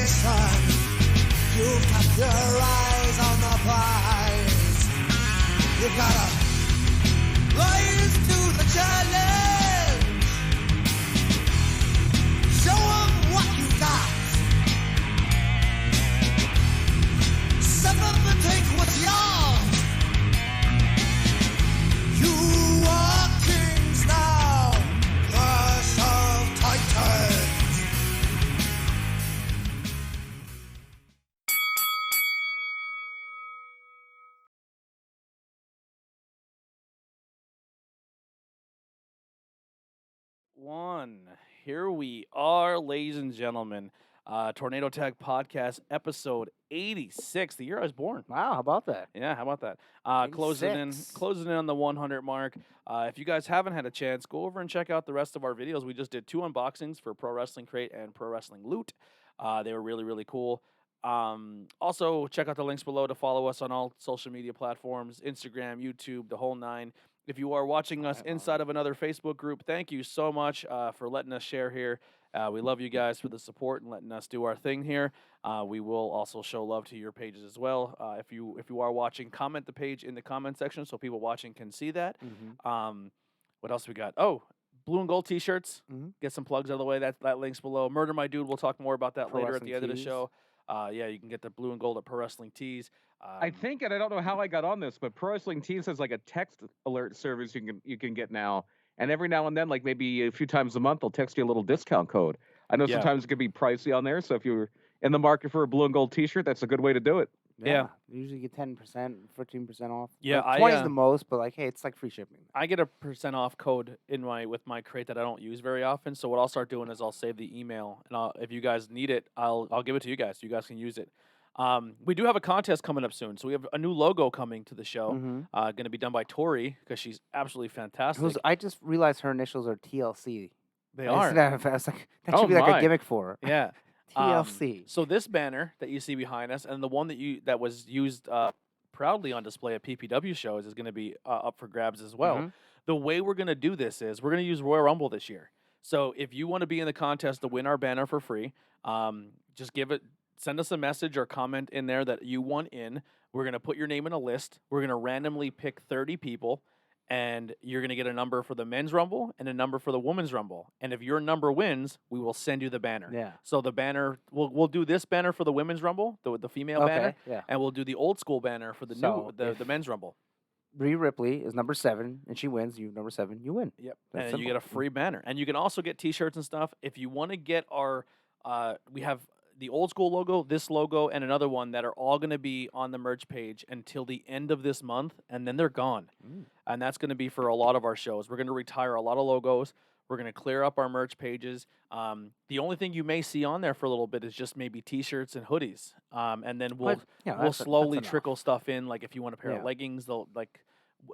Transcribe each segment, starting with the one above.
You kept your eyes on the prize. You gotta rise to the challenge. Show 'em what you got. Step up and take what's yours. You are kings now, clash of titans. Here we are, ladies and gentlemen. Tornado Tag Podcast, episode 86. The year I was born. Wow, how about that? Yeah, how about that? Closing in 86. on the 100 mark. If you guys haven't had a chance, go over and check out the rest of our videos. We just did 2 unboxings for Pro Wrestling Crate and Pro Wrestling Loot. They were really, really cool. Also, check out the links below to follow us on all social media platforms, Instagram, YouTube, the whole 9. If you are watching us inside of another Facebook group, thank you so much for letting us share here. We love you guys for the support and letting us do our thing here. We will also show love to your pages as well. If you are watching, comment the page in the comment section so people watching can see that. What else we got? Oh, blue and gold T-shirts. Get some plugs out of the way. That link's below. Murder My Dude. We'll talk more about that Pro later at the end Wrestling of the Tees. show. Yeah, you can get the blue and gold at Pro Wrestling Tees. I think, and I don't know how I got on this, but Pro Wrestling Tees has like a text alert service you can get now, and every now and then, like maybe a few times a month, they'll text you a little discount code. I know Yeah. sometimes it can be pricey on there, so if you're in the market for a blue and gold T-shirt, that's a good way to do it. Yeah. You usually get 10%, 15% off. Yeah, Like, 20 I, is the most, but like, hey, it's like free shipping. I get a % off code with my crate that I don't use very often. So what I'll start doing is I'll save the email, and if you guys need it, I'll give it to you guys. You guys can use it. We do have a contest coming up soon, so we have a new logo coming to the show. Going to be done by Tori because she's absolutely fantastic. I just realized her initials are TLC. They I are. used to have- I was like, that Oh should be like my. a gimmick for her. Yeah. TLC. So this banner that you see behind us, and the one that was used proudly on display at PPW shows, is going to be up for grabs as well. The way we're going to do this is we're going to use Royal Rumble this year. So if you want to be in the contest to win our banner for free, just send us a message or comment in there that you want in. We're going to put your name in a list. We're going to randomly pick 30 people, and you're going to get a number for the men's rumble and a number for the women's rumble. And if your number wins, we will send you the banner. Yeah. So the banner, we'll do this banner for the women's rumble, the female banner, Okay, yeah. and we'll do the old school banner for the So the men's rumble. Rhea Ripley is number 7, and she wins. You number 7, you win. Yep. That's And you get a simple. free banner. And you can also get T-shirts and stuff. If you want to get our, we have the old school logo, this logo, and another one that are all going to be on the merch page until the end of this month, and then they're gone. And that's going to be for a lot of our shows. We're going to retire a lot of logos. We're going to clear up our merch pages. The only thing you may see on there for a little bit is just maybe T-shirts and hoodies. And then we'll that's slowly enough. trickle stuff in. Like if you want a pair Yeah. of leggings,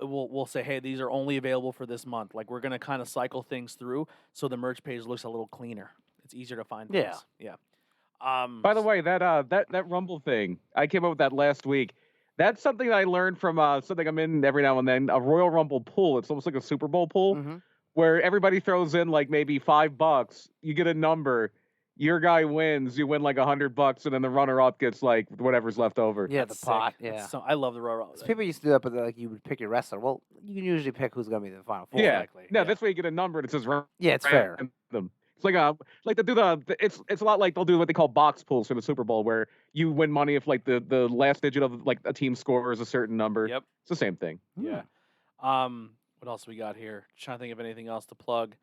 we'll say, hey, these are only available for this month. Like we're going to kind of cycle things through so the merch page looks a little cleaner. It's easier to find things. Yeah. By the way, that Rumble thing, I came up with that last week. That's something I learned from something I'm in every now and then, a Royal Rumble pool. It's almost like a Super Bowl pool where everybody throws in like maybe $5. You get a number. Your guy wins. You win like $100, and then the runner-up gets like whatever's left over. Yeah, That's the pot. sick. Yeah. So I love the Royal. So people used to do that, but like you would pick your wrestler. Well, you can usually pick who's going to be the final 4. Yeah. Exactly. No, Yeah. this way you get a number and it says Yeah, it's fair. random. It's like they do it's a lot like they'll do what they call box pools for the Super Bowl, where you win money if like the last digit of like a team score is a certain number. Yep. It's the same thing. Yeah. What else we got here? Trying to think of anything else to plug.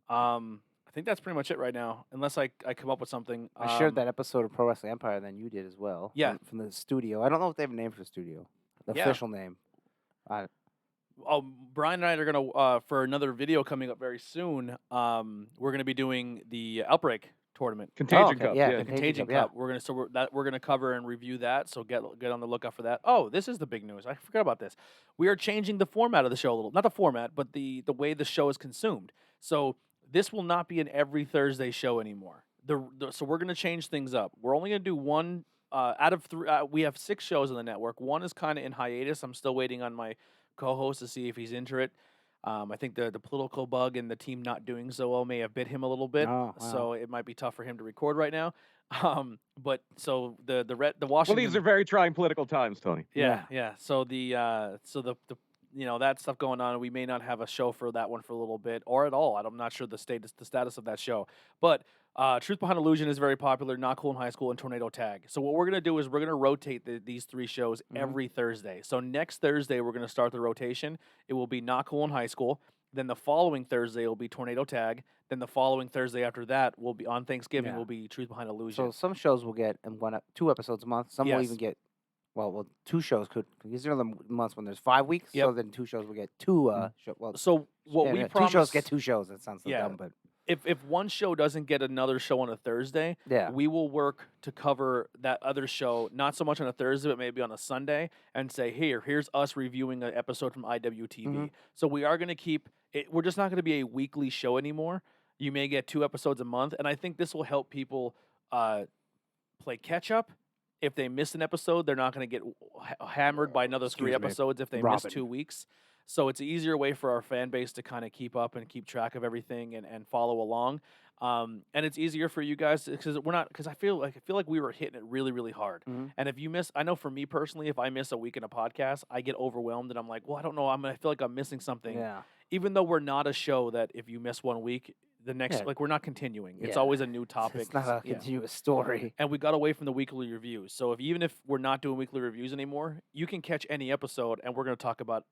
I think that's pretty much it right now, unless I come up with something. I shared that episode of Pro Wrestling Empire, then you did as well. Yeah. From the studio. I don't know if they have a name for the studio. The Yeah. official name. Brian and I are gonna for another video coming up very soon. We're gonna be doing the Outbreak tournament. Contagion okay, Cup. yeah, The Contagion Cup, yeah. Cup. We're gonna cover and review that. So get on the lookout for that. Oh, this is the big news. I forgot about this. We are changing the format of the show a little. Not the format, but the way the show is consumed. So this will not be an every Thursday show anymore. So we're gonna change things up. We're only gonna do one out of 3. We have 6 shows on the network. One is kind of in hiatus. I'm still waiting on my co-host to see if he's into it. I think the political bug and the team not doing so well may have bit him a little bit, Oh, wow. so it might be tough for him to record right now. But so the Well, Washington. these are very trying political times, Tony. Yeah. So the that stuff going on, we may not have a show for that one for a little bit or at all. I'm not sure the status of that show. But Truth Behind Illusion is very popular, Not Cool in High School, and Tornado Tag. So what we're gonna do is we're gonna rotate these three shows every Thursday. So next Thursday we're gonna start the rotation. It will be Not Cool in High School. Then the following Thursday will be Tornado Tag. Then the following Thursday after that will be on Thanksgiving. Yeah. Will be Truth Behind Illusion. So some shows will get 2 episodes a month. Some will Yes. even get, well, 2 shows could. These are the months when there's 5 weeks. Yep. So then 2 shows will get 2 shows. Well, So what we 2 promise, shows get 2 shows. That sounds so Yeah. dumb, but if one show doesn't get another show on a Thursday, yeah. we will work to cover that other show, not so much on a Thursday, but maybe on a Sunday, and say, here's us reviewing an episode from IWTV. Mhm. So we are going to keep it. We're just not going to be a weekly show anymore. You may get 2 episodes a month, and I think this will help people play catch up. If they miss an episode, they're not going to get hammered by another 3 Excuse me, episodes if they miss Robin. 2 weeks. So it's an easier way for our fan base to kind of keep up and keep track of everything and follow along. And it's easier for you guys because I feel like we were hitting it really, really hard. Mhm. And if you miss, I know for me personally, if I miss a week in a podcast, I get overwhelmed and I'm like, well, I don't know. I feel like I'm missing something. Yeah. Even though we're not a show that if you miss 1 week, the next, Yeah. like we're not continuing. It's Yeah. always a new topic. It's not a Yeah. continuous story. And we got away from the weekly reviews. So even if we're not doing weekly reviews anymore, you can catch any episode, and we're going to talk about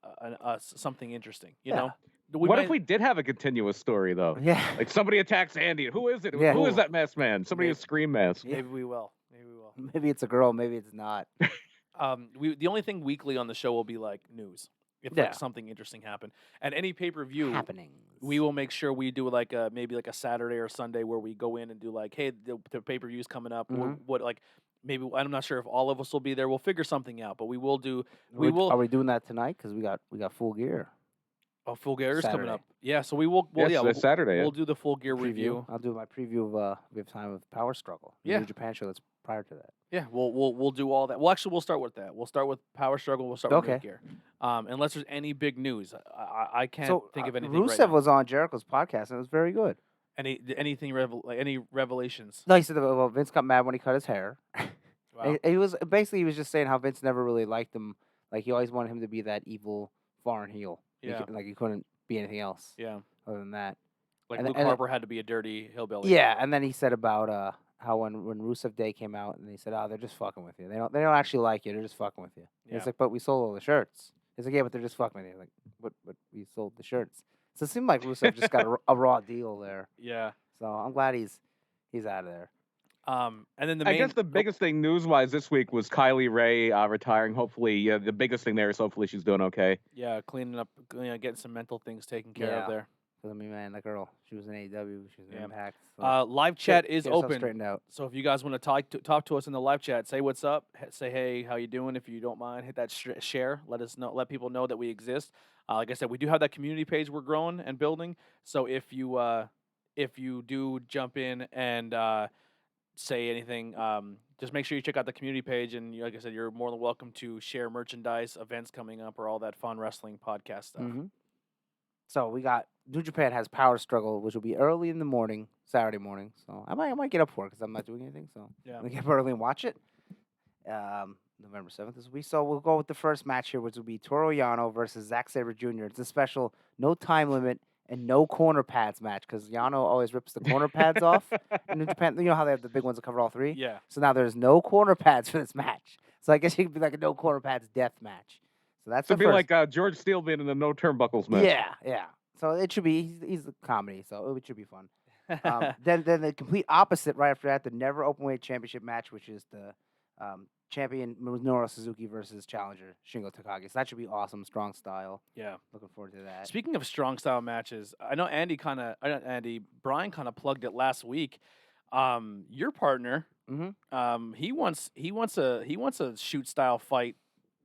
something interesting. You Yeah. know, What if we did have a continuous story though? Yeah. Like somebody attacks Andy. Who is it? Yeah. Who is that masked man? Somebody Maybe. with Scream mask. Yeah. Maybe we will. Maybe we will. Maybe it's a girl. Maybe it's not. The only thing weekly on the show will be like news. If Yeah. like something interesting happened, and any pay-per-view, Happenings. we will make sure we do like maybe like a Saturday or Sunday where we go in and do like, hey, the pay-per-view's coming up. What like maybe I'm not sure if all of us will be there. We'll figure something out, but we will do. We will. Are we doing that tonight? Because we got full gear. Oh, Full Gear is coming Saturday. up. Yeah, so we will. Well, Yes, yeah, that's Saturday. we'll do the Full Gear review. I'll do my preview of We Have Time of Power Struggle. The Yeah. New Japan show that's prior to that. Yeah, we'll do all that. Well, actually, we'll start with that. We'll start with Power Struggle. We'll start with Full Okay. Gear. Unless there's any big news, I can't So think of anything Rusev right now. was on Jericho's podcast and it was very good. Any revelations? No, he said that Vince got mad when he cut his hair. Wow. He was just saying how Vince never really liked him. Like he always wanted him to be that evil foreign heel. Yeah. Like he couldn't be anything else Yeah, other than that. like And Luke then- Harper had to be a dirty hillbilly. Yeah, and then he said about how when Rusev Day came out and he said, "Oh, they're just fucking with you. They don't actually like you. They're just fucking with you." Yeah. He's like, "But we sold all the shirts." He's like, "Yeah, but they're just fucking with you." Like, but we sold the shirts. So it seemed like Rusev just got a raw deal there. Yeah. So I'm glad he's out of there. And then the I main. guess the biggest thing news-wise this week was Kylie Ray retiring. Hopefully, the biggest thing there is hopefully she's doing okay. Yeah, cleaning up, getting some mental things taken care Yeah. of there. 'Cause, I mean, man, that girl, she was in AEW, she was in Yeah. Impact. So Live get- chat is get yourself open. Straightened out. So if you guys want to talk to us in the live chat, say what's up, say hey, how you doing? If you don't mind, hit that share. Let us know. Let people know that we exist. Like I said, we do have that community page we're growing and building. So if you do jump in and say anything, just make sure you check out the community page. And like I said, you're more than welcome to share merchandise, events coming up, or all that fun wrestling podcast stuff. Mhm. So we got New Japan has Power Struggle, which will be early in the morning, Saturday morning. So I might get up for it because I'm not doing anything. So Yeah. we get up early and watch it. November 7th this week. So we'll go with the first match here, which will be Toru Yano versus Zack Sabre Jr. It's a special, no time limit and no corner pads match because Yano always rips the corner pads off in New Japan. You know how they have the big ones that cover all three? Yeah. So now there's no corner pads for this match. So I guess it could be like a no corner pads death match. So that's So the it'd be first. like George Steele being in the No Turnbuckles match. Yeah. So it should be. He's a comedy, so it should be fun. Then the complete opposite right after that, the Never Openweight Championship match, which is the champion Minoru Suzuki versus challenger Shingo Takagi. So that should be awesome, strong style. Yeah. Looking forward to that. Speaking of strong style matches, I know Brian kind of plugged it last week. Your partner, Mm-hmm. he wants a shoot style fight.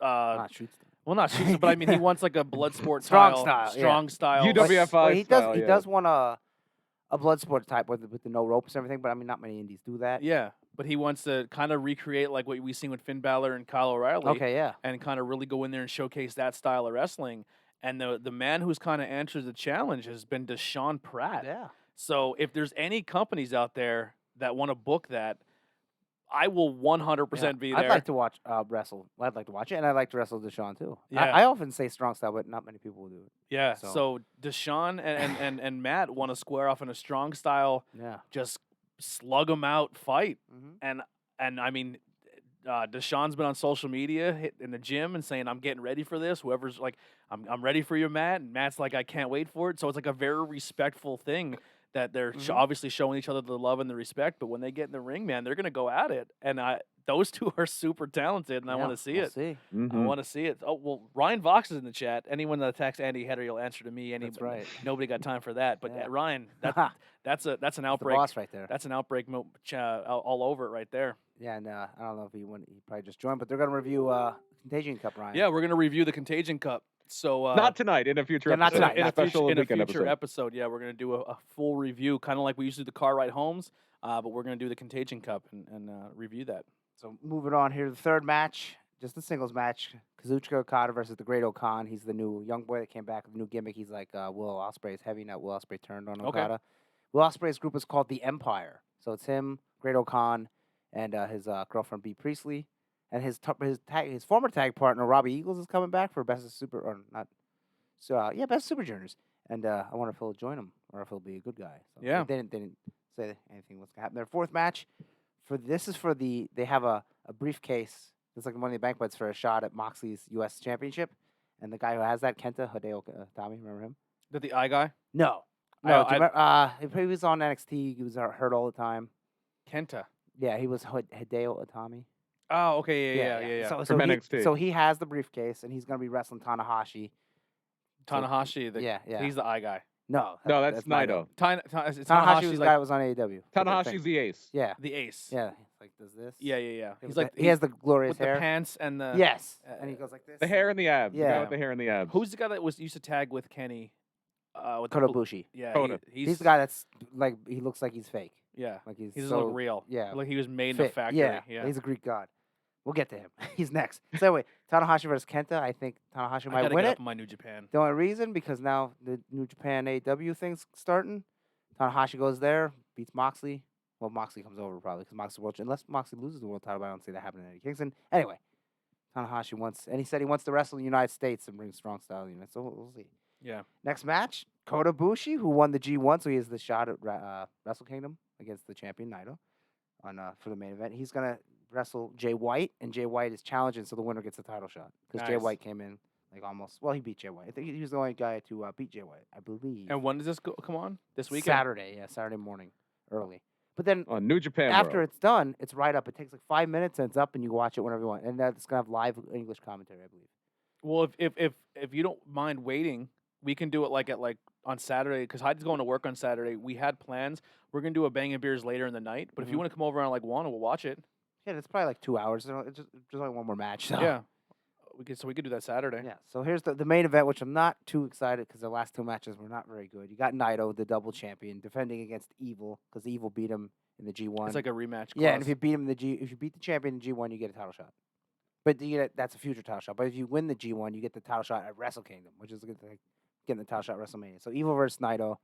Not shoot style. Well, not shoot, but I mean he wants like a blood sport Strong style, style, yeah. strong style. UWF Well, he style, does. He yeah. does want a blood sport type with the no ropes and everything. But I mean, not many indies do that. Yeah, but he wants to kind of recreate like what we seen with Finn Balor and Kyle O'Reilly. Okay. Yeah. And kind of really go in there and showcase that style of wrestling. and the man who's kind of answered the challenge has been Deshaun Pratt. Yeah. So if there's any companies out there that want to book that, I will 100% be there. I'd like to watch wrestle. I'd like to watch it, and I'd like to wrestle Deshaun too. Yeah. I often say strong style, but not many people will do it. Yeah. So- So Deshaun and Matt want to square off in a strong style, Yeah. just slug 'em out fight. Mm-hmm. And I mean, Deshaun's been on social media in the gym and saying, "I'm getting ready for this." Whoever's like, "I'm ready for you, Matt," and Matt's like, "I can't wait for it." So it's like a very respectful thing that they're obviously showing each other the love and the respect. But when they get in the ring, man, they're gonna go at it. And those two are super talented, and I want to see it. See. I want to see it. Oh well, Ryan Vox is in the chat. Anyone that attacks Andy Header, you'll answer to me. That's right. Nobody got time for that. But Yeah. Ryan, that's an The outbreak. boss right there. That's an outbreak all over it right there. Yeah, and I don't know if he probably just joined, but they're gonna review Contagion Cup, Ryan. Yeah, we're gonna review the Contagion Cup. So Not tonight. In a future. Yeah, not episode, tonight, in not a future, special in a weekend future episode. episode, yeah, we're gonna do a full review, kind of like we used to do the car ride homes. But we're gonna do the Contagion Cup and review that. So moving on here, the third match, just a singles match. Kazuchika Okada versus the Great Okan. He's the new young boy that came back with a new gimmick. He's like Will Ospreay's heavy, not Will Ospreay turned on Okay. Okada. Will Ospreay's group is called the Empire. So it's him, Great Okan, and his girlfriend Bea Priestley, and his former tag partner Robbie Eagles is coming back for Best of Super or not. So Best of Super Juniors. And I wonder if he'll join him or if he'll be a good guy. So Yeah. they didn't say anything what's gonna happen. Their fourth match. They have a briefcase. It's like the Money in the Bank, but it's for a shot at Moxley's U.S. Championship. And the guy who has that, Kenta Hideo Itami, remember him? Did the eye guy No. I- No, do you remember, he was on NXT. He was hurt all the time. Kenta? Yeah, he was Hideo Itami. Oh, okay, yeah. From NXT. So he has the briefcase, and he's going to be wrestling Tanahashi. Tanahashi, Yeah. he's the eye guy. No, No, that's Naito. Tanahashi was Tanahashi's the guy like that was on AEW. Tanahashi's the ace. Yeah, the ace. yeah. Like does this? Yeah. He's He's like he has the glorious with hair. the pants and the Yes, uh, and he goes like this. The hair and the abs. The guy Yeah. with the hair and the abs. Who's the guy that used to tag with Kenny? With the Kota bl- Ibushi. Yeah, Kota. He's the guy that's like he looks like he's fake. Yeah, Like he he's doesn't so look real. yeah, like he was made in a fit. factory. Yeah, he's a Greek god. We'll get to him. He's next. So anyway, Tanahashi versus Kenta. I think Tanahashi I might gotta win get it. up in my New Japan. The only reason because now the New Japan AEW thing's starting. Tanahashi goes there, beats Moxley. Well, Moxley comes over probably because Moxley unless Moxley loses the world title, but I don't see that happening to Eddie Kingston. Anyway, Tanahashi and he said he wants to wrestle in the United States and bring strong style units. So we'll see. Yeah. Next match, Kota Ibushi, who won the G1, so he has the shot at Wrestle Kingdom against the champion Naito for the main event. He's gonna wrestle Jay White, and Jay White is challenging, so the winner gets the title shot because Jay Nice. White came in like almost. Well, he beat Jay White. I think he was the only guy to beat Jay White, I believe. And when does this come on? This weekend? Saturday, Saturday morning, early. But then On New Japan. after World. it's done, it's right up. It takes like 5 minutes, and it's up, and you watch it whenever you want. And that's gonna have live English commentary, I believe. Well, if you don't mind waiting, we can do it like on Saturday because Heidi's going to work on Saturday. We had plans. We're gonna do a Bang and Beers later in the night. But if you Mhm. want to come over on like 1, we'll watch it. Yeah, it's probably like 2 hours. It's just only one more match. So. Yeah. We could do that Saturday. Yeah, so here's the main event, which I'm not too excited because the last 2 matches were not very good. You got Naito, the double champion, defending against Evil because Evil beat him in the G1. It's like a rematch. yeah, and clause. if you beat him in if you beat the champion in G1, you get a title shot. But that's a future title shot. But if you win the G1, you get the title shot at Wrestle Kingdom, which is like getting the title shot at WrestleMania. So Evil versus Naito.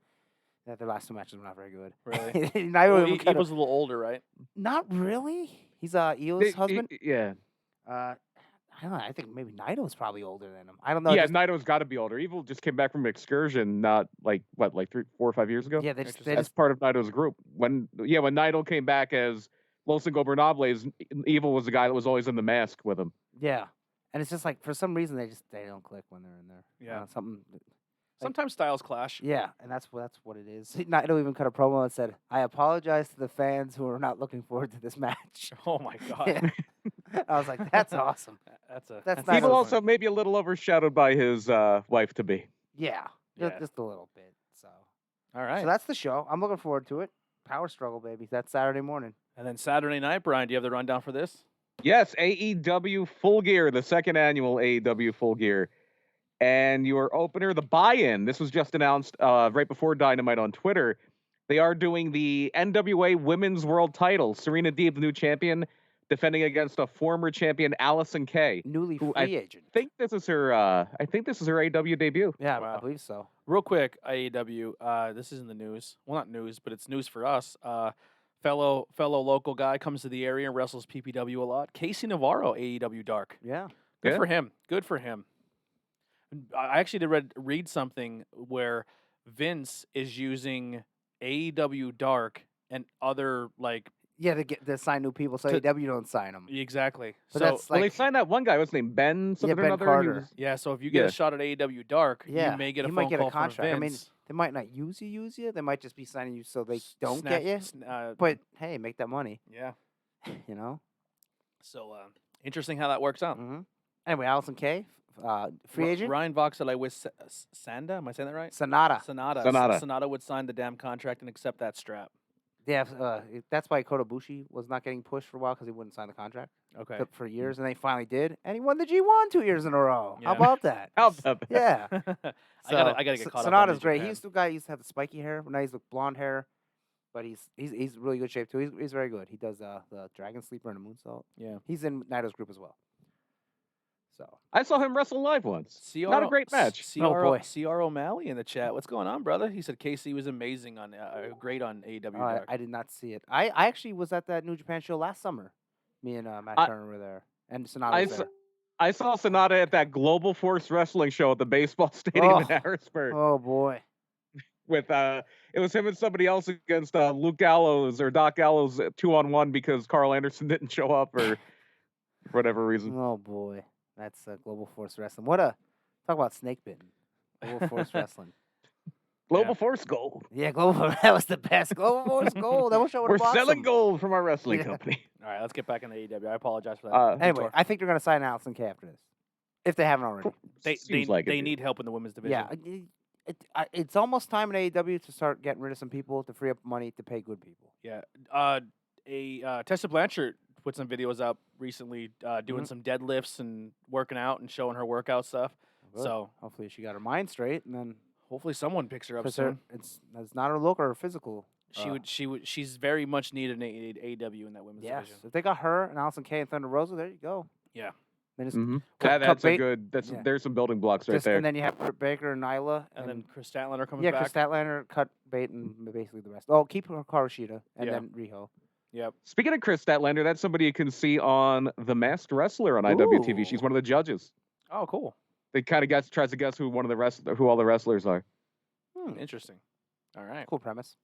Their last 2 matches were not very good. Really? Naito Well, even kinda- Evil's a little older, right? not really. He's Io's husband. Yeah. I don't know. I think maybe Naito's probably older than him. I don't know. Yeah, just- Naito's got to be older. Evil just came back from excursion, not like 3, 4, or 5 years ago. yeah, they Interesting. That's part of Naito's group. When Naito came back as Los Ingobernables, Evil was the guy that was always in the mask with him. Yeah, and it's just like for some reason they don't click when they're in there. Yeah. Something. Sometimes styles clash. Yeah, and that's what it is. Naito even cut a promo and said, "I apologize to the fans who are not looking forward to this match." Oh my god. Yeah. I was like, "That's awesome." That's nice. Naito's Evil also maybe a little overshadowed by his wife to be. Yeah, Yeah. just a little bit. So, All right. so that's the show. I'm looking forward to it. Power struggle, baby. That's Saturday morning. And then Saturday night, Brian, do you have the rundown for this? Yes, AEW Full Gear, the second annual AEW Full Gear. And your opener, the buy-in, this was just announced right before Dynamite on Twitter. They are doing the NWA Women's World Title. Serena Deeb, the new champion, defending against a former champion, Allison Kay. Newly who free agent. I think this is her AW debut. Yeah, I Wow. believe so. Real quick, AEW. This is in the news. Well, not news, but it's news for us. Fellow local guy comes to the area and wrestles PPW a lot. Casey Navarro, AEW Dark. Yeah. Good Yeah. for him. Good for him. I actually did read something where Vince is using AEW Dark and other like Yeah, to sign new people, so To- AEW don't sign them. exactly. But So that's Well, they like, signed that one guy. What's his name? Ben something or Ben another. He Carter. was- yeah, so if you get Yeah. a shot at AEW Dark, yeah, you may get a you phone might get call a contract. from I mean, Vince. they might not use you. They might just be signing you so they don't Snap- get you. sn- But hey, make that money. yeah. You know. So interesting how that works out. Mm-hmm. Anyway, Allison Kay, free agent. Ryan Vox said I wish Sanda. Am I saying that right? Sonata. Sonata. Sonata would sign the damn contract and accept that strap. Yeah, that's why Kota Ibushi was not getting pushed for a while because he wouldn't sign the contract Okay. for years, and they finally did, and he won the G1 2 years in a row. Yeah. How about that? How about that? Yeah. I gotta get caught up. Sonata's on great. New He Japan. used to have the spiky hair. Now he's with blonde hair, but he's really good shape too. He's very good. He does the Dragon Sleeper and the Moonsault. Yeah. He's in Naito's group as well. So I saw him wrestle live once. CR, Not a great match. CR, Oh, boy. CR O'Malley in the chat. What's going on, brother? He said KC was amazing on great on AEW Dark. I did not see it. I actually was at that New Japan show last summer. Me and Matt Turner were there, and Sonata was there. I saw Sonata at that Global Force Wrestling show at the baseball stadium in Oh. Harrisburg. Oh boy. With it was him and somebody else against Luke Gallows or Doc Gallows 2-on-1 because Carl Anderson didn't show up or for whatever reason. Oh boy, that's Global Force Wrestling. Talk about snake bitten. Global Force Wrestling. Global Yeah. Force Gold. Yeah, that was the best. Global Force Gold. I wish I would We're have bought selling some. gold from our wrestling Yeah. company. All right, let's get back into AEW. I apologize for that. Anyway, Anyway, I think they're gonna sign Allison Kay after this, if they haven't already. Seems like it, they dude. need help in the women's division. Yeah, it's almost time in AEW to start getting rid of some people to free up money to pay good people. Yeah. Tessa Blanchard put some videos up recently doing some deadlifts and working out and showing her workout stuff. Good. So hopefully she got her mind straight, and then hopefully someone picks her up 'cause soon. it's not her look or her physical. She's very much needed in AEW in that women's Yes, division. if they got her and Allison Kay and Thunder Rosa, there you go. Yeah. Then it's Mhm. Cut That's a bait- good. yeah. There's some building blocks right there. and then you have Britt Baker and Nyla, And then Chris Statlander coming yeah, back. Chris Statlander, Cut Bait, and basically the rest. Oh, keep Hikaru Shida and Yeah. then Riho. Yep. Speaking of Chris Statlander, that's somebody you can see on The Masked Wrestler on IWTV. She's Ooh. one of the judges. Oh, cool. They kind of tries to guess who all the wrestlers are. Interesting. All right. Cool premise.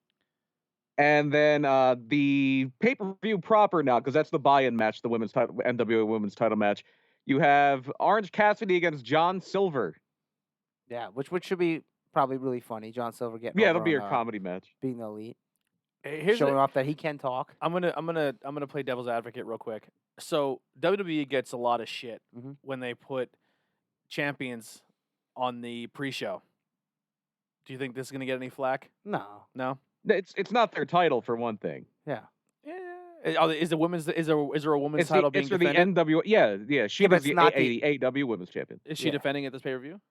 And then the pay-per-view proper now, because that's the buy-in match, the women's title, NWA women's title match. You have Orange Cassidy against John Silver. Yeah, which should be probably really funny. John Silver getting Yeah, over it'll be on, a comedy match. being the elite, Here's showing off that he can talk. I'm gonna play devil's advocate real quick. So WWE gets a lot of shit Mhm. when they put champions on the pre-show. Do you think this is gonna get any flack? No. No. It's not their title for one thing. Yeah. Yeah. Is there a women's It's title being for the defended? NWA. Yeah. She Yeah, but is it's the not the- AEW women's champion. Is she yeah. defending at this pay-per-view?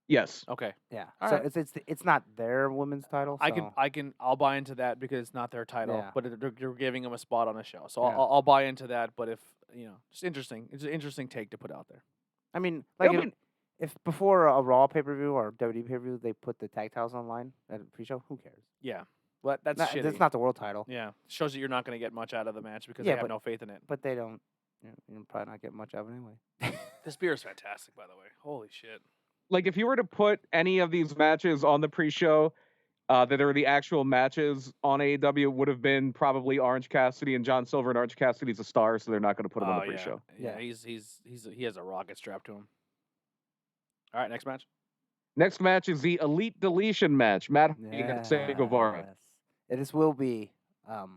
Yes. Okay. Yeah. All so right. it's not their women's title. I'll buy into that because it's not their title, Yeah. but they're giving them a spot on a show. So Yeah. I'll buy into that. But if just interesting. It's an interesting take to put out there. I mean, I like mean- if before a Raw pay-per-view or WWE pay-per-view they put the tag titles online at a pre-show, who cares? Yeah. But that's No, shitty. that's not the world title. Yeah. Shows that you're not going to get much out of the match because Yeah, they have but- no faith in it. But they don't. You're probably not getting much of it anyway. This beer is fantastic, by the way. Holy shit. Like if you were to put any of these matches on the pre-show that are the actual matches on AEW, it would have been probably Orange Cassidy and John Silver, and Orange Cassidy's a star, so they're not going to put him on the pre-show. Yeah. Yeah. He has a rocket strapped to him. All right, next match. Next match is the Elite Deletion match. Matt Hardy against Sammy Guevara. Yes. This will be a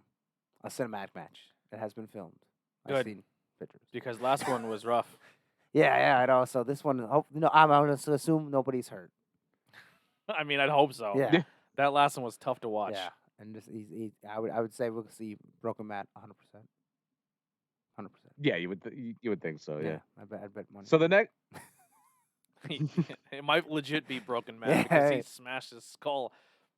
cinematic match. It has been filmed. I've Good. seen pictures. Because last one was rough. Yeah, I know. So this one, I'm going to assume nobody's hurt. I mean, I'd hope so. Yeah. That last one was tough to watch. Yeah, and just I would say we'll see Broken Matt 100%. 100%. Yeah, you would think so. Yeah. I'd bet money. So the next. It might legit be Broken Man because he Yeah. smashed his skull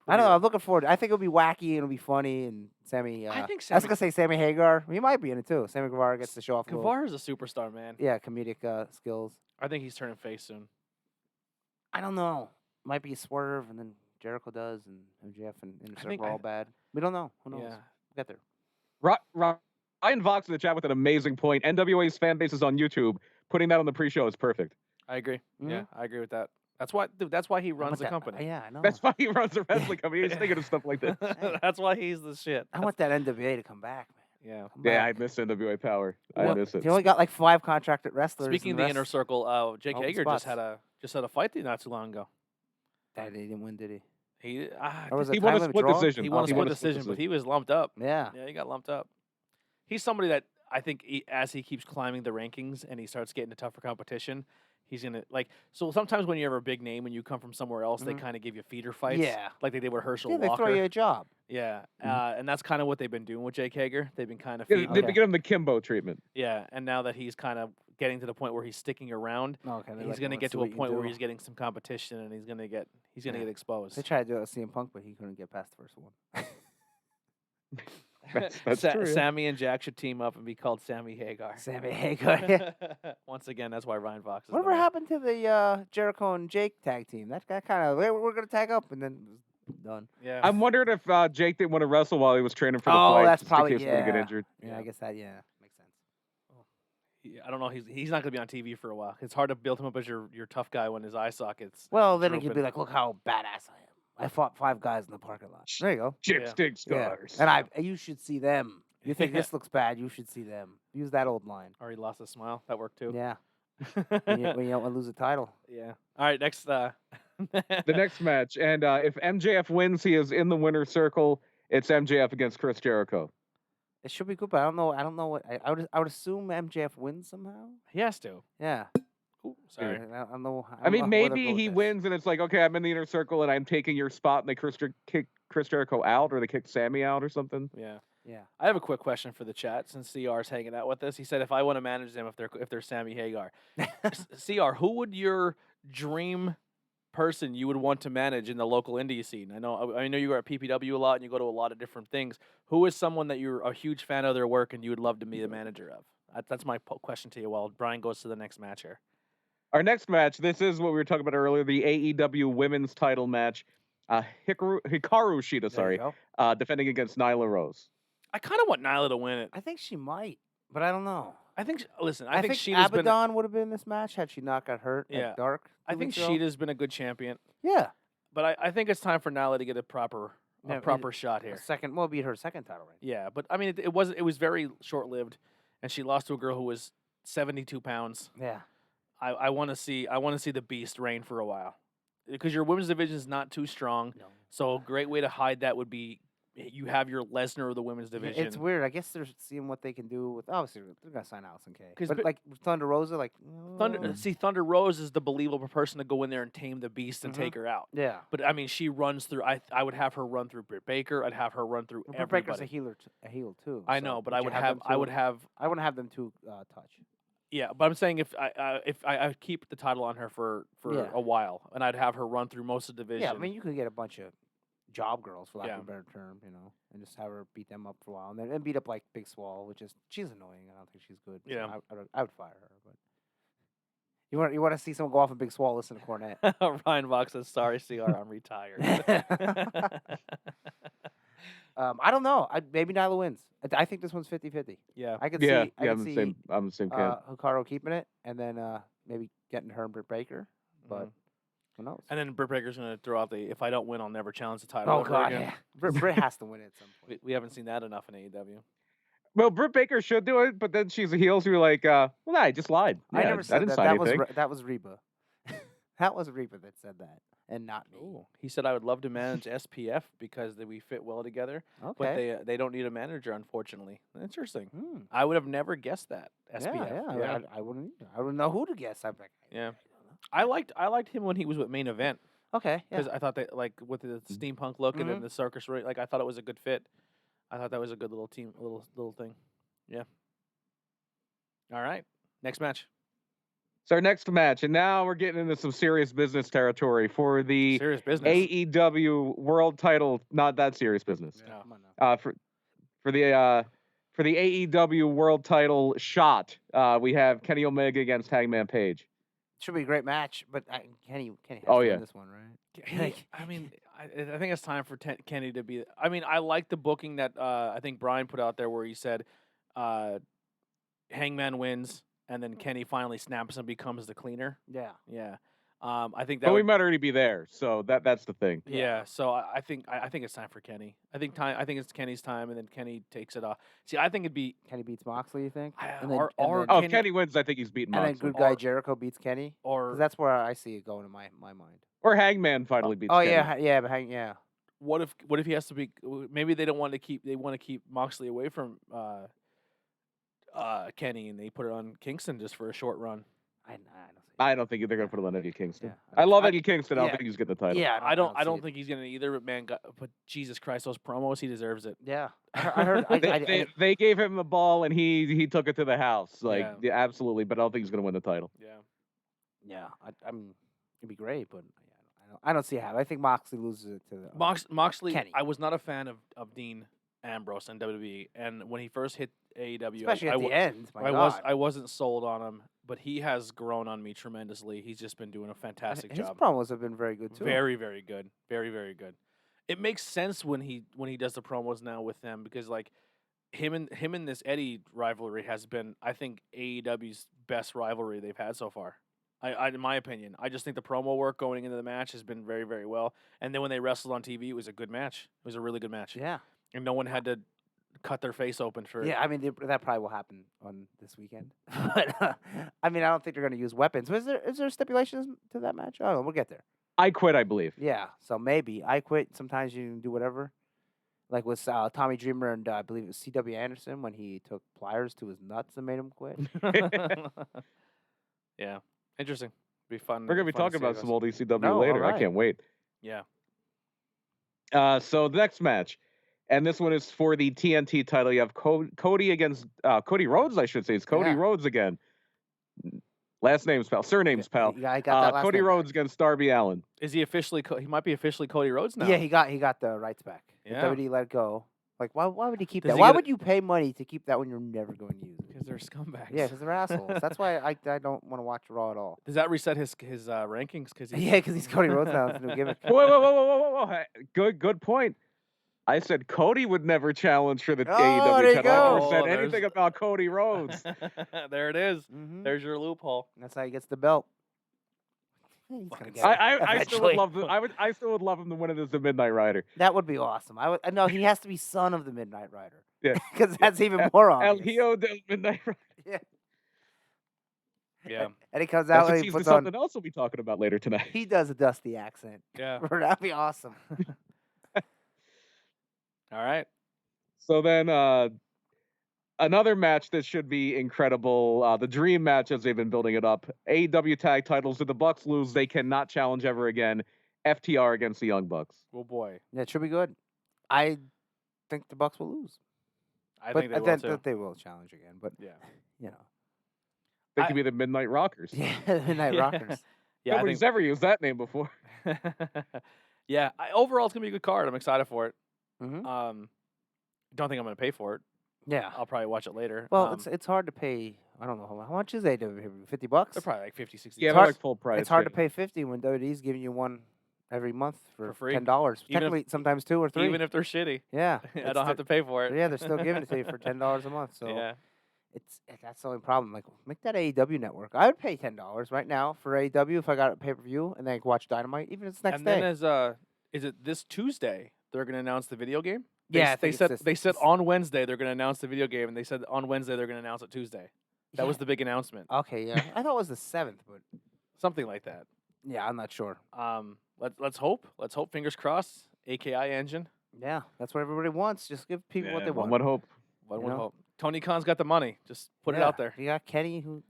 I don't know. I'm looking forward. I think it'll be wacky and it'll be funny. And Sammy. I think I was gonna say Sammy Hagar. He might be in it too. Sammy Guevara gets to show off. Guevara is a superstar, man. Yeah, comedic skills. I think he's turning face soon. I don't know. Might be a swerve, and then Jericho does, and MJF and Inner Circle are all bad. We don't know. Who knows? Yeah. We'll get there. Ryan Vox in the chat with an amazing point. NWA's fan base is on YouTube. Putting that on the pre-show is perfect. I agree. Mhm. Yeah, I agree with that. That's why, dude. That's why he runs the company. Yeah, I know. That's why he runs a wrestling company. He's thinking of stuff like this. That's why he's the shit. I want that NWA to come back, man. Yeah. Come Yeah, I back. miss NWA Power. I miss it. He only got like 5 contracted wrestlers. Speaking of the Inner Circle, Jake open Hager spots. just had a fight not too long ago. That he didn't win, did he? He Or was it He won time a limit split draw? decision. he won a He split decision, but he was lumped up. Yeah. Yeah, he got lumped up. He's somebody that I think as he keeps climbing the rankings and he starts getting to tougher competition, he's gonna so sometimes when you have a big name and you come from somewhere else, they kind of give you feeder fights. Yeah. Like they did with Herschel Yeah, they Walker. throw you a job. Yeah. And that's kind of what they've been doing with Jake Hager. They've been kind of Yeah, feeding they him. give him the Kimbo treatment. Yeah, and now that he's kind of getting to the point where he's sticking around, Okay. he's going to get to a point where he's getting some competition and he's going to get get exposed. They tried to do it with CM Punk, but he couldn't get past the first one. That's true. Yeah. Sammy and Jack should team up and be called Sammy Hagar. Sammy Hagar. Once again, that's why Ryan Fox is Whatever happened to the Jericho and Jake tag team? That guy kind of we're gonna tag up and then it was done. Yeah. I'm wondering if Jake didn't want to wrestle while he was training for the Oh, fight. that's just probably in case he didn't get injured. Yeah, I guess that makes sense. I don't know. He's not going to be on TV for a while. It's hard to build him up as your tough guy when his eye sockets. Well, then he could drooping. be like, look how badass I am. I fought 5 guys in the parking lot. There you go. Chipstick Yeah. stars. And you should see them. You think this looks bad? You should see them. Use that old line. Or he lost a smile. That worked too. Yeah. When you don't want to lose a title. Yeah. All right. Next. The next match, and if MJF wins, he is in the winner's circle. It's MJF against Chris Jericho. It should be good, but I don't know. I don't know what I would assume MJF wins somehow. He has to. Yeah. Ooh, sorry. I don't know. I mean, maybe he wins, and it's like, okay, I'm in the inner circle, and I'm taking your spot, and they kick Chris Jericho out, or they kick Sammy out, or something. Yeah. Yeah. I have a quick question for the chat since CR's hanging out with us. He said if I want to manage them if they're Sammy Hagar. CR, who would your dream person you would want to manage in the local indie scene? I know you are at PPW a lot and you go to a lot of different things. Who is someone that you're a huge fan of their work and you would love to be the manager of? That's my question to you while Brian goes to the next match here. Our next match, this is what we were talking about earlier, the AEW women's title match. Hikaru Shida, defending against Nyla Rose. I kind of want Nyla to win it. I think she might, but I don't know. I think I think Sheeta's been. Abaddon would have been in this match had she not got hurt. Yeah. At Dark. I think Sheeta's been a good champion, Yeah. but I think it's time for Nyla to get a proper shot here. Beat her second title reign. Yeah, but I mean, it was very short lived, and she lost to a girl who was 72 pounds. Yeah. I want to see the beast reign for a while, because your women's division is not too strong. No. So a great way to hide that would be you have your Lesnar of the women's division. It's weird. I guess they're seeing what they can do with. Obviously, they're gonna sign Allison Kay. 'Cause But like Thunder Rosa, like Thunder Rose is the believable person to go in there and tame the beast and Mhm. take her out. Yeah. But I mean, she runs through. I would have her run through Britt Baker. I'd have her run through Britt everybody. Baker's a heel too. I so know, but would I you would them have. I two- would have. I wouldn't have them two touch. Yeah, but I'm saying if I keep the title on her for Yeah. a while, and I'd have her run through most of the division. Yeah, I mean you could get a bunch of job girls for lack Yeah. of a better term, and just have her beat them up for a while, and then beat up like Big Swole, which is she's annoying. I don't think she's good. so Yeah. I would fire her. But you want to see someone go off a Big Swole? Listen to Cornette. Ryan Vox says, "Sorry, CR, I'm retired." I don't know. Maybe Nyla wins. I think this one's 50-50. Yeah, I could Yeah, see. I I'm could the see same. I'm the same camp. Hikaru keeping it, and then maybe getting her and Britt Baker. But Mhm. who knows? And then Britt Baker's gonna throw out the "If I don't win, I'll never challenge the title." Oh ever God, again. yeah. Britt has to win it at some point. We haven't seen that enough in AEW. Well, Britt Baker should do it, but then she's a heel, so you're like, well, nah, I just lied. I Yeah, never said didn't that. sign anything. That was Reba. That was Reba that said that, and not me. Ooh. He said, "I would love to manage SPF because we fit well together, but Okay. they don't need a manager, unfortunately." Interesting. Hmm. I would have never guessed that. SPF. Yeah. I wouldn't either. I wouldn't know who to guess. I'm like, Yeah. I liked him when he was with Main Event okay, yeah. because I thought that like with the steampunk look and then the circus, like I thought it was a good fit. I thought that was a good little team, little thing. Yeah. All right. Next match. So our next match, and now we're getting into some serious business territory for the Serious business. AEW World Title. Not that serious business. Yeah, No. come on now. For the AEW World Title shot, we have Kenny Omega against Hangman Page. Should be a great match, but Kenny has Oh, to yeah. win this one, right? I mean, I think it's time for Kenny to be. I mean, I like the booking that I think Brian put out there, where he said, Hangman wins, and then Kenny finally snaps and becomes the cleaner. Yeah. Yeah. I think that. But we would- might already be there, so that's the thing. Yeah. So I think it's time for Kenny. I think it's Kenny's time, and then Kenny takes it off. See, I think it'd be Kenny beats Moxley, you think? or Oh, Kenny- Kenny wins. I think he's beating And then Moxley. good guy Or- Jericho beats Kenny. or 'Cause that's where I see it going in my mind. Or Hangman finally beats Oh Kenny. yeah, but yeah. what if he has to be? Maybe they don't want to keep. They want to keep Moxley away from Kenny, and they put it on Kingston just for a short run. I don't see it. I don't think they're going to put it on Eddie Kingston. Yeah, I love I- Eddie Kingston. I don't yeah. think he's getting the title. Yeah, I don't see it. think he's gonna either. But man, but Jesus Christ, those promos, he deserves it. Yeah, I heard. They gave him the ball and he took it to the house. Like Yeah. yeah, absolutely, but I don't think he's going to win the title. Yeah. I mean, it'd be great, but I don't see how. I think Moxley loses it to the. Moxley. Kenny. I was not a fan of Dean Ambrose in WWE, and when he first hit AEW, Especially at the end. My I God. wasn't sold on him, but he has grown on me tremendously. He's just been doing a fantastic His job. promos have been very good too. Very, very good. Very, very good. It makes sense when he does the promos now with them, because like him and this Eddie rivalry has been, I think, AEW's best rivalry they've had so far. I in my opinion, I just think the promo work going into the match has been very, very well. And then when they wrestled on TV, it was a good match. It was a really good match. Yeah. And no one had to cut their face open for it. Yeah, I mean that probably will happen on this weekend. But I mean, I don't think they're going to use weapons. Is there stipulations to that match? Oh, we'll get there. I quit, I believe. Yeah, so maybe I quit. Sometimes you can do whatever. Like with Tommy Dreamer and I believe it was C.W. Anderson when he took pliers to his nuts and made him quit. Yeah. Interesting. Be fun. We're going to be fun talking see about how it some goes. old ECW No, later. alright. I can't wait. Yeah. So the next match, and this one is for the TNT title. You have Cody against Cody Rhodes, I should say. It's Cody Yeah. Rhodes again. Last name's pal. Surname's pal. Yeah, I got that last Cody name Rhodes against Darby Allin. Is he officially? He might be officially Cody Rhodes now. back. Yeah, he got the rights back. The Yeah. WWE let it go. Like why would he keep Does that? he Why get a- would you pay money to keep that when you're never going to use it? because they're scumbags. Yeah, because they're assholes. That's why I don't want to watch Raw at all. Does that reset his rankings? Because Yeah, because he's Cody Rhodes now. It's a new gimmick. Whoa. Hey, good point. I said Cody would never challenge for the Oh, AEW there you title. I never go. said There's- anything about Cody Rhodes. There it is. Mhm. There's your loophole. That's how he gets the belt. He's gonna Fucking get it I still would eventually. love I still would love him to win it as the Midnight Rider. That would be awesome. I would. No, he has to be son of the Midnight Rider. Yeah. Because that's even more El obvious. Hijo del Midnight Rider. Yeah. And he comes That's out a and he tease to puts something on. else we'll be talking about later tonight. He does a dusty accent. Yeah. That'd be awesome. All right. So then another match that should be incredible, the dream match as they've been building it up. AEW tag titles. If the Bucks lose, they cannot challenge ever again. FTR against the Young Bucks. Oh boy. Yeah, it should be good. I think the Bucks will lose. I But think they will then too. they will challenge again. But Yeah. you know, They I- could be the Midnight Rockers. yeah, the Midnight Yeah. Rockers. Yeah. I Nobody's think. ever used that name before. Yeah. Overall, it's gonna be a good card. I'm excited for it. Hmm. Don't think I'm gonna pay for it. Yeah. I'll probably watch it later. Well, it's hard to pay. I don't know how much is AW. $50. they're probably like 50, 60. Yeah, It's they're hard- like full price. It's hard to yeah. pay 50 when WWE's giving you one every month for free. $10. Even if- Technically, sometimes 2 or 3. Even if they're shitty, yeah, I don't have to pay for it. Yeah, they're still giving it to you for $10 a month. So Yeah. that's the only problem. Like, make that AEW network. I would pay $10 right now for AEW if I got a pay per view and then I could watch Dynamite, even if it's next And day. then is it this Tuesday they're gonna announce the video game? Yeah, I they think it's said this- they said this- on Wednesday they're gonna announce the video game, and they said on Wednesday they're gonna announce it Tuesday. That was Yeah. the big announcement. Okay, yeah. I thought it was the 7th, but Something like that. yeah, I'm not sure. Let's hope. Let's hope. Fingers crossed. AKI engine. Yeah, that's what everybody wants. Just give people what Yeah, they one want. would hope. One You would know? hope. Tony Khan's got the money. Just put it Yeah, out there. You got Kenny, who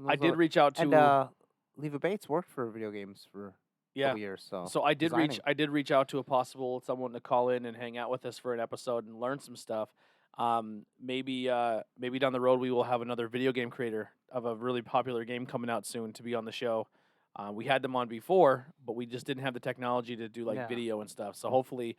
I did reach out to. and Leva Bates worked for video games for a yeah. couple years. So So I did designing. reach out to a possible someone to call in and hang out with us for an episode and learn some stuff. Maybe down the road we will have another video game creator of a really popular game coming out soon to be on the show. We had them on before, but we just didn't have the technology to do like Yeah. video and stuff. So hopefully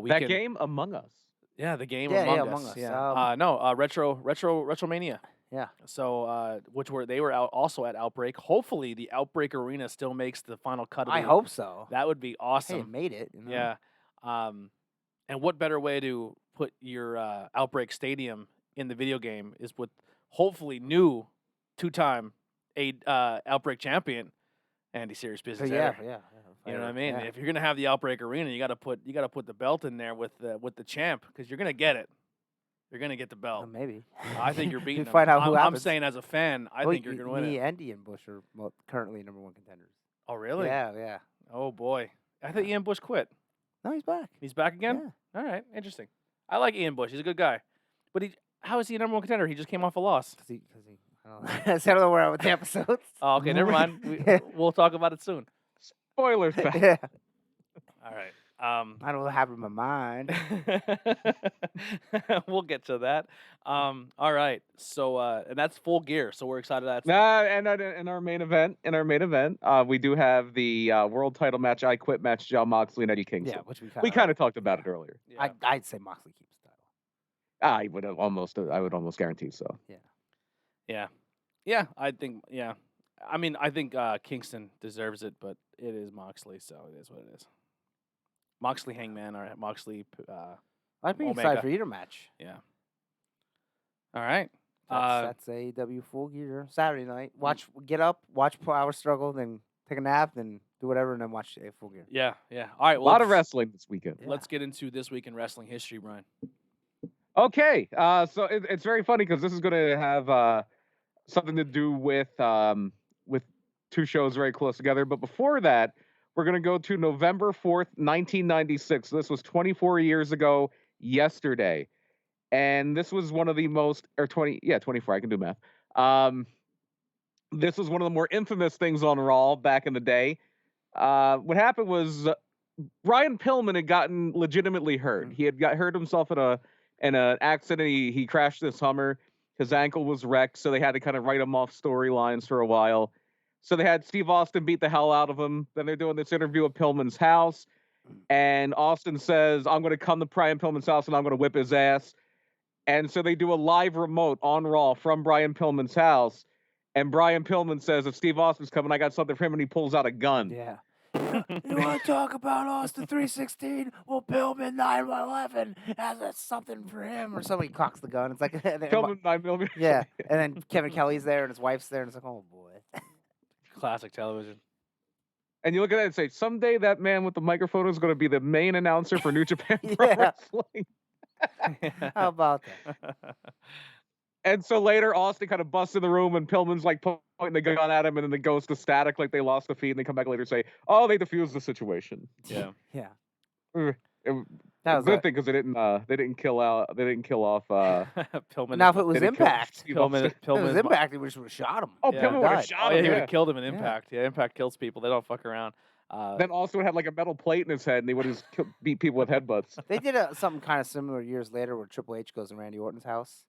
we That can. game, Among Us. Yeah, the game Yeah, Among yeah, Us. Among Us. Yeah. No, Retromania. Yeah. So they were out also at Outbreak. Hopefully the Outbreak Arena still makes the final cut. Of I the, hope so. that would be Hey, awesome. it made it. You know? Yeah. And what better way to put your Outbreak Stadium in the video game is with hopefully new two-time Outbreak champion Andy Serious So Business. yeah, Eder. yeah. You know what I mean? Yeah. If you're gonna have the Outbreak Arena, you gotta put the belt in there with the champ because you're gonna get it. You're gonna get the belt. Maybe. I think you're beating We them. find out who I'm happens. saying as a fan, I think you're gonna win me it. and Ian Bush are currently #1 contenders. Oh really? Yeah, yeah. Oh boy. I thought Ian Bush quit. No, he's back. He's back again. Yeah. All right, interesting. I like Ian Bush. He's a good guy. But how is he a #1 contender? He just came off a loss. Because he. I don't know. I don't know where I'm with the episodes. Oh, okay, never mind. We'll talk about it soon. Spoilers. Back. Yeah. All right. I don't know what happened in my mind. We'll get to that. All right. So, and that's Full Gear. So we're excited. That's And in our main event, we do have the world title match, I Quit match, John Moxley and Eddie Kingston. Yeah, which We kind of talked about it earlier. yeah. I'd say Moxley keeps the title. I would almost guarantee so. Yeah. I think. Yeah. I mean, I think Kingston deserves it, but it is Moxley, so it is what it is. Moxley Hangman or Moxley. I'd be Omega. excited for either match. Yeah. All right. That's AEW Full Gear Saturday night. Get up, watch Power Struggle, then take a nap, then do whatever, and then watch a Full Gear. Yeah. All right. A Well, lot of wrestling this weekend. Yeah. Let's get into this week in wrestling history, Brian. Okay, so it's very funny because this is going to have something to do with two shows very close together. But before that, we're going to go to November 4th, 1996. This was 24 years ago yesterday. And this was one of the most, or 24, I can do math. This was one of the more infamous things on Raw back in the day. What happened was Brian Pillman had gotten legitimately hurt. He had hurt himself in an accident. He crashed this Hummer. His ankle was wrecked, so they had to kind of write him off storylines for a while. So they had Steve Austin beat the hell out of him. Then they're doing this interview at Pillman's house. And Austin says, I'm going to come to Brian Pillman's house and I'm going to whip his ass. And so they do a live remote on Raw from Brian Pillman's house. And Brian Pillman says, if Steve Austin's coming, I got something for him. And he pulls out a gun. Yeah. You want to talk about Austin 316? Well, Pillman 911 has something for him. Or somebody cocks the gun. It's like Pillman 9mm. Yeah. And then Kevin Kelly's there and his wife's there. And it's like, oh, boy. Classic television. And you look at that and say, someday that man with the microphone is going to be the main announcer for New Japan Pro Yeah. Wrestling. How about that? And so later, Austin kind of busts in the room, and Pillman's like pointing the gun at him, and then it goes to static, like they lost the feed, and they come back later and say, "Oh, they defused the situation." Yeah. Yeah. That was a good thing because they didn't kill off. Pillman. Now, if it was they didn't kill Impact, Steve Pillman. Austin. if it was Pillman. Impact, they would have shot him. Oh, Yeah. Pillman would have Died. shot Oh him. yeah, he would yeah. have killed him in Yeah. Impact. Yeah, Impact kills people. They don't fuck around. Then Austin would have like a metal plate in his head, and they would have beat people with headbutts. They did something kind of similar years later where Triple H goes to Randy Orton's house.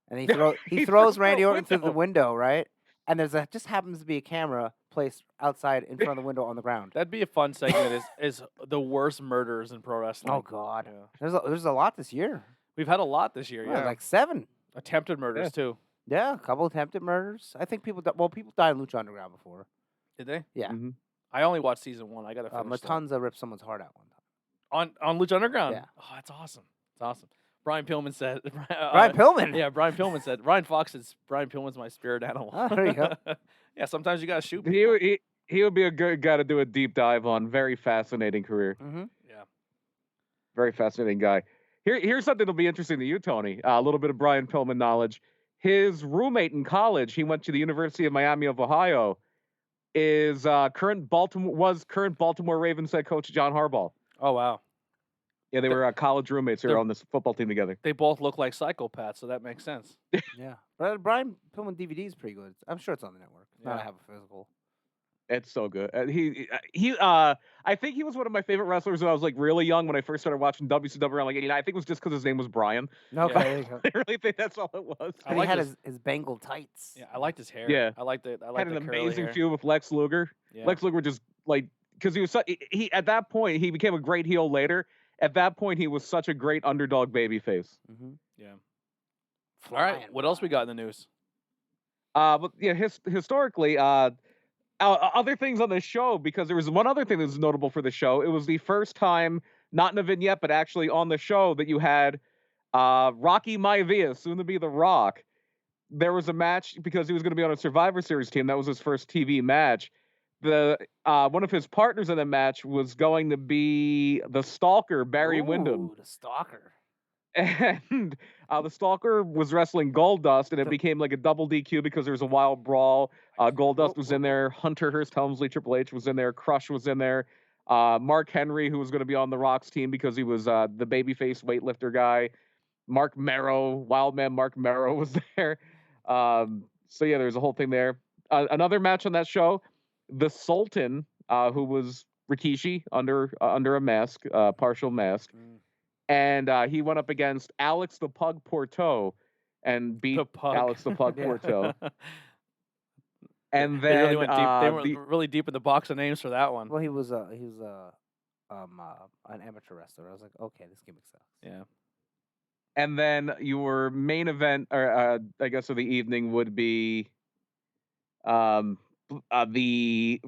And he He throws threw Randy a Orton through the window. window, right? And just happens to be a camera placed outside in front of the window on the ground. That'd be a fun segment. Is the worst murders in pro wrestling? Oh God, Yeah. there's a lot this year. We've had a lot this year. Yeah, Yeah, like 7. attempted murders too. Yeah, a couple attempted murders. I think people died in Lucha Underground before. Did they? Yeah. Mhm. I only watched season 1. I gotta finish that. Matanza ripped someone's heart out one time. on Lucha Underground. Yeah. Oh, that's awesome. It's awesome. Brian Pillman said. Brian Pillman. Yeah, Brian Pillman said. Ryan Fox said Brian Pillman's my spirit animal. Oh, there you go. Yeah, sometimes you gotta shoot people. He would be a good guy to do a deep dive on. Very fascinating career. Mm-hmm. Yeah. Very fascinating guy. Here's something that'll be interesting to you, Tony. A little bit of Brian Pillman knowledge. His roommate in college, he went to the University of Miami of Ohio, is current Baltimore Ravens head coach John Harbaugh. Oh wow. Yeah, they were college roommates who were on this football team together. They both look like psychopaths, so that makes sense. Yeah. But Brian Pillman DVD is pretty good. I'm sure it's on the network. Now I Yeah. have a physical. It's so good. I think he was one of my favorite wrestlers when I was like really young when I first started watching WCW around like '89. I think it was just because his name was Brian. Okay, there you go. I really think that's all it was. I And he like had his- his Bengal tights. Yeah, I liked his hair. Yeah. I liked it. I liked Had the an curly amazing hair. feud with Lex Luger. Yeah. Lex Luger just like because he was he at that point he became a great heel later. At that point he was such a great underdog babyface. Mm-hmm. Yeah. All right. What else we got in the news? But yeah, historically, other things on the show because there was one other thing that was notable for the show. It was the first time, not in a vignette, but actually on the show that you had Rocky Maivia, soon to be The Rock. There was a match because he was going to be on a Survivor Series team. That was his first TV match. The one of his partners in the match was going to be the Stalker, Barry Windham. The Stalker. And the Stalker was wrestling Goldust, and it became like a double DQ because there was a wild brawl. Goldust was in there. Hunter Hearst Helmsley, Triple H was in there. Crush was in there. Mark Henry, who was going to be on the Rock's team because he was the babyface weightlifter guy. Mark Merrow, Wildman Mark Merrow was there. So yeah, there's a whole thing there. Another match on that show, the Sultan, who was Rikishi under a mask, partial mask. And he went up against Alex the Pug Porto and beat Alex the Pug Porto. And then they really went deep. They were really deep in the box of names for that one. Well, he was an amateur wrestler. I was like, okay, this gimmick sucks. Yeah. And then your main event, or I guess of the evening, would be the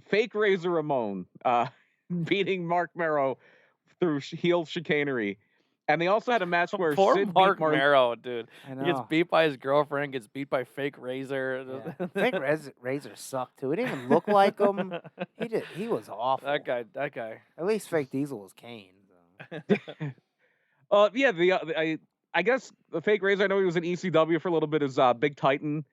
fake Razor Ramon beating Mark Merrow through heel chicanery. And they also had a match where Poor Sid Mark beat Merrow, dude. I He gets know. beat by his girlfriend, gets beat by fake Razor. Yeah. Fake Razor sucked too. It didn't even look like him. He was awful. That guy. At least Fake Diesel was Kane. Oh, yeah, I guess the fake Razor, I know he was in ECW for a little bit as Big Titan.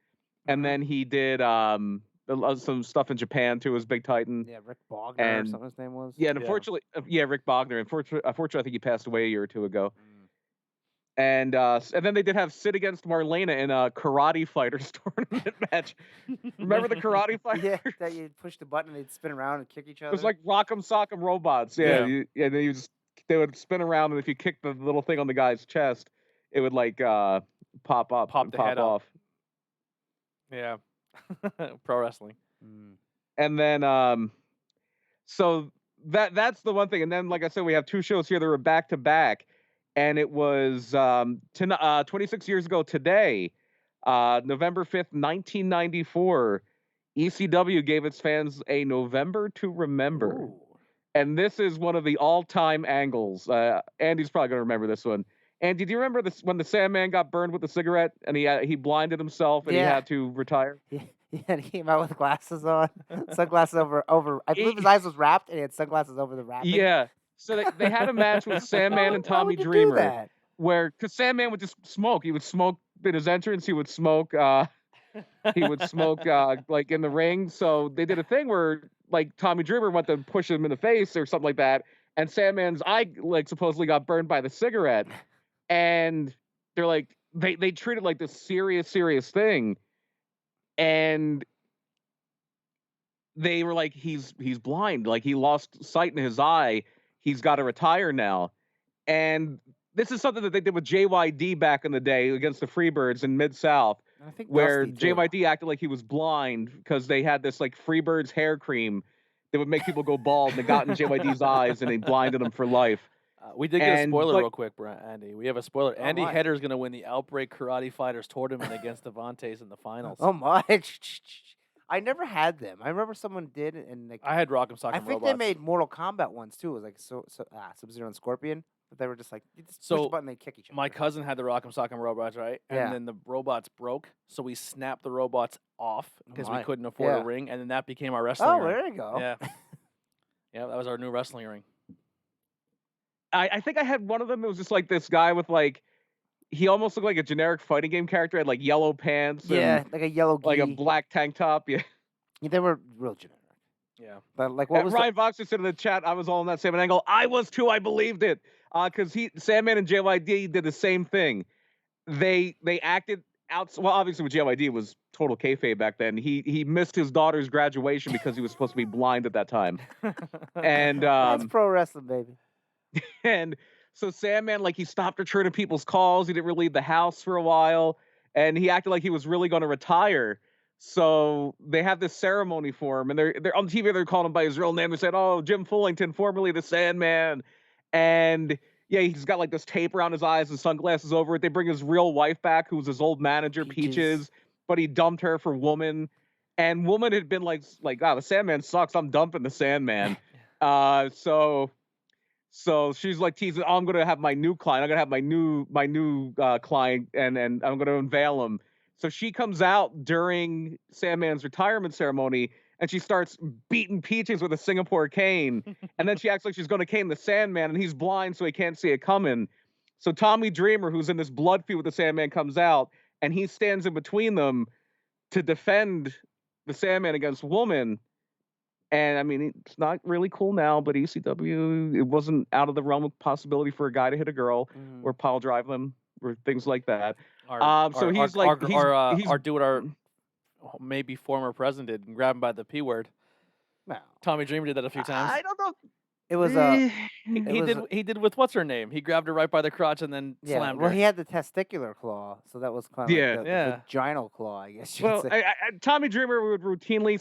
And then he did some stuff in Japan too as Big Titan. Yeah, Rick Bogner or something his name was. Yeah, and unfortunately, Rick Bogner. Unfortunately, I think he passed away a year or two ago. And then they did have Sid against Marlena in a Karate Fighters tournament match. Remember the Karate Fighters? Yeah, that you push the button and they'd spin around and kick each other. It was like Rock'em Sock'em Robots. Yeah, they would spin around, and if you kicked the little thing on the guy's chest, it would like pop up, Pop the head off. Yeah. Pro wrestling. And then so that's the one thing. And then like I said, we have two shows here that were back to back, and it was 26 years ago today, November 5th, 1994, ECW gave its fans a November to Remember. Ooh. And this is one of the all-time angles. Andy's probably going to remember this one. Andy, do you remember this when the Sandman got burned with a cigarette and he blinded himself and he had to retire? Yeah, and he came out with glasses on, sunglasses over. I believe his eyes was wrapped, and he had sunglasses over the wrapping. Yeah. So they had a match with Sandman and Why Tommy would you do Dreamer, that? where because Sandman would just smoke. He would smoke in his entrance. He would smoke. He would smoke like in the ring. So they did a thing where like Tommy Dreamer went to push him in the face or something like that, and Sandman's eye like supposedly got burned by the cigarette. And they're like, they treat it like this serious thing. And they were like, he's blind. Like he lost sight in his eye. He's got to retire now. And this is something that they did with JYD back in the day against the Freebirds in Mid-South, I think where Dusty, too. JYD acted like he was blind because they had this like Freebirds hair cream that would make people go bald. And they got in JYD's eyes and they blinded him for life. We did get a And, spoiler like- real quick, Andy. We have a spoiler. Oh, Andy my. Hedder's going to win the Outbreak Karate Fighters tournament against the Vantes in the finals. Oh my! I never had them. I remember someone did, and like, I had Rock'em Sock'em I think Robots. they made Mortal Kombat ones too. It was like Sub-Zero and Scorpion, but they were just like you just push So, the button, and they kick each other. My cousin had the Rock'em Sock'em Robots, right? And Yeah. then the robots broke, so we snapped the robots off because we my. couldn't afford Yeah. a ring, and then that became our wrestling Oh, ring. there you go. Yeah. Yeah, that was our new wrestling ring. I think I had one of them. It was just like this guy with like, he almost looked like a generic fighting game character. Had like yellow pants. Yeah, And, like a yellow gi. like a black tank top. Yeah. They were real generic. Yeah. But like, what was Ryan Voxer said in the chat, I was all in that same angle. I was too. I believed it. Because Sandman and JYD did the same thing. They acted well, obviously with JYD was total kayfabe back then. He missed his daughter's graduation because he was supposed to be blind at that time. And That's pro wrestling, baby. and so Sandman, like, he stopped returning people's calls. He didn't really leave the house for a while, and he acted like he was really going to retire. So they have this ceremony for him, and they're on TV. They're calling him by his real name. They said, "Oh, Jim Fullington, formerly the Sandman," and yeah, he's got like this tape around his eyes and sunglasses over it. They bring his real wife back, who was his old manager, Peaches, but he dumped her for Woman, and Woman had been like, "Ah, the Sandman sucks. I'm dumping the Sandman." So she's like teasing, "Oh, I'm gonna have my new client. I'm gonna have my new client, and I'm gonna unveil him." So she comes out during Sandman's retirement ceremony, and she starts beating Peaches with a Singapore cane, and then she acts like she's gonna cane the Sandman, and he's blind, so he can't see it coming. So Tommy Dreamer, who's in this blood feud with the Sandman, comes out, and he stands in between them to defend the Sandman against Woman. And I mean, it's not really cool now, but ECW, it wasn't out of the realm of possibility for a guy to hit a girl or pile drive them or things like that. Our maybe former president and grab him by the P word. No. Tommy Dreamer did that a few times. I don't know. It was he did with what's her name? He grabbed her right by the crotch and then slammed her. Well, he had the testicular claw, so that was kind of like the vaginal claw, I guess you could say. Tommy Dreamer would routinely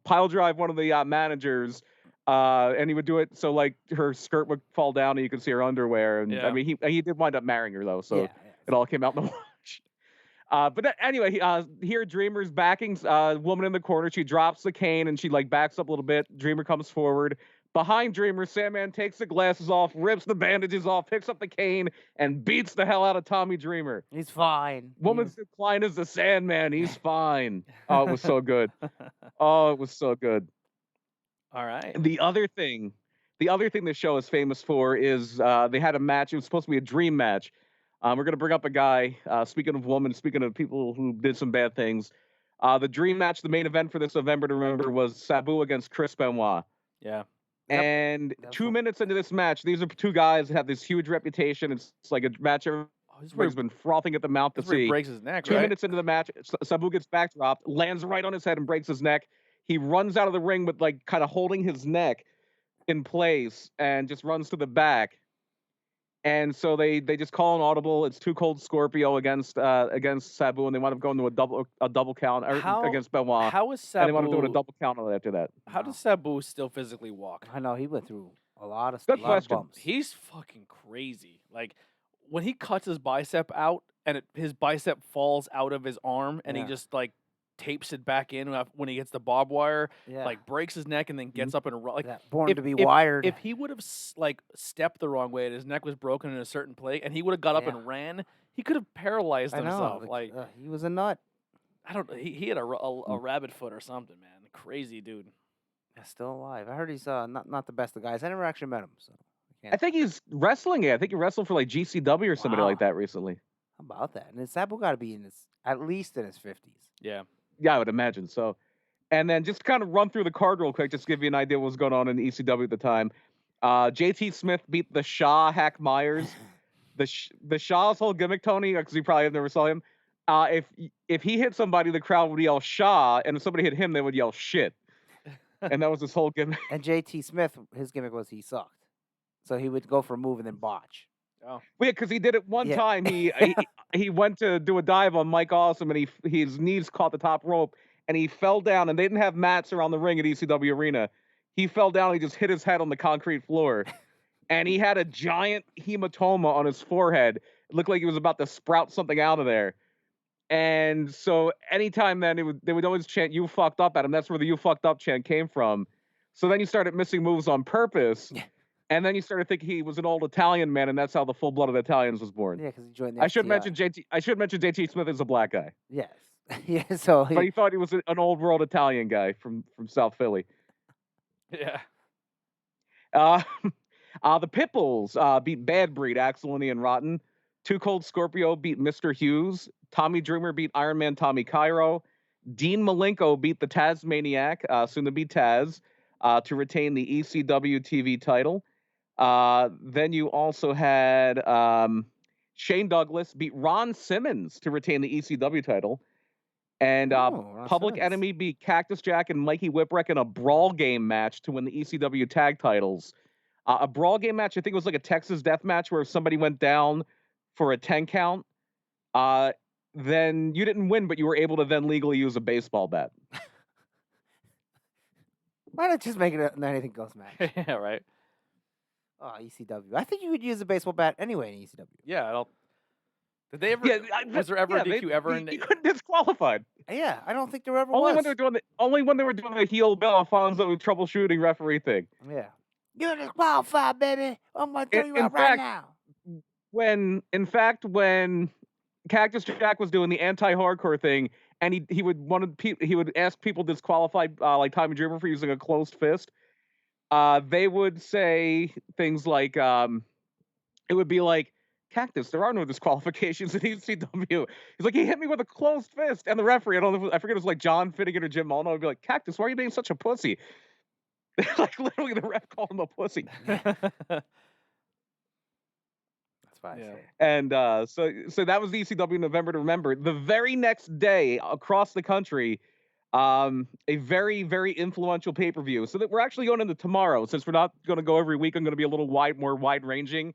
pile drive one of the managers, and he would do it so like her skirt would fall down and you could see her underwear. And I mean, he did wind up marrying her though, so it all came out in the wash. But anyway, here Dreamer's backing Woman in the corner. She drops the cane and she like backs up a little bit. Dreamer comes forward. Behind Dreamer, Sandman takes the glasses off, rips the bandages off, picks up the cane, and beats the hell out of Tommy Dreamer. He's fine. Woman's decline is the Sandman. He's fine. Oh, it was so good. Oh, it was so good. All right. The other thing the show is famous for is they had a match. It was supposed to be a dream match. We're going to bring up a guy, speaking of Woman, speaking of people who did some bad things. The dream match, the main event for this November to remember, was Sabu against Chris Benoit. Yeah. And 2 minutes into this match, these are two guys that have this huge reputation. It's like a match everybody's been frothing at the mouth to see. He breaks his neck, 2 minutes into the match, Sabu gets backdropped, lands right on his head and breaks his neck. He runs out of the ring with like kind of holding his neck in place and just runs to the back. And so they just call an audible. It's Too Cold Scorpio against Sabu, and they wind up going to a double count against Benoit. How is Sabu? And they want to do a double count after that. How does Sabu still physically walk? I know he went through a lot of Good question. bumps. He's fucking crazy. Like when he cuts his bicep out and his bicep falls out of his arm, and he just like tapes it back in when he gets the barbed wire, like breaks his neck and then gets up and like born to be wired. If he would have like stepped the wrong way and his neck was broken in a certain place, and he would have got up and ran, he could have paralyzed himself. Like he was a nut. I don't. He had a rabbit foot or something, man. Crazy dude. Yeah, still alive. I heard he's not the best of guys. I never actually met him, so I think he's wrestling it. I think he wrestled for like GCW or somebody like that recently. How about that? And Sabu got to be at least in his 50s. Yeah. Yeah, I would imagine so. And then just kind of run through the card real quick, just to give you an idea of what was going on in ECW at the time. JT Smith beat the Shaw Hack Myers. The Shaw's whole gimmick, Tony, because you probably have never saw him. If he hit somebody, the crowd would yell Shaw, and if somebody hit him, they would yell shit. And that was his whole gimmick. And JT Smith, his gimmick was he sucked. So he would go for a move and then botch. Oh. Yeah, because he did it one time. He went to do a dive on Mike Awesome, and his knees caught the top rope, and he fell down. And they didn't have mats around the ring at ECW Arena. He fell down. And he just hit his head on the concrete floor, and he had a giant hematoma on his forehead. It looked like he was about to sprout something out of there. And so anytime then they would always chant "You fucked up" at him. That's where the "You fucked up" chant came from. So then you started missing moves on purpose. And then you started thinking he was an old Italian man, and that's how the full-blooded Italians was born. Yeah, because he joined the I should mention JT Smith is a black guy. Yes. Yeah. So but he thought he was an old world Italian guy from South Philly. Yeah. The Pitbulls beat Bad Breed, Axel and Ian Rotten. Too Cold Scorpio beat Mr. Hughes. Tommy Dreamer beat Iron Man Tommy Cairo. Dean Malenko beat the Tasmaniac, soon to be Taz, to retain the ECW TV title. Then you also had Shane Douglas beat Ron Simmons to retain the ECW title. And Ron Public Simmons. Enemy beat Cactus Jack and Mikey Whipwreck in a brawl game match to win the ECW tag titles. A brawl game match, I think it was like a Texas death match where if somebody went down for a 10 count, then you didn't win, but you were able to then legally use a baseball bat. Why not just make it an anything goes match? Yeah, right. Oh, ECW. I think you would use a baseball bat anyway in ECW. Yeah, I don't. Did they ever? Was there ever a DQ ever? You couldn't disqualified. Yeah, I don't think there ever Only was. when they were doing the heel Bill Alfonso troubleshooting referee thing. Yeah. You're disqualified, baby. I'm gonna throw you In out right fact, now. When Cactus Jack was doing the anti-hardcore thing, and he would ask people disqualified, like Tommy Dreamer, for using a closed fist. They would say things like, it would be like, Cactus, there are no disqualifications in ECW. He's like, he hit me with a closed fist, and the referee, I forget, it was like John Finnegan or Jim Molno, would be like, Cactus, why are you being such a pussy? Like literally, the ref called him a pussy. That's fine. Yeah. And so that was the ECW November to Remember. The very next day, across the country, a very, very influential pay-per-view. So that we're actually going into tomorrow. Since we're not going to go every week, I'm going to be a little more wide-ranging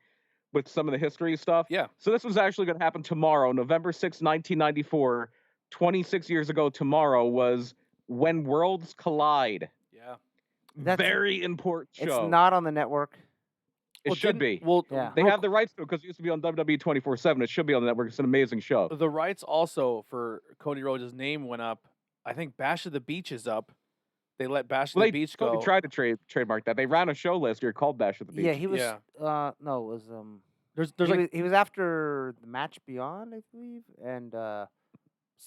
with some of the history stuff. Yeah. So this was actually going to happen tomorrow, November 6, 1994. 26 years ago tomorrow was When Worlds Collide. Yeah. Very important show. It's not on the network. It should be. Well, Yeah. They have the rights to it because it used to be on WWE 24/7. It should be on the network. It's an amazing show. the rights also for Cody Rhodes' name went up. I think Bash of the Beach is up. They let Bash of the Beach go. They tried to trademark that. They ran a show last year called Bash at the Beach. Yeah, he was. Yeah. No, it was. There's he was after the Match Beyond, I believe, and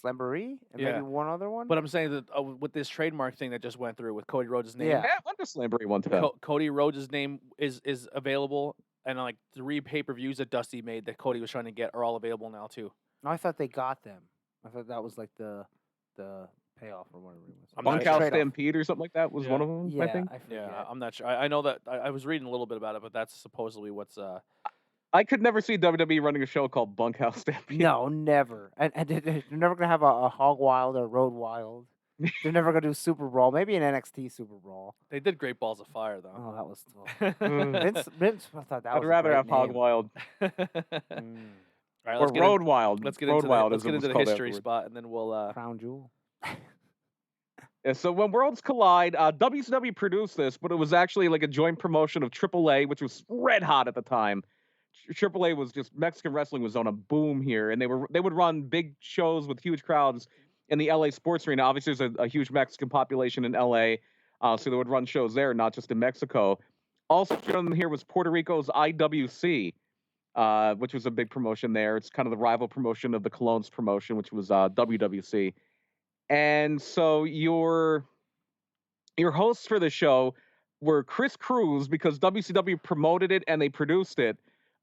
Slamboree, and Yeah. maybe one other one. But I'm saying that with this trademark thing that just went through with Cody Rhodes' name, Yeah. I went to Slamboree one time. Cody Rhodes' name is available, and like 3 pay-per-views that Dusty made that Cody was trying to get are all available now too. No, I thought they got them. I thought that was like the payoff or whatever it was. I'm not Bunkhouse Trade-off. Stampede or something like that was Yeah. one of them, Yeah, I think. I forget. Yeah, I'm not sure. I know that I was reading a little bit about it, but that's supposedly what's I could never see WWE running a show called Bunkhouse Stampede. No, never. And they're never gonna have a Hog Wild or Road Wild. They're never gonna do Super Brawl. Maybe an NXT Super Brawl. they did Great Balls of Fire though. Oh, that was. Mm. Vince thought that I'd was. a rather great have Hog name. Wild All right, or Road Wild. Let's get Road into Wild let's is get what into it's the called history afterward. spot, and then we'll Crown Jewel. Yeah, so when Worlds Collide, WCW produced this, but it was actually like a joint promotion of AAA, which was red hot at the time. AAA was just, Mexican wrestling was on a boom here, and they would run big shows with huge crowds in the LA sports arena. Obviously, there's a huge Mexican population in LA, so they would run shows there, not just in Mexico. Also shown here was Puerto Rico's IWC, which was a big promotion there. It's kind of the rival promotion of the Colognes promotion, which was WWC. And so your hosts for the show were Chris Cruz, because WCW promoted it and they produced it,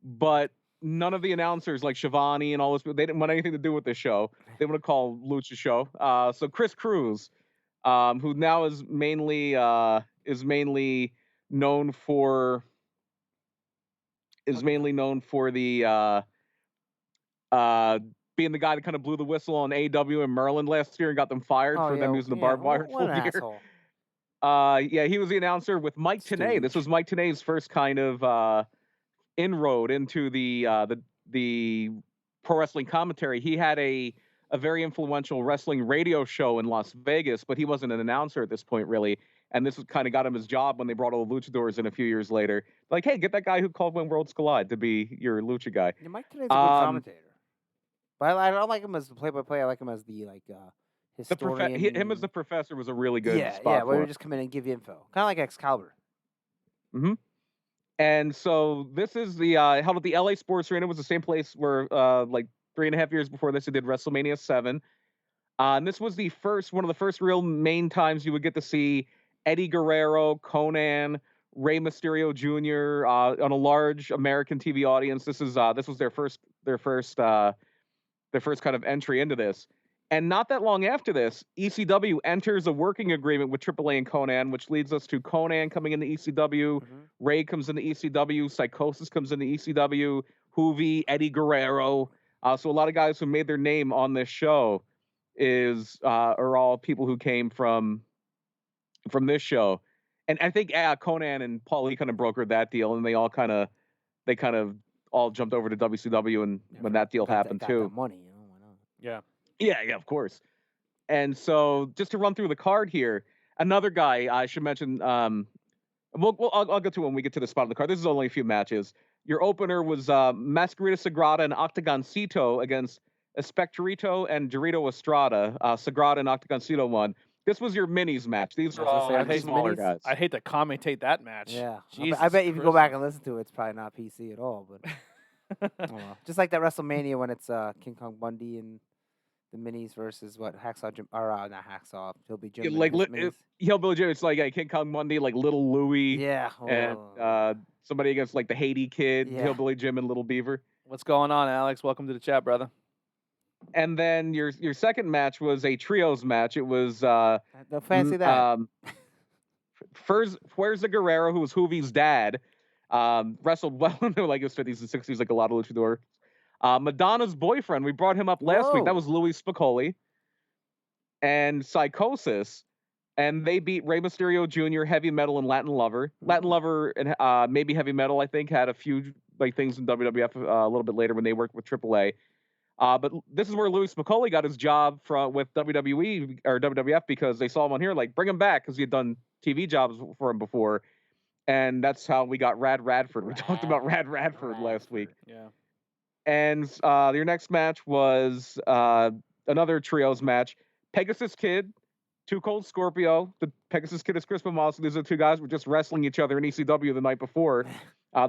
but none of the announcers like Shivani and all this, they didn't want anything to do with the show. They want to call Lucha Show. So Chris Cruz, who now is mainly known for the being the guy that kind of blew the whistle on AEW in Maryland last year and got them fired for them using the barbed wire What full an year. asshole. Yeah, he was the announcer with Mike Tenay. This was Mike Tenay's first kind of inroad into the pro wrestling commentary. He had a very influential wrestling radio show in Las Vegas, but he wasn't an announcer at this point, really. And this kind of got him his job when they brought all the luchadors in a few years later. Like, hey, get that guy who called When Worlds Collide to be your lucha guy. Yeah, Mike Tenay's a good commentator. But I don't like him as the play-by-play. I like him as the historian. Him as the professor was a really good spot where for he him. would just come in and give you info, kind of like Excalibur. Mm-hmm. And so this is the held at the LA Sports Arena. It was the same place where like 3.5 years before this, they did WrestleMania 7. And this was one of the first real main times you would get to see Eddie Guerrero, Conan, Rey Mysterio Jr. On a large American TV audience. This was their first kind of entry into this. And not that long after this, ECW enters a working agreement with AAA and Conan, which leads us to Conan coming into ECW, Ray comes into ECW, Psychosis comes into ECW, Hoovy, Eddie Guerrero. So a lot of guys who made their name on this show are all people who came from this show. And I think Conan and Paulie kind of brokered that deal, and they kind of all jumped over to WCW, and when that deal happened got too. That money, why not? Yeah. Yeah, of course. And so, just to run through the card here, another guy I should mention. I'll get to when we get to the spot on the card. This is only a few matches. Your opener was Masquerita Sagrada and Octagoncito against Espectorito and Dorito Estrada. Sagrada and Octagoncito won. This was your minis match. These are all I hate smaller minis. guys. I'd hate to commentate that match. Yeah, Jesus I bet if you go back Christmas. and listen to it, it's probably not PC at all. But oh well. Just like that WrestleMania when it's King Kong Bundy and the minis versus what Hacksaw Jim or not Hacksaw Hillbilly Jim. and Like his minis. Hillbilly Jim, it's like King Kong Monday, like Little Louie, Yeah. and somebody against like the Haiti Kid, Yeah. Hillbilly Jim, and Little Beaver. What's going on, Alex? Welcome to the chat, brother. And then your second match was a trios match. It was Don't fancy that. Fuerza Guerrero, who was Hoovy's dad, wrestled well into like his 50s and 60s, like a lot of luchador. Madonna's boyfriend, we brought him up last week. That was Louis Spicoli. And Psychosis. And they beat Rey Mysterio Jr., Heavy Metal, and Latin Lover. Latin Lover and maybe Heavy Metal, I think, had a few like things in WWF a little bit later when they worked with AAA. But this is where Louis Spicoli got his job with WWE or WWF because they saw him on here, like, bring him back because he had done TV jobs for him before. And that's how we got Rad Radford. We talked about Rad Radford last week. Yeah. And your next match was another trios match. Pegasus Kid, Too Cold Scorpio. The Pegasus Kid is Chris Moss. These are the two guys who were just wrestling each other in ECW the night before.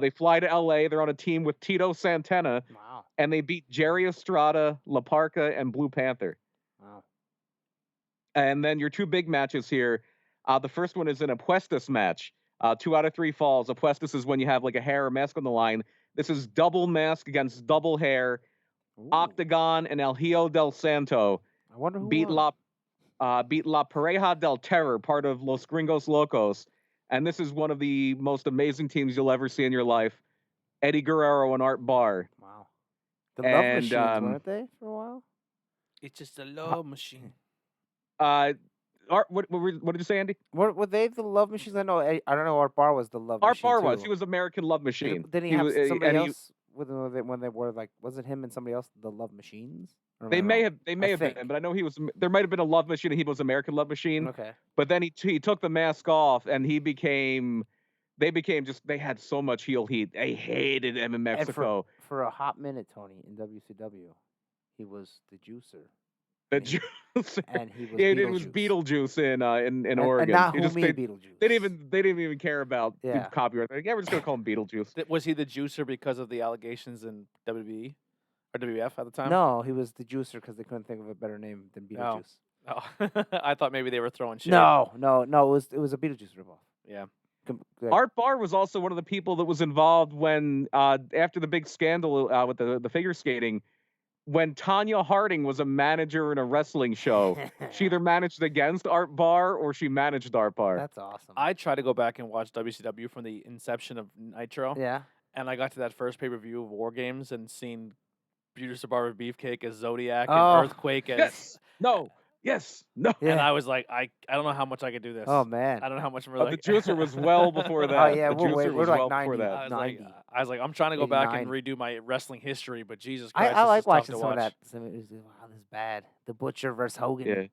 They fly to LA. They're on a team with Tito Santana. Wow. And they beat Jerry Estrada, La Parca, and Blue Panther. Wow. And then your two big matches here. The first one is an Apuestas match. 2 out of 3 falls. Apuestas is when you have like a hair or mask on the line. This is double mask against double hair. Ooh. Octagon and El Hijo del Santo I wonder who beat won. La Pareja del Terror, part of Los Gringos Locos. And this is one of the most amazing teams you'll ever see in your life. Eddie Guerrero and Art Barr. Wow. The Love And, Machines, weren't they, for a while? It's just a love machine. Art, what did you say, Andy? Were they the Love Machines? I don't know. Art Barr was the Love Art Machine. Barr was. too. He was American Love Machine. Didn't he have was- somebody and he- else with him when they were like? Was it him and somebody else? The Love Machines? Or am They I may wrong? have think. been, but I know he was. There might have been a Love Machine, and he was American Love Machine. Okay. But then he took the mask off, and he became. They became just. They had so much heel heat. They hated him in And Mexico. for a hot minute, Tony, in WCW, he was the juicer, The and he- juice. and he was Yeah, it was Beetlejuice. Beetlejuice in And Oregon. not He who just- me they, Beetlejuice. they didn't even care about the Yeah. copyright. Like, yeah, we're just gonna call him Beetlejuice. Was he the juicer because of the allegations in WWE or WWF at the time? No, he was the juicer because they couldn't think of a better name than No. Beetlejuice. Oh. I thought maybe they were throwing shit. No, it was a Beetlejuice ripoff. Yeah. Like, Art Barr was also one of the people that was involved when, after the big scandal with the figure skating, when Tanya Harding was a manager in a wrestling show. She either managed against Art Barr or she managed Art Barr. That's awesome. I tried to go back and watch WCW from the inception of Nitro, yeah. and I got to that first pay-per-view of War Games and seen Producer Barber Beefcake as Zodiac Oh. and Earthquake as... Yes. No. Yes. No. And Yeah. I was like, I don't know how much I could do this. Oh man. I don't know how much I'm The like... juicer was well before that. Oh yeah, the we're juicer we're was like well 90, before that. I was 90. like, I'm trying to go back and 89. redo my wrestling history, but Jesus I Christ, I this like is tough watching to some of watch. that. Wow, this is bad. The Butcher versus Hogan. Yeah.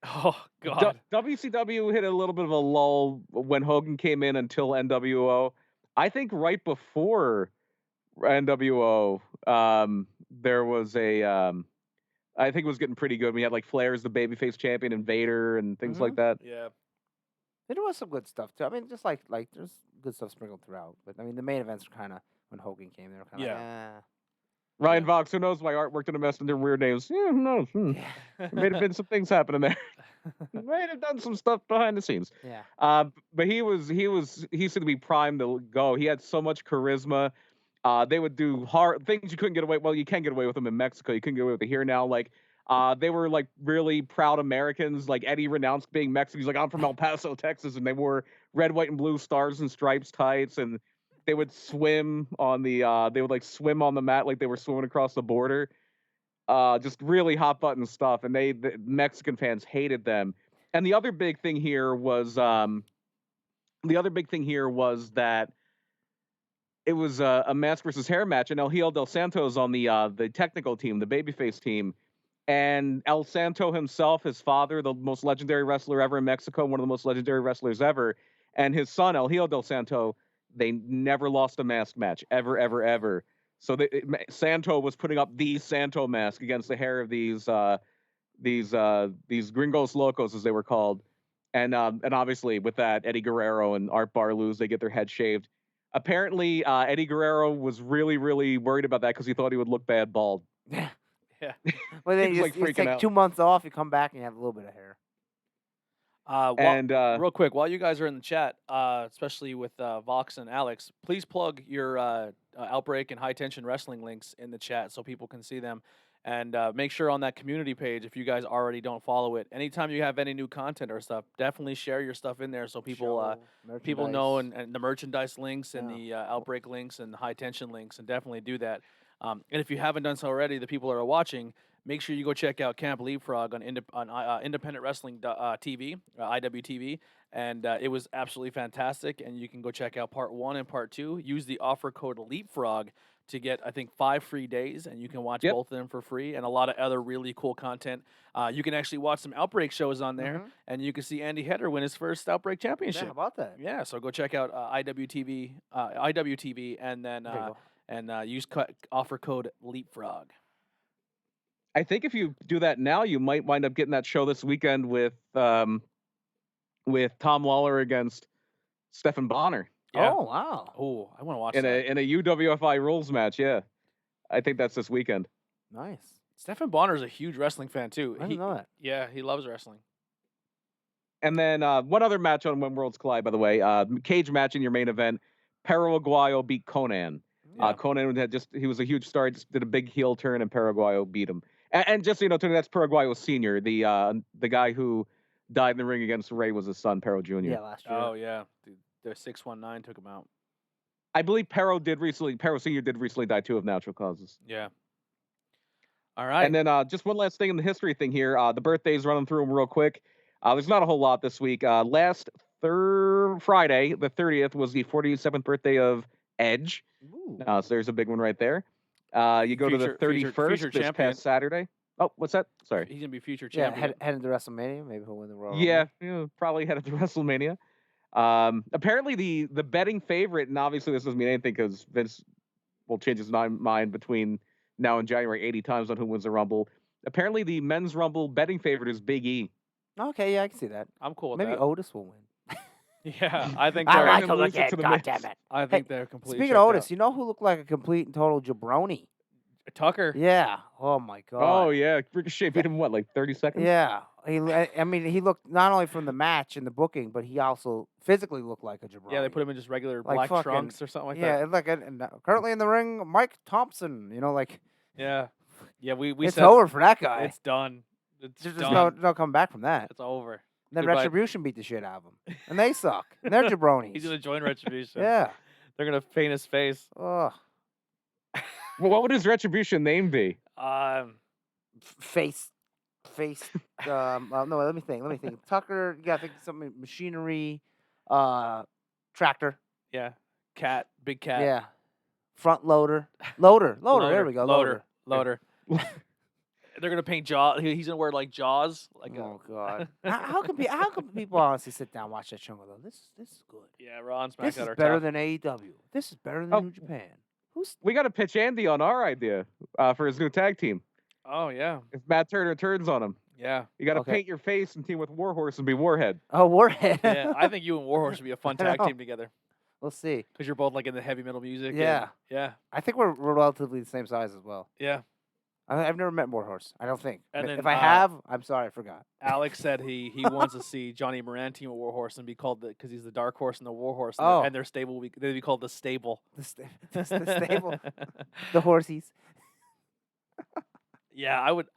Oh God. WCW hit a little bit of a lull when Hogan came in until NWO. I think right before NWO, there was a. I think it was getting pretty good. We had like Flair as the babyface champion and Vader and things like that. Yeah. There was some good stuff too. I mean, just like there's good stuff sprinkled throughout. But I mean, the main events were kind of when Hogan came. They were kind of Yeah. like, Ryan Vox, who knows why Art worked in a mess under weird names? Yeah, who knows? yeah, There may have been some things happening there. Might have done some stuff behind the scenes. yeah. But he seemed to be primed to go. He had so much charisma. They would do hard things you couldn't get away. Well, you can get away with them in Mexico. You couldn't get away with it here now. Like they were like really proud Americans. Like Eddie renounced being Mexican. He's like, I'm from El Paso, Texas, and they wore red, white, and blue stars and stripes tights. And they would swim on the swim on the mat like they were swimming across the border. Just really hot button stuff, and the Mexican fans hated them. And the other big thing here was that it was a mask versus hair match, and El Hijo del Santos on the technical team, the babyface team. And El Santo himself, his father, the most legendary wrestler ever in Mexico, one of the most legendary wrestlers ever, and his son, El Hijo del Santo, they never lost a mask match, ever, ever, ever. So Santo was putting up the Santo mask against the hair of these Gringos Locos, as they were called. And obviously with that, Eddie Guerrero and Art Barlows, they get their heads shaved. Apparently, Eddie Guerrero was really, really worried about that because he thought he would look bad bald. Yeah. Yeah. Well, then He you was, just, like, you freaking take out. 2 months off, you come back and you have a little bit of hair. Real quick, while you guys are in the chat, especially with Vox and Alex, please plug your Outbreak and High Tension Wrestling links in the chat so people can see them. And make sure on that community page, if you guys already don't follow it, anytime you have any new content or stuff, definitely share your stuff in there so people know, and the merchandise links and the Outbreak links and the High Tension links, and definitely do that. And if you haven't done so already, the people that are watching, make sure you go check out Camp Leapfrog on Independent Wrestling TV, IWTV, and it was absolutely fantastic. And you can go check out Part 1 and Part 2. Use the offer code Leapfrog to get, I think, 5 free days, and you can watch both of them for free, and a lot of other really cool content. You can actually watch some Outbreak shows on there, and you can see Andy Hedder win his first Outbreak championship. Yeah, how about that? Yeah, so go check out IWTV, and then use offer code Leapfrog. I think if you do that now, you might wind up getting that show this weekend with Tom Lawler against Stephen Bonner. Yeah. Oh, wow. Oh, I want to watch in that. a UWFI rules match. Yeah, I think that's this weekend. Nice. Stephen Bonner's a huge wrestling fan too. I didn't know that. Yeah, he loves wrestling. And then one other match on When Worlds Collide, by the way, cage match in your main event. Perro Aguayo beat Conan. Yeah. Conan he was a huge star. He just did a big heel turn, and Perro Aguayo beat him. And just so you know, Tony, that's Perro Aguayo Sr., the guy who died in the ring against Ray was his son, Perro Jr. Yeah, last year. Oh yeah, the 619 took him out. I believe Perro Sr. did recently die too of natural causes. Yeah. All right. And then just one last thing in the history thing here. The birthdays, running through them real quick. There's not a whole lot this week. Last Friday, the 30th, was the 47th birthday of Edge. So there's a big one right there. You go to the 31st, this past Saturday. Oh, what's that? Sorry. He's going to be future champion. Headed to WrestleMania. Maybe he'll win the Royal Rumble. Probably headed to WrestleMania. Apparently the betting favorite, and obviously this doesn't mean anything because Vince will change his mind between now and January 80 times on who wins the Rumble. Apparently the men's Rumble betting favorite is Big E. Okay, yeah, I can see that. I'm cool with Maybe that. Otis will win. Yeah, I think I they're like him again, goddammit. I think they're completely Speaking of Otis, you know who looked like a complete and total jabroni? Tucker. Yeah. Oh, my God. Oh, yeah. Ricochet beat him, 30 seconds? Yeah. He looked not only from the match and the booking, but he also physically looked like a jabroni. Yeah, they put him in just regular like black trunks or something like that. Yeah, like currently in the ring, Mike Thompson. Yeah. Yeah, we it's said over for that guy. It's done. There's no coming back from that. It's over. Then Goodbye. Retribution beat the shit out of him, and they suck. And they're jabronis. He's gonna join Retribution. Yeah. They're gonna paint his face. Ugh. Well, what would his Retribution name be? Face. No, let me think. Tucker. You gotta think something. Machinery. Tractor. Yeah. Cat. Big cat. Yeah. Front loader. Loader. There we go. Loader. They're gonna paint Jaws. He's gonna wear like Jaws. Oh God! how can people honestly sit down and watch that show and go, this is good. Yeah, Raw and SmackDown This is are better tough. than AEW. This is better than New Japan. We got to pitch Andy on our idea for his new tag team. Oh yeah. If Matt Turner turns on him, Yeah. you got to paint your face and team with Warhorse and be Warhead. Oh, Warhead. Yeah, I think you and Warhorse would be a fun tag team together We'll see. because you're both like in the heavy metal music. Yeah. Yeah. I think we're relatively the same size as well. Yeah. I've never met Warhorse. I don't think. And then, if I have, I'm sorry, I forgot. Alex said he wants to see Johnny Moran team with Warhorse and be called because he's the Dark Horse and the Warhorse. And their stable they'd be called the Stable. The stable. The horsies. Yeah, I would.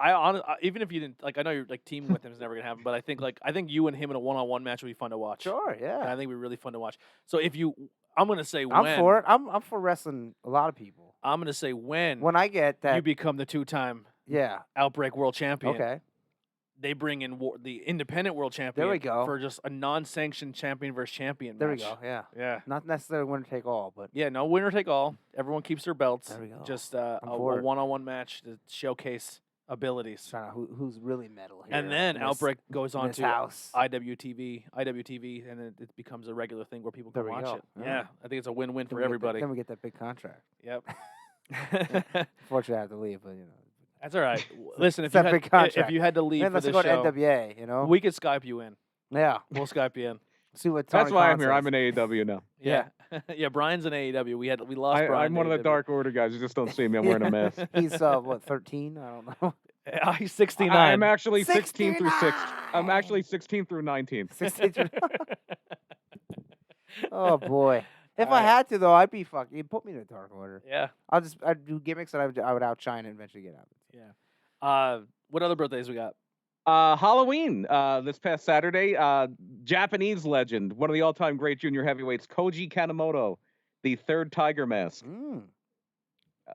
Even if you didn't like, I know you're like teaming with him is never gonna happen, but I think you and him in a one-on-one match would be fun to watch. Sure, And yeah. I think it'd be really fun to watch. So I'm gonna say I'm when. for it. I'm for wrestling a lot of people. I'm gonna say when I get you that, become the 2-time yeah. Outbreak World Champion. Okay. They bring in the independent world champion. There we go. For just a non-sanctioned champion versus champion There match. we go. Yeah. Yeah. Not necessarily winner take all, but Yeah, no winner take all. Everyone keeps their belts. There we go. Just I'm a for it. one-on-one match to showcase abilities. trying to who's really metal here. And then in this- Outbreak goes in on this to house. IWTV, and it becomes a regular thing where people can There we watch go. it. Yeah. Yeah, I think it's a win-win Then for we get everybody. then we get that big contract. Yep. Unfortunately, I have to leave, but That's all right. Listen, if It's you, that had, big if contract. you had to leave Man, for let's this go show, to NWA. You know. we could Skype you in. Yeah. We'll Skype you in. See what Tony That's why I'm Khan here. says. I'm in AEW now. Yeah. Yeah, Brian's in AEW. We lost Brian. I'm one of the to AEW. Dark Order guys. You just don't see me. I'm wearing a mask. He's what 13? I don't know. He's 69. I'm actually 16 through 6. I'm 69. actually 16 through 19. 16. Oh boy. If I Alright. had to though, I'd be fucking. You'd put me in a Dark Order. Yeah. I'd do gimmicks and I would outshine and eventually get out. Yeah. What other birthdays we got? Halloween this past Saturday. Japanese legend, one of the all-time great junior heavyweights, Koji Kanemoto, the third Tiger Mask.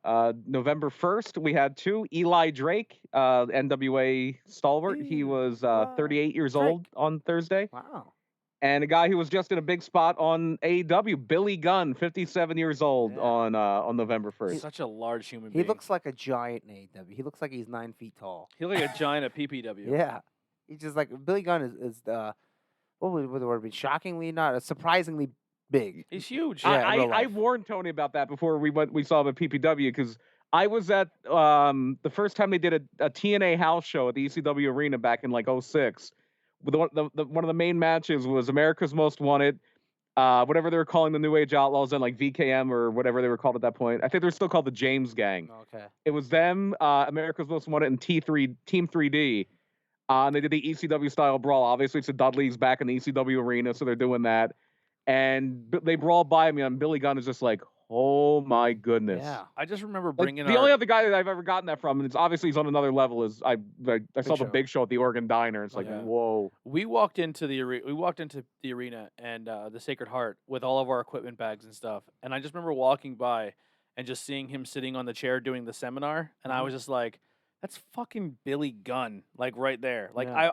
November 1st, we had 2. Eli Drake, NWA stalwart. He was 38 years Drake. old on Thursday. Wow. And a guy who was just in a big spot on AEW, Billy Gunn, 57 years old Yeah. on November 1st. Such a large human He being. looks like a giant in AEW. He looks like he's 9 feet tall. He looks like a giant at PPW. Yeah. He's just like Billy Gunn is what would the word be? Shockingly not surprisingly big. He's huge. Yeah, in real I life. warned Tony about that before we saw him at PPW because I was at the first time they did a TNA house show at the ECW arena back in like 06. One of the main matches was America's Most Wanted, whatever they were calling the New Age Outlaws, and like VKM or whatever they were called at that point. I think they were still called the James Gang. Okay. It was them, America's Most Wanted, and Team 3D. And they did the ECW style brawl. Obviously, it's the Dudleys back in the ECW arena, so they're doing that. And they brawl by me, and Billy Gunn is just like, oh my goodness. Yeah. I just remember Like, bringing the only other guy that I've ever gotten that from, and it's obviously he's on another level, is I saw the Show. Big Show at the Oregon Diner. It's like, Yeah. whoa. We walked into the arena and the Sacred Heart with all of our equipment bags and stuff. And I just remember walking by and just seeing him sitting on the chair doing the seminar, and I was just like, "That's fucking Billy Gunn!" Like right there. Like Yeah.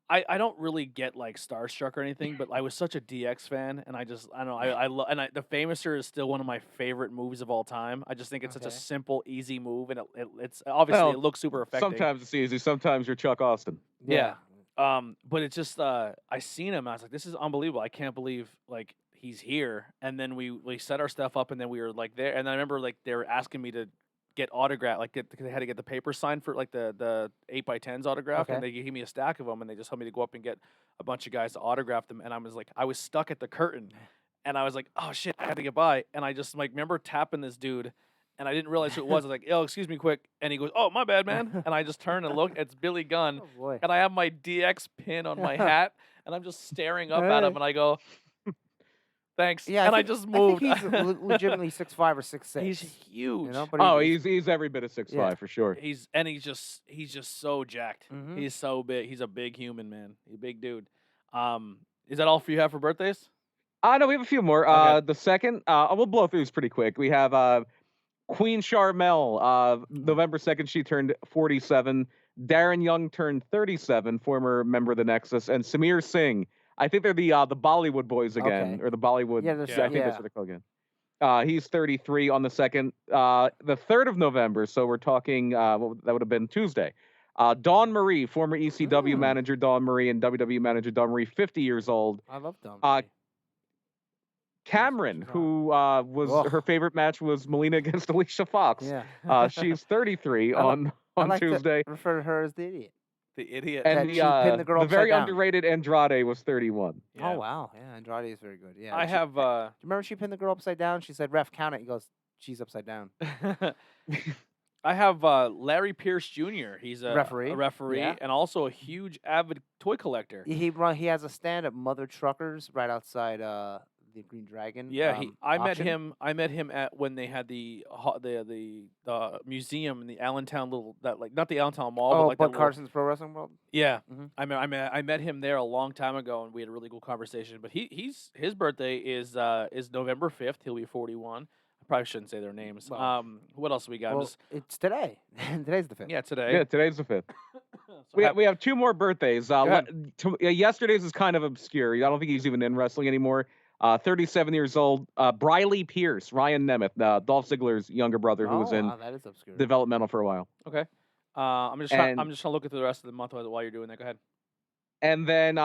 I don't really get like starstruck or anything, but I was such a DX fan, and I don't know. I love the Famouser is still one of my favorite moves of all time. I just think it's such a Okay. simple, easy move, and it's obviously Well, it looks super effective. Sometimes it's easy. Sometimes you're Chuck Austin. Yeah. But it's just I seen him and I was like, this is unbelievable. I can't believe like he's here. And then we set our stuff up and then we were like there. And I remember like they were asking me to get autograph, like they had to get the paper signed for like the 8x10s autographed, and Okay. they gave me a stack of them, and they just told me to go up and get a bunch of guys to autograph them. And I was stuck at the curtain, and I was like, oh shit, I had to get by. And I just like remember tapping this dude. And I didn't realize who it was. I was like, "Oh, excuse me, quick." And he goes, "Oh, my bad, man." And I just turned and looked. It's Billy Gunn, Oh boy. and I have my DX pin on my hat, and I'm just staring up at him, and I go, "Thanks." Yeah. And I just moved. I think he's legitimately 6'5" or 6'6". He's huge. You know, but Oh, he's every bit of 6'5" Yeah. for sure. He's just so jacked. Mhm. He's so big. He's a big human, man. He's a big dude. Is that all for you have for birthdays? No, we have a few more. Okay. The second, we'll blow through these pretty quick. We have Queen Charmel. November 2nd, she turned 47. Darren Young turned 37, former member of the Nexus, and Samir Singh. I think they're the Bollywood boys again, Okay. or the Bollywood. Yeah, I there's- think yeah. that's what they're called again. He's 33 on the 2nd. The 3rd of November, so we're talking, that would have been Tuesday. Dawn Marie, former ECW manager Dawn Marie and WWE manager Dawn Marie, 50 years old. I love them. Cameron, she's who was Ugh. her favorite match was Melina against Alicia Fox. Yeah. She's 33 I li- on I like to Tuesday. refer to her as the idiot. The idiot. And that she pinned the girl very upside down. underrated Andrade was 31. Yeah. Oh wow. Yeah, Andrade is very good. Yeah. I she- have. Do you remember she pinned the girl upside down? She said, "Ref, count it." He goes, "She's upside down." I have Larry Pierce Jr. He's a Referee. Yeah. and also a huge avid toy collector. He has a stand at Mother Truckers right outside the Green Dragon. Yeah, I met auction. him. I met him at when they had the museum in the Allentown not the Allentown Mall, but Oh, like Bud that little, Carson's Pro Wrestling World. yeah. Mhm. I met him there a long time ago, and we had a really cool conversation. But his birthday is November 5th. He'll be 41. I probably shouldn't say their names. Well, What else we got? I'm Well, just- it's today. Today's the 5th. yeah, today. Yeah, today's the 5th. So We have 2 more birthdays. ahead. Yesterday's is kind of obscure. I don't think he's even in wrestling anymore. 37 years old. Briley Pierce, Ryan Nemeth, Dolph Ziggler's younger brother, who was in Wow, that is obscure. developmental for a while. Okay. I'm just trying And- to look at the rest of the month while you're doing that. Go ahead. And then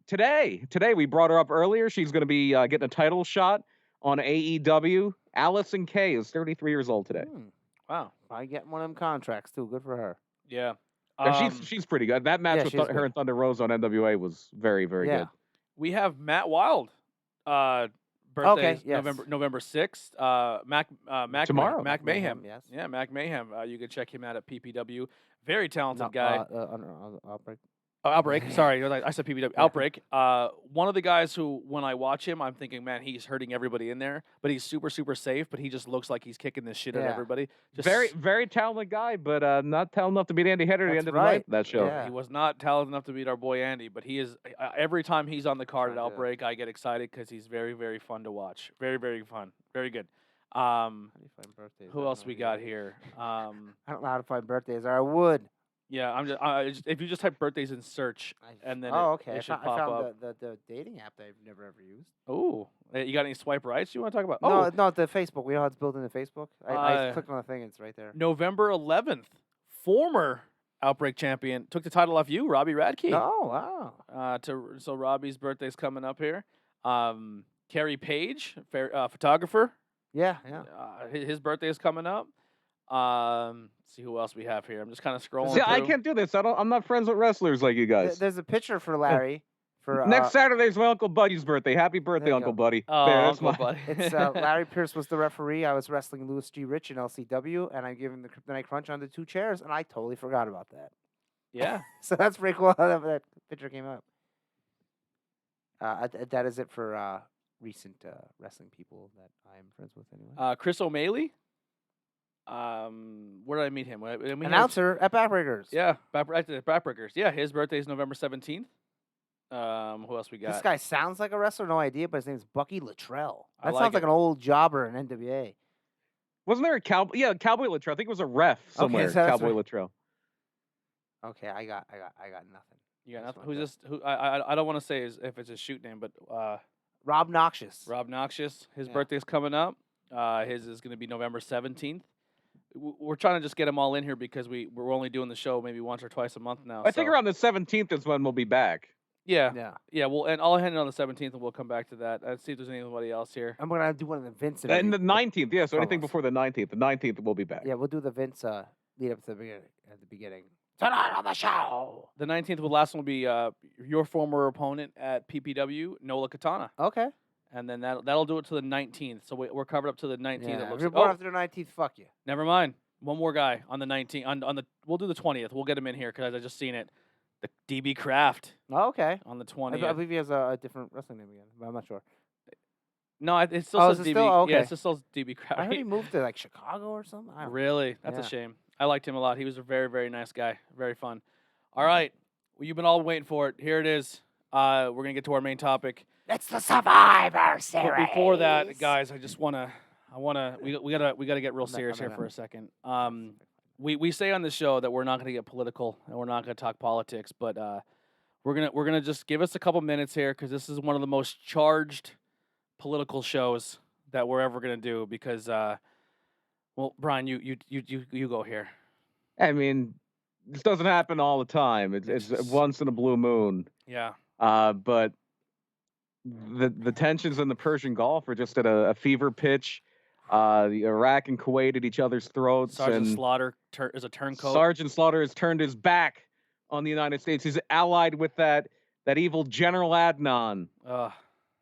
today we brought her up earlier. She's going to be getting a title shot on AEW. Allison Kay is 33 years old today. Wow. Probably getting one of them contracts too. Good for her. Yeah. Yeah, she's pretty good. That match yeah, with she's her good. and Thunder Rosa on NWA was very, very Yeah. good. We have Matt Wild. Birthday Okay, yes. November 6th. Mac Tomorrow. Mac Mayhem. Yes. Yeah, Mac Mayhem. You can check him out at PPW. Very talented No, guy. Outbreak. Oh, Outbreak. Sorry, I said PPW. Yeah. Outbreak. One of the guys who, when I watch him, I'm thinking, man, he's hurting everybody in there, but he's super, super safe. But he just looks like he's kicking this shit at Yeah. everybody. Just Very, very talented guy, but not talented enough to beat Andy Header at the That's end of the right. night. That show. Yeah. He was not talented enough to beat our boy Andy, but he is. Every time he's on the card at Not good. Outbreak, I get excited because he's very, very fun to watch. Very, very fun. Very good. How do you find birthdays? I Who have else no we idea. got here? I don't know how to find birthdays, or I would. Yeah, if you just type birthdays in search, and then okay. it I should I pop found up. the dating app that I've never ever used. Oh, you got any swipe rights you want to talk about? No, Oh, no, the Facebook. We know how it's built into Facebook. I Uh, clicked on the thing. It's right there. November 11th, former Outbreak champion took the title off you, Robbie Radke. Oh wow. So Robbie's birthday's coming up here. Carrie Page, photographer. Yeah. His birthday is coming up. Let's see who else we have here. I'm just kind of scrolling. See, I through. can't do this. I'm not friends with wrestlers like you guys. There's a picture for Larry. For Next Saturday's my Uncle Buddy's birthday. Happy birthday, There you Uncle go. Buddy. Oh, There, that's Uncle my- Buddy. It's Larry Pierce was the referee. I was wrestling Louis G. Rich in LCW, and I gave him the Kryptonite Crunch on the 2 chairs, and I totally forgot about that. Yeah. So that's pretty cool how that picture came up. That is it for recent wrestling people that I'm friends with anyway. Chris O'Malley. Where did I meet him? Announcer at Backbreakers. Yeah, Backbreakers. Yeah, his birthday is November 17th. Who else we got? This guy sounds like a wrestler, no idea, but his name's Bucky Luttrell. I That like sounds like it. an old jobber in NWA. Wasn't there a Cowboy? Yeah, Cowboy Luttrell. I think it was a ref somewhere. so that's Cowboy right. Luttrell. Okay, I got nothing. You got That's nothing? one Who's good. this? Who I don't want to say if it's his shoot name, but Rob Noxious. Rob Noxious. His Yeah. birthday's coming up. His is going to be November 17th. We're trying to just get them all in here because we're only doing the show maybe once or twice a month now. I think so- around the 17th is when we'll be back. Yeah. Yeah. Well, and I'll hand it on the 17th, and we'll come back to that. Let's see if there's anybody else here. I'm gonna do one of the Vince. And the 19th, yeah. So anything promos. before the 19th. The 19th we'll be back. Yeah, we'll do the Vince lead up to the beginning. At the beginning. Tonight on the show. The 19th, the last one will be your former opponent at PPW, Nola Katana. Okay. And then that'll do it to the 19th. So we're covered up to the 19th. Yeah. It If looks you're like. born Oh, after the 19th, fuck you. never mind. One more guy on the 19th. On the we'll do the 20th. We'll get him in here because I just seen it. The DB Kraft Oh, okay. on the I 20th. believe he has a different wrestling name again, but I'm not sure. No, it still Oh, says is it DB. still? Yeah, Okay. it still says DB Kraft. I heard he moved to like Chicago or something. I don't know. Really? That's Yeah. a shame. I liked him a lot. He was a very, very nice guy. Very fun. All right. Well, you've been all waiting for it. Here it is. We're going to get to our main topic. It's the Survivor Series. But before that, guys, we gotta get real I'm serious here not- for a second. We say on the show that we're not gonna get political and we're not gonna talk politics, but we're gonna just give us a couple minutes here because this is one of the most charged political shows that we're ever gonna do because well, Brian, you go here. I mean, this doesn't happen all the time. It's just- once in a blue moon. Yeah. But the tensions in the Persian Gulf are just at a fever pitch. The Iraq and Kuwait at each other's throats, Sergeant and Slaughter is a turncoat. Sergeant Slaughter has turned his back on the United States. He's allied with that evil General Adnan. Ugh,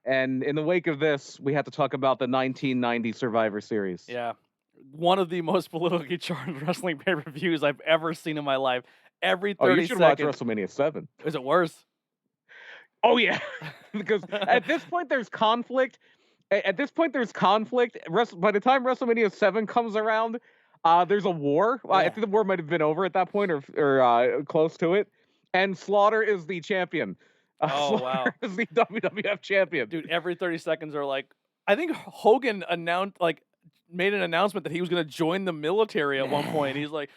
And in the wake of this, we have to talk about the 1990 Survivor Series. yeah. One of the most politically charged wrestling pay-per-views I've ever seen in my life. Every 30 Oh, you should watch seconds. WrestleMania 7. Is it worse? Oh, yeah. Because at this point, there's conflict. At this point, there's conflict. By the time WrestleMania 7 comes around, there's a war. I Yeah. think the war might have been over at that point, or close to it. And Slaughter is the champion. Oh, Slaughter wow. is the WWF champion. Dude, every 30 seconds are like, I think Hogan made an announcement that he was going to join the military at one point. He's like,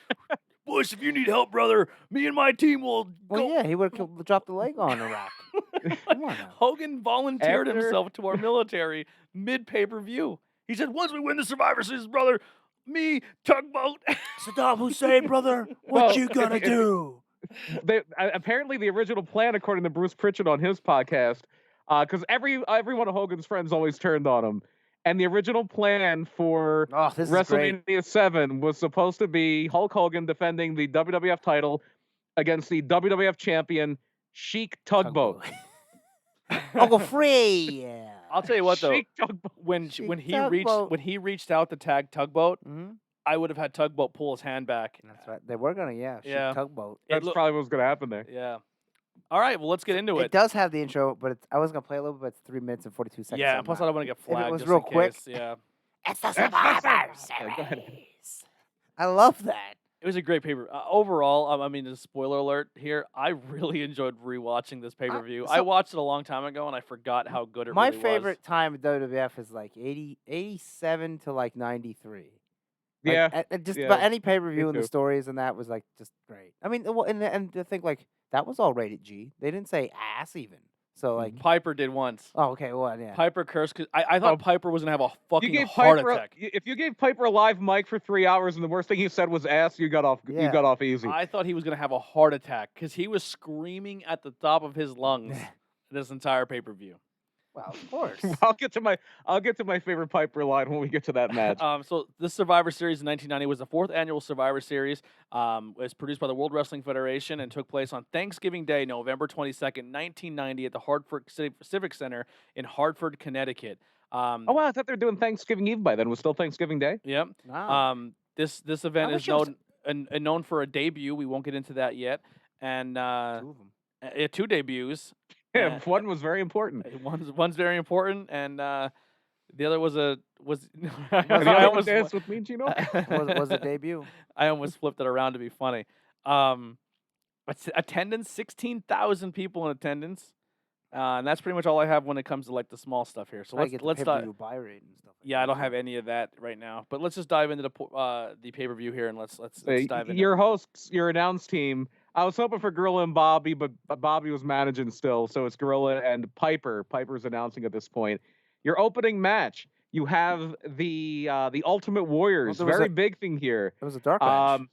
Bush, if you need help, brother, me and my team will Well, go. yeah, he would have dropped the leg on Iraq. Come on now. Hogan volunteered After- himself to our military mid pay-per-view. He said, once we win the Survivor Series, brother, me, tugboat. Saddam Hussein, brother, Well, do? Apparently, the original plan, according to Bruce Pritchard on his podcast, because every one of Hogan's friends always turned on him, and the original plan for Oh, this is great. WrestleMania 7 was supposed to be Hulk Hogan defending the WWF title against the WWF champion Sheik Tugboat. Uncle Free. Yeah. I'll tell you what, though, Sheik Tugboat. when Sheik he Tugboat. reached out to tag Tugboat, Mhm. I would have had Tugboat pull his hand back. That's right. They were gonna, yeah. Shoot Yeah. Tugboat. It That's loo- probably what was going to happen there. Yeah. All right, well, let's get into It it. does have the intro, but I was gonna play a little bit. But it's 3 minutes and 42 seconds. Yeah, so plus I not- don't want to get flagged. was just real in quick. case. Yeah. It's the Survivor Survivor Series. Go ahead. Series. I love that. It was a great paper. Overall, I mean, a spoiler alert here. I really enjoyed rewatching this pay per view. I so- watched it a long time ago, and I forgot how good it My really favorite was. time at WWF is like 87 to like 93. Like, Yeah. just yeah, about any pay per view me and the too. stories and that was like just great. I mean, and to think like that was all rated G. They didn't say ass even. So like, Piper did once. oh okay, well yeah. Piper cursed because I thought Oh, Piper was gonna have a You fucking gave heart Piper, attack. if you gave Piper a live mic for 3 hours and the worst thing he said was ass, you got off. Yeah. You got off easy. I thought he was gonna have a heart attack because he was screaming at the top of his lungs this entire pay per view. Well, of course. I'll get to my favorite Piper line when we get to that match. So this Survivor Series in 1990 was the 4th annual Survivor Series. It was produced by the World Wrestling Federation and took place on Thanksgiving Day, November 22nd, 1990, at the Hartford Civic Center in Hartford, Connecticut. Oh wow, I thought they were doing Thanksgiving Eve by then. It was still Thanksgiving Day. Yep. Wow. This event I is wish it was- known for a debut. We won't get into that yet. And 2 of them. 2 debuts. Yeah, one was very important. One's very important, and the other was And the I other one almost danced with me, Gino. Was a debut. I almost flipped it around to be funny. Attendance, 16,000 people in attendance, and that's pretty much all I have when it comes to like the small stuff here. So Try to get the let's dive. pay-per-view buy rate and stuff. Like Yeah, I that, don't too. have any of that right now, but let's just dive into the pay per view here and let's dive into Your it. hosts, your announce team. I was hoping for Gorilla and Bobby, but Bobby was managing still, so it's Gorilla and Piper. Piper's announcing at this point. Your opening match. You have the Ultimate Warriors. there was Very a- big thing here. It was a dark match. Um,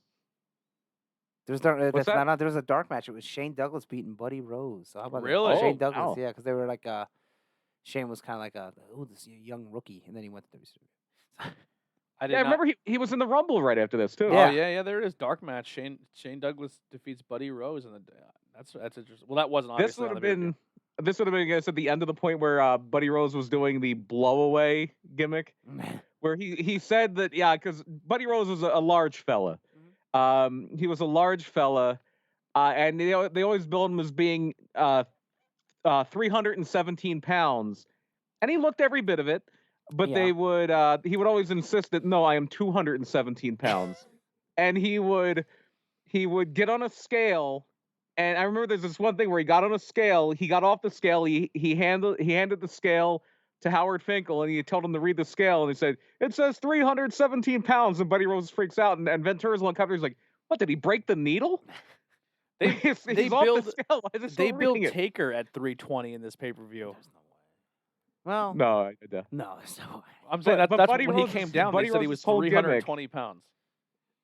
There that? was a dark match. It was Shane Douglas beating Buddy Rose. So how about that? Really? Shane Oh, Douglas, wow. yeah, because they were like Shane was kind of like this young rookie, and then he went to WCW. I did yeah, I not- remember he was in the Rumble right after this too. Oh yeah, there it is. Dark match. Shane Douglas defeats Buddy Rose, and that's interesting. Well, that wasn't This obviously would on have the pay-per-view. been I guess at the end of the point where Buddy Rose was doing the blowaway gimmick, where he said that because Buddy Rose was a large fella. He was a large fella, and they always billed him as being 317 pounds, and he looked every bit of it. But Yeah. they would he would always insist that no, I am 217 pounds, and he would get on a scale. And I remember there's this one thing where he got on a scale, he got off the scale, he handed the scale to Howard Finkel, and he told him to read the scale, and he said, it says 317 pounds, and Buddy Rose freaks out, and Ventura's on cover, he's like, what, did he break the needle? He's they off build- the scale. Why is it They still built reading it? Taker at 320 in this pay per view. There's no way. Well, No, no, there's no way. I'm saying But that's Buddy when he Rose's- came down. Buddy They said he was Rose's whole gimmick- 320 pounds.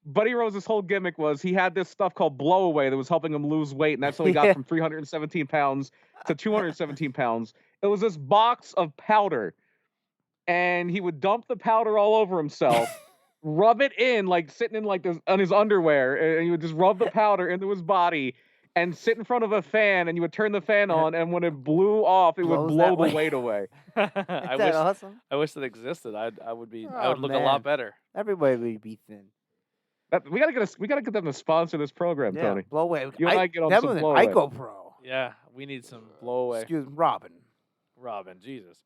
Buddy Rose's whole gimmick was he had this stuff called blowaway that was helping him lose weight, and that's how he Yeah. got from 317 pounds to 217 pounds. It was this box of powder, and he would dump the powder all over himself, rub it in, like sitting in like this on his underwear, and he would just rub the powder into his body and sit in front of a fan, and you would turn the fan on, and when it blew off, it would Blows blow that the way. weight away. I Isn't that wish awesome? I wish it existed. I would Oh, look a lot man. better. Everybody would be thin. We gotta get them to sponsor this program, Yeah, Tony. blow away. You and I get on some blow away. Ico Pro. Yeah, we need some blow away. Excuse me, Robin. Robin, Jesus.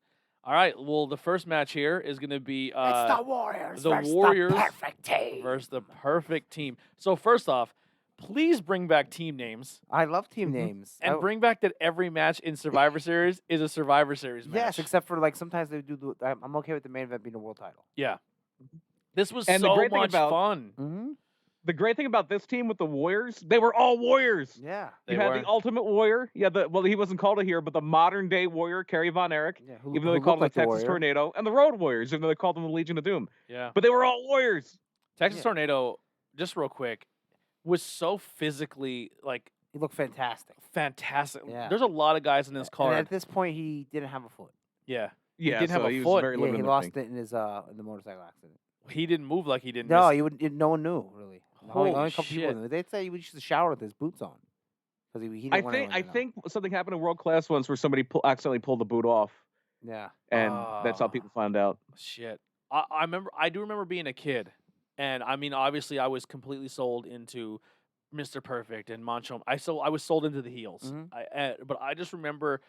All right. Well, the first match here is going to be it's the Warriors. the versus Warriors the perfect team. versus the perfect team. So first off, please bring back team names I love team names. and bring back that every match in Survivor Series is a Survivor Series match. Yes, except for like sometimes they do. I'm okay with the main event being a world title. Yeah. This was And the so great thing much about- fun. Mm-hmm. The great thing about this team with the Warriors, they were all Warriors. Yeah. You had the Ultimate Warrior. Yeah, he wasn't called it here, but the modern day Warrior, Kerry Von Erich. Yeah. Even though they called him the Texas Tornado, and the Road Warriors, even though they called them the Legion of Doom. Yeah. But they were all Warriors. Texas Tornado, just real quick, was so physically He looked fantastic. fantastic. Yeah. There's a lot of guys in this And card. at this point, he didn't have a foot. Yeah. Yeah, didn't have so a he was foot. very Yeah, limited he in the lost thing. it in his in the motorcycle accident. He didn't move like he did. No, no one knew really. Holy only a couple people shit. knew. They'd say he used to shower with his boots on because he didn't want I think something happened in World Class once where somebody accidentally pulled the boot off, Yeah. and that's how people found out. Shit. I do remember being a kid, and I mean, obviously, I was completely sold into Mr. Perfect and Mancho. I was sold into the heels. Mhm. But I just remember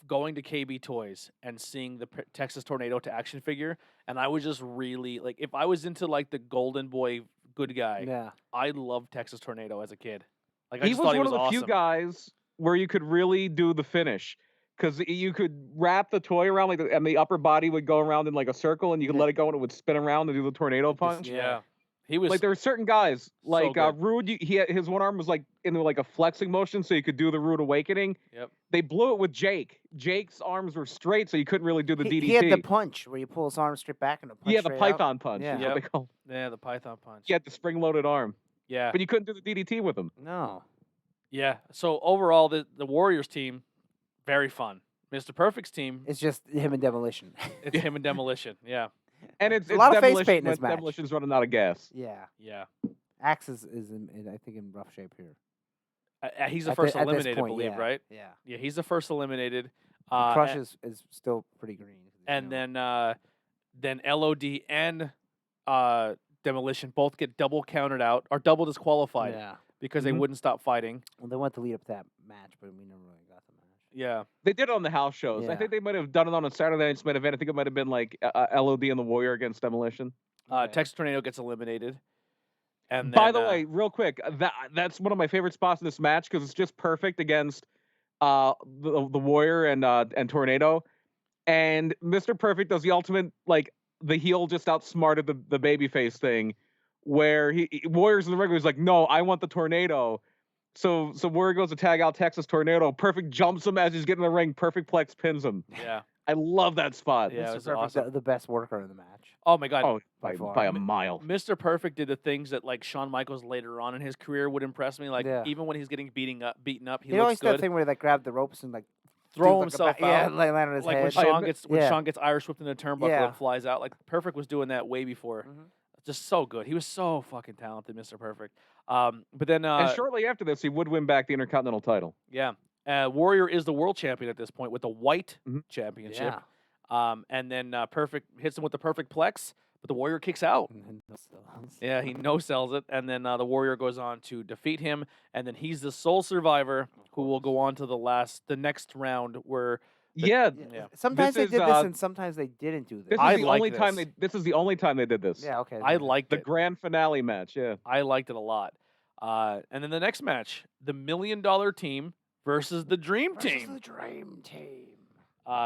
going to KB Toys and seeing the Texas Tornado to action figure, and I was just really like, if I was into like the Golden Boy good guy, Yeah. I loved Texas Tornado as a kid. Like I He just was thought he one was of the awesome. few guys where you could really do the finish. Because you could wrap the toy around, and the upper body would go around in like a circle, and you could let it go, and it would spin around and do the tornado punch. Yeah. He was Like there were certain guys, like good. Rude. His one arm was like in like a flexing motion, so you could do the Rude Awakening. Yep. They blew it with Jake. Jake's arms were straight, so you couldn't really do the DDT. He had the punch where you pull his arm straight back and the punch. Yeah, the straight Python out. punch. Yeah. Is what they call. Yeah, the Python punch. He had the spring-loaded arm, Yeah. but you couldn't do the DDT with him. No. Yeah. So overall, the Warriors team, very fun. Mr. Perfect's team, It's just him and Demolition. it's him and Demolition. Yeah. And it's a lot of face Demolition paint in this when match. Demolition's running out of gas. Yeah. Yeah. Axe is I think in rough shape here. He's the At first thi- at this eliminated, I point, believe, yeah. right? Yeah. Yeah, he's the first eliminated. Crush and, is still pretty green. and then LOD and Demolition both get double counted out or double disqualified Yeah. because they Mhm. wouldn't stop fighting. Well, they want to lead up to that match, but we never really got the match. Yeah. They did it on the house shows. I Yeah. think they might have done it on a Saturday night's main event. I think it might have been like LOD and the Warrior against Demolition. Okay. Texas Tornado gets eliminated. And By the then, way, real quick, that's one of my favorite spots in this match because it's just perfect against the Warrior and Tornado. And Mr. Perfect does the ultimate, like, the heel just outsmarted the babyface thing, where Warrior's in the ring. He's like, no, I want the Tornado. So Warrior goes to tag out Texas Tornado. Perfect jumps him as he's getting in the ring. Perfect Plex pins him. yeah. I love that spot. Yeah, it Mr. was Perfect, awesome. the best worker in the match. Oh my God. Oh, By far. by a mile. Mr. Perfect did the things that like Shawn Michaels later on in his career would impress me. Like Yeah. even when he's getting beaten up, he He always looks that good. thing where they like grab the ropes and like Throw do, like, a himself Yeah, out. land on his Like head. when Shawn Yeah. Shawn gets Irish whipped in the turnbuckle Yeah. and flies out. Like Perfect was doing that way before. Mhm. Just so good. He was so fucking talented, Mr. Perfect. But then And shortly after this, he would win back the Intercontinental title. yeah, Warrior is the world champion at this point with the white Mhm. championship. Yeah. And then Perfect hits him with the Perfect Plex, but the Warrior kicks out. And then Yeah, he no sells it, and then the Warrior goes on to defeat him, and then he's the sole survivor who will go on to the next round where Yeah, Yeah. Sometimes This they did is, this and sometimes they didn't do this. this is I the like only time this. this is the only time they did this. Yeah, okay. I liked The it. grand finale match. Yeah. I liked it a lot. And then the next match, the $1 Million Team versus the Dream Versus Team. the Dream Team.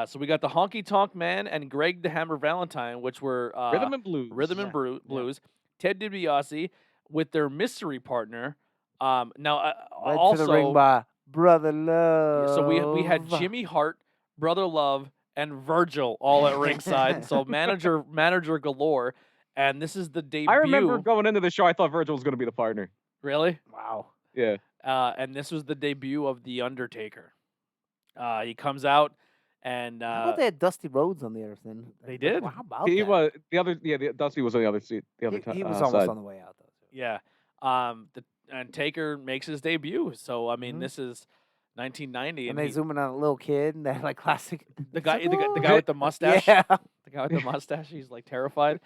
So we got the Honky Tonk Man and Greg the Hammer Valentine, which were Rhythm and Blues. Rhythm and Blues. Ted DiBiase with their mystery partner. Now Led also to the ring by Brother Love. so we had Jimmy Hart, Brother Love, and Virgil all at ringside. So manager galore. And this is the debut. I remember going into the show, I thought Virgil was going to be the partner. Really? Wow. Yeah. And this was the debut of The Undertaker. He comes out and How about they had Dusty Rhodes on the other thing? They did. How about He that? was the other. Yeah, Dusty was on the other seat. The other He was side. almost on the way out though. Too. yeah. And Taker makes his debut. So I mean, Mhm. this is 1990, And and they he- zoom in on a little kid and they're like classic. the guy "Whoa." with the mustache. Yeah. The guy with the mustache. He's like terrified.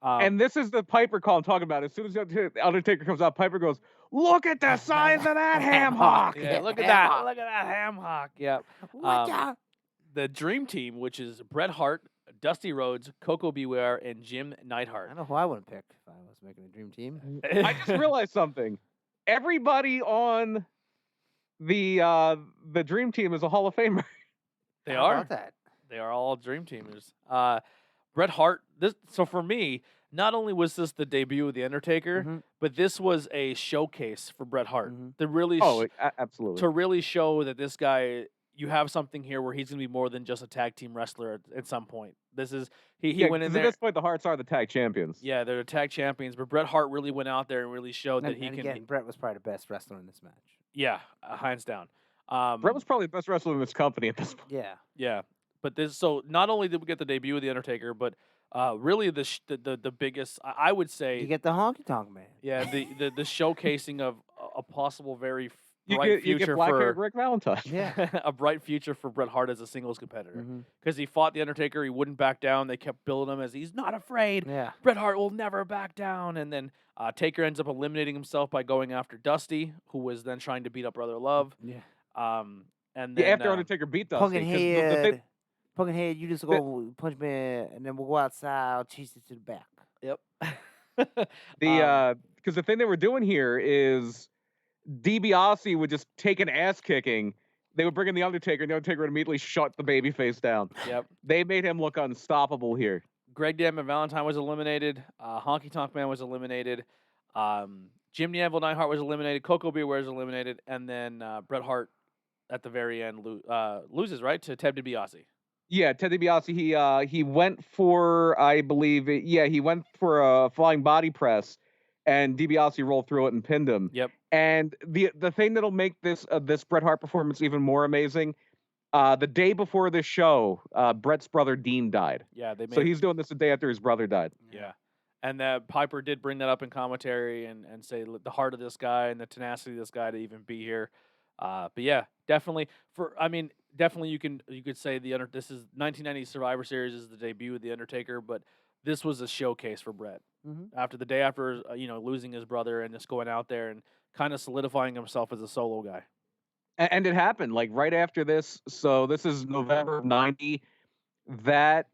And this is the Piper call I'm talking about. As soon as the Undertaker comes out, Piper goes, "Look at the size of that ham hock." yeah, look at ham that! hock. Look at that ham hock. Yeah. Watch Um, out. the Dream Team, which is Bret Hart, Dusty Rhodes, Coco Beware, and Jim Neidhart. I know who I would pick if I was making a dream team. I just realized something. Everybody on the Dream Team is a Hall of Famer. They How are. about that? They are all Dream Teamers. Bret Hart. So for me, not only was this the debut of the Undertaker, Mhm. but this was a showcase for Bret Hart Mhm. to really Absolutely. to really show that this guy, you have something here where he's going to be more than just a tag team wrestler at some point. This is he went in 'cause there. At this point, the Hearts are the tag champions. Yeah, they're tag champions, but Bret Hart really went out there and really showed that And, he and can. again, Brett was probably the best wrestler in this match. Yeah, hands down. Brett was probably the best wrestler in this company at this point. Yeah. Yeah, but this so not only did we get the debut of the Undertaker, but really the biggest I would say You get the honky tonk man. yeah the showcasing of a possible very You bright get future black-haired for Rick Valentine. Yeah. a bright future for Bret Hart as a singles competitor Mhm. because he fought the Undertaker, he wouldn't back down. They kept building him as he's not afraid. Yeah. Bret Hart will never back down, and then Taker ends up eliminating himself by going after Dusty, who was then trying to beat up Brother Love. Yeah. And then After Undertaker beat Dusty. Pumpkin 'cause the thing- head. Pumpkin head, you just go punch me, and then we'll go outside, I'll chase it to the back. Yep. Because the thing they were doing here is DiBiase would just take an ass kicking. They would bring in the Undertaker, and the Undertaker would immediately shut the babyface down. Yep. They made him look unstoppable here. Greg Diamond Valentine was eliminated. Honky Tonk Man was eliminated. Jim the Anvil Neidhart was eliminated. Coco Beware was eliminated, and then Bret Hart at the very end loses, right, to Ted DiBiase. Yeah, Ted DiBiase, he went for, I believe, he went for a flying body press, and DiBiase rolled through it and pinned him. Yep. And the thing that'll make this Bret Hart performance even more amazing, the day before this show, Bret's brother Dean died. Yeah, they made So he's doing this the day after his brother died. yeah. And Piper did bring that up in commentary and say the heart of this guy and the tenacity of this guy to even be here. But yeah, definitely definitely you could say this is 1990 Survivor Series is the debut of the Undertaker, but this was a showcase for Bret. Mhm. After the day after losing his brother and just going out there and kind of solidifying himself as a solo guy. And it happened like right after this. So this is November of '90. That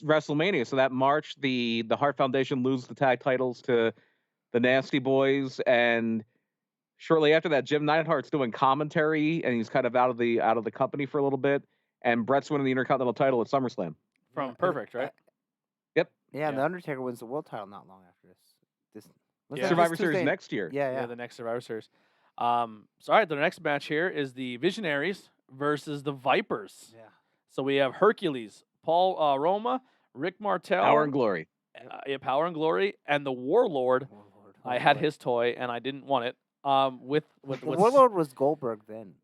WrestleMania. So that March, the Hart Foundation lose the tag titles to the Nasty Boys, and shortly after that, Jim Neidhart's doing commentary, and he's kind of out of the company for a little bit. And Bret's winning the Intercontinental title at SummerSlam. From Perfect, right? Yep. Yeah, and Yeah. the Undertaker wins the world title not long after this. Was Yeah. that Survivor this Series Tuesday? next year. Yeah. The next Survivor Series. So all right, the next match here is the Visionaries versus the Vipers. Yeah. So we have Hercules, Paul Roma, Rick Martel, Power and Glory. Power and Glory, and the Warlord. Warlord. I had his toy and I didn't want it. With The Warlord was Goldberg then.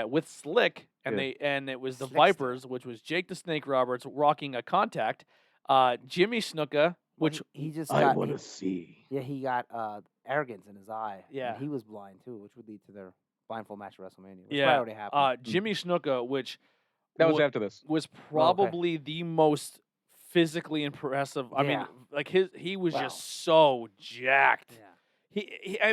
with Slick, and Yeah. it was the Slick's Vipers, which was Jake the Snake Roberts rocking a Contact, Jimmy Snuka, which he just I got want to see. he got arrogance in his eye. Yeah. And he was blind too, which would lead to their blindfold match at WrestleMania. Which Yeah, probably already happened. Jimmy Snuka, which That was wa- after this. was probably the most physically impressive. I mean, Yeah. like he was Wow. just so jacked. Yeah.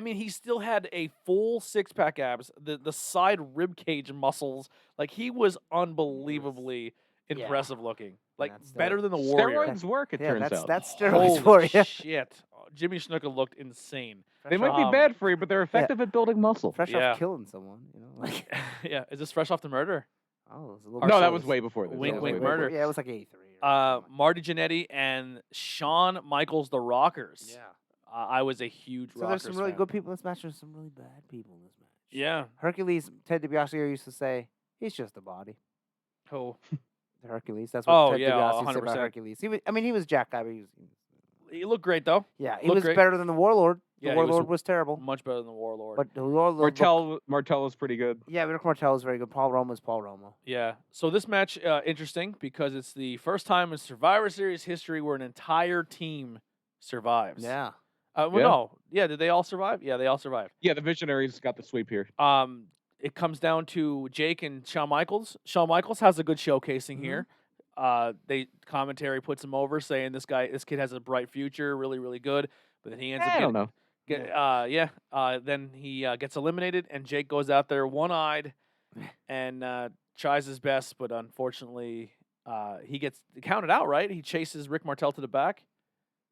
He still had a full 6-pack abs, the side rib cage muscles. Like he was unbelievably Yeah. impressive looking. Like that's better than the Warrior. Steroids work, it Yeah, turns out. that's steroids for Holy you. shit. Jimmy Snuka looked insane. They might be Um, bad for you, but they're effective at building muscle. Fresh Yeah. off killing someone, like Yeah, is this fresh off the murder? oh, it was a little No, bit that close. was way before this. Wink, That was wink, way murder. before. Yeah, it was like 83. or something. Marty Jannetty and Shawn Michaels, the Rockers. Yeah. I was a huge So Rockers there's some really fan. good people in this match. There's some really bad people in this match. Yeah. Hercules, Ted DiBiase used to say, he's just a body. Oh, Hercules. That's what Oh, Ted yeah, DiBiase said 100%. about Hercules. He was Jack guy, but he was. he looked great though. Yeah, he Looked was great. better than the Warlord. The Yeah, he was Warlord was terrible. Much better than the Warlord. But the Warlord. Martel was pretty good. Yeah, Rick Martel is very good. Paul Roma is Paul Roma. Yeah. So this match interesting because it's the first time in Survivor Series history where an entire team survives. Yeah. Well, Yeah. no. Yeah. Did they all survive? Yeah, they all survived. Yeah, the Visionaries got the sweep here. It comes down to Jake and Shawn Michaels. Shawn Michaels has a good showcasing here. They commentary puts him over, saying this kid has a bright future, really, really good. But then he ends up I don't know. then he gets eliminated, and Jake goes out there one-eyed, and tries his best, but unfortunately, he gets counted out. Right? He chases Rick Martel to the back.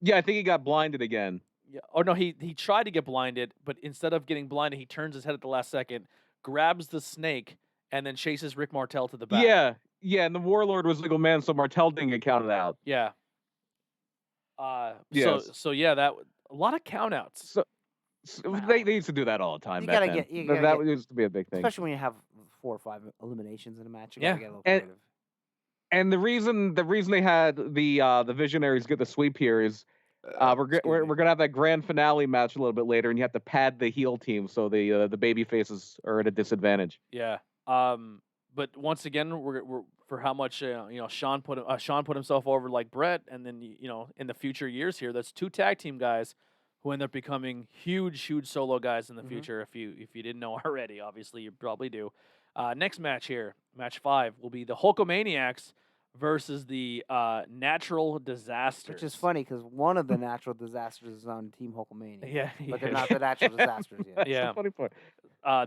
Yeah, I think he got blinded again. Yeah. Oh no, he tried to get blinded, but instead of getting blinded, he turns his head at the last second, grabs the snake, and then chases Rick Martel to the back. Yeah, and the Warlord was legal man, so Martel didn't get counted out. Yeah. Yes. So yeah, that a lot of countouts. So they used to do that all the time. You back gotta then. get- you That- gotta that get- used to be a big thing. Especially when you have 4 or 5 eliminations in a match. You Yeah. gotta get a little And- creative. And the reason they had the Visionaries get the sweep here is we're gonna have that grand finale match a little bit later, and you have to pad the heel team so the baby faces are at a disadvantage. Yeah. But once again, we're for how much Sean put himself over like Brett, and then in the future years here, that's 2 tag team guys who end up becoming huge solo guys in the future. If you didn't know already, obviously you probably do. Next match here, match 5, will be the Hulkamaniacs versus the Natural Disasters. Which is funny because one of the natural disasters is on Team Hulkamania. Yeah, But they're not the natural disasters yet. That's Yeah. the funny part.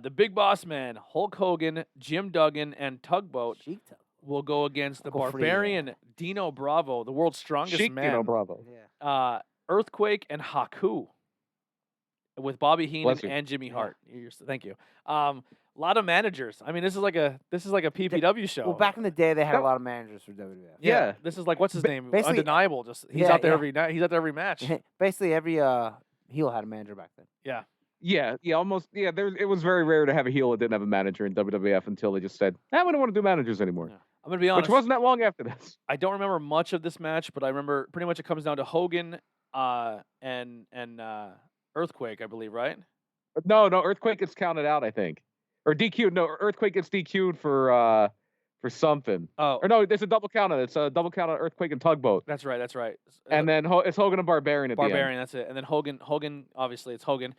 The Big Boss Man, Hulk Hogan, Jim Duggan, and Tugboat Sheik Tug. will go against the Uncle Freya. Barbarian Dino Bravo, the world's strongest Chic, man. Bravo. Yeah. Earthquake and Haku with Bobby Heenan Bless you. and Jimmy Yeah. Hart. Thank you. A lot of managers. I mean, this is like a PPW show. Well, back in the day, they had a That- lot of managers for WWF. Yeah. This is like what's his name? basically- Undeniable. Just he's Yeah, out there yeah. every night. He's out there every match. Basically, every heel had a manager back then. Yeah, almost. Yeah, it was very rare to have a heel that didn't have a manager in WWF until they just said, we don't want to do managers anymore. Yeah. I'm gonna be honest. Which wasn't that long after this. I don't remember much of this match, but I remember pretty much it comes down to Hogan and Earthquake, I believe, right? No, Earthquake gets counted out, I think. Or DQ'd. No, Earthquake gets DQ'd for something. Oh, Or no, there's a double count on it. It's a double count on Earthquake and Tugboat. that's right. And then it's Hogan and Barbarian at the end. Barbarian, that's it. And then Hogan, obviously it's Hogan,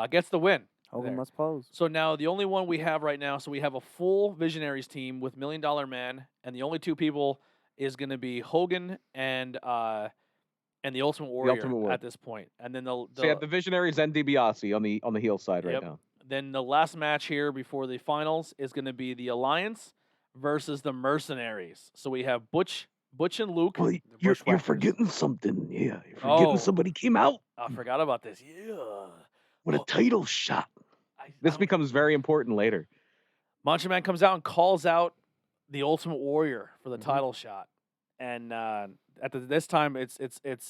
gets the win. Hogan There. must pose. So now the only one we have right now, so we have a full Visionaries team with $1 Million Man, and the only 2 people is going to be Hogan and the Ultimate Warrior Ultimate Warrior. at this point. And then So you have the Visionaries and DiBiase on the heel side right Yep. now. then the last match here before the finals is going to be the Alliance versus the Mercenaries. So we have Butch and Luke. Well, you're Bushwhackers. forgetting something. Yeah, you're Oh. somebody came out I forgot about this. Yeah. with Oh. a title shot. This I'm- becomes very important later. Macho Man comes out and calls out the Ultimate Warrior for the Mhm. title shot, and this time it's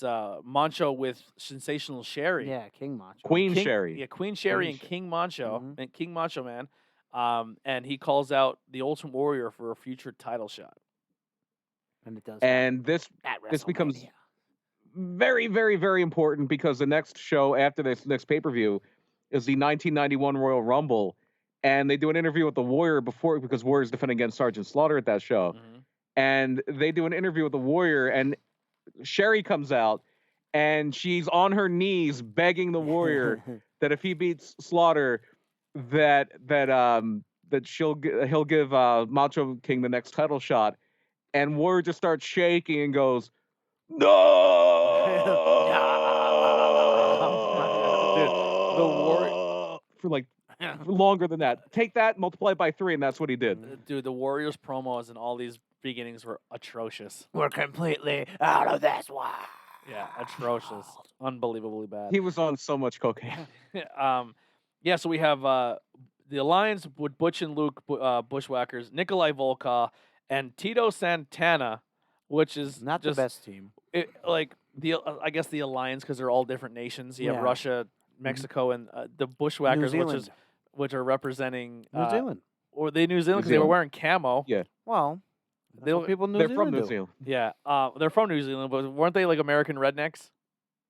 Mancho with Sensational Sherry, Yeah, King Macho. Queen King, Sherry. yeah, Queen Sherry Queen and Sher- King Mancho Mhm. and King Macho Man, and he calls out the Ultimate Warrior for a future title shot. And it does. And this at this becomes- WrestleMania. very, very, very important because the next show after this next pay-per-view is the 1991 Royal Rumble, and they do an interview with the Warrior before because Warrior's defending against Sergeant Slaughter at that show, Mhm. and they do an interview with the Warrior, and Sherry comes out, and she's on her knees begging the Warrior that if he beats Slaughter, that he'll give Macho King the next title shot, and Warrior just starts shaking and goes, "No!" The Warrior for like longer than that. Take that, multiply it by 3, and that's what he did. Dude, the Warriors promos and all these beginnings were atrocious. We're completely out of this one. Yeah, atrocious, unbelievably bad. He was on so much cocaine. Yeah, so we have the Alliance with Butch and Luke Bushwhackers, Nikolai Volkov, and Tito Santana, which is Not just, the best team. I guess the Alliance because they're all different nations. You have Yeah. Russia, Mexico, and the Bushwhackers, New which are representing New Zealand. or they New Zealand New because they were Zealand. wearing camo. Yeah. Well, that's They what were- people in New They're Zealand from New do. Zealand. Yeah, they're from New Zealand, but weren't they like American rednecks?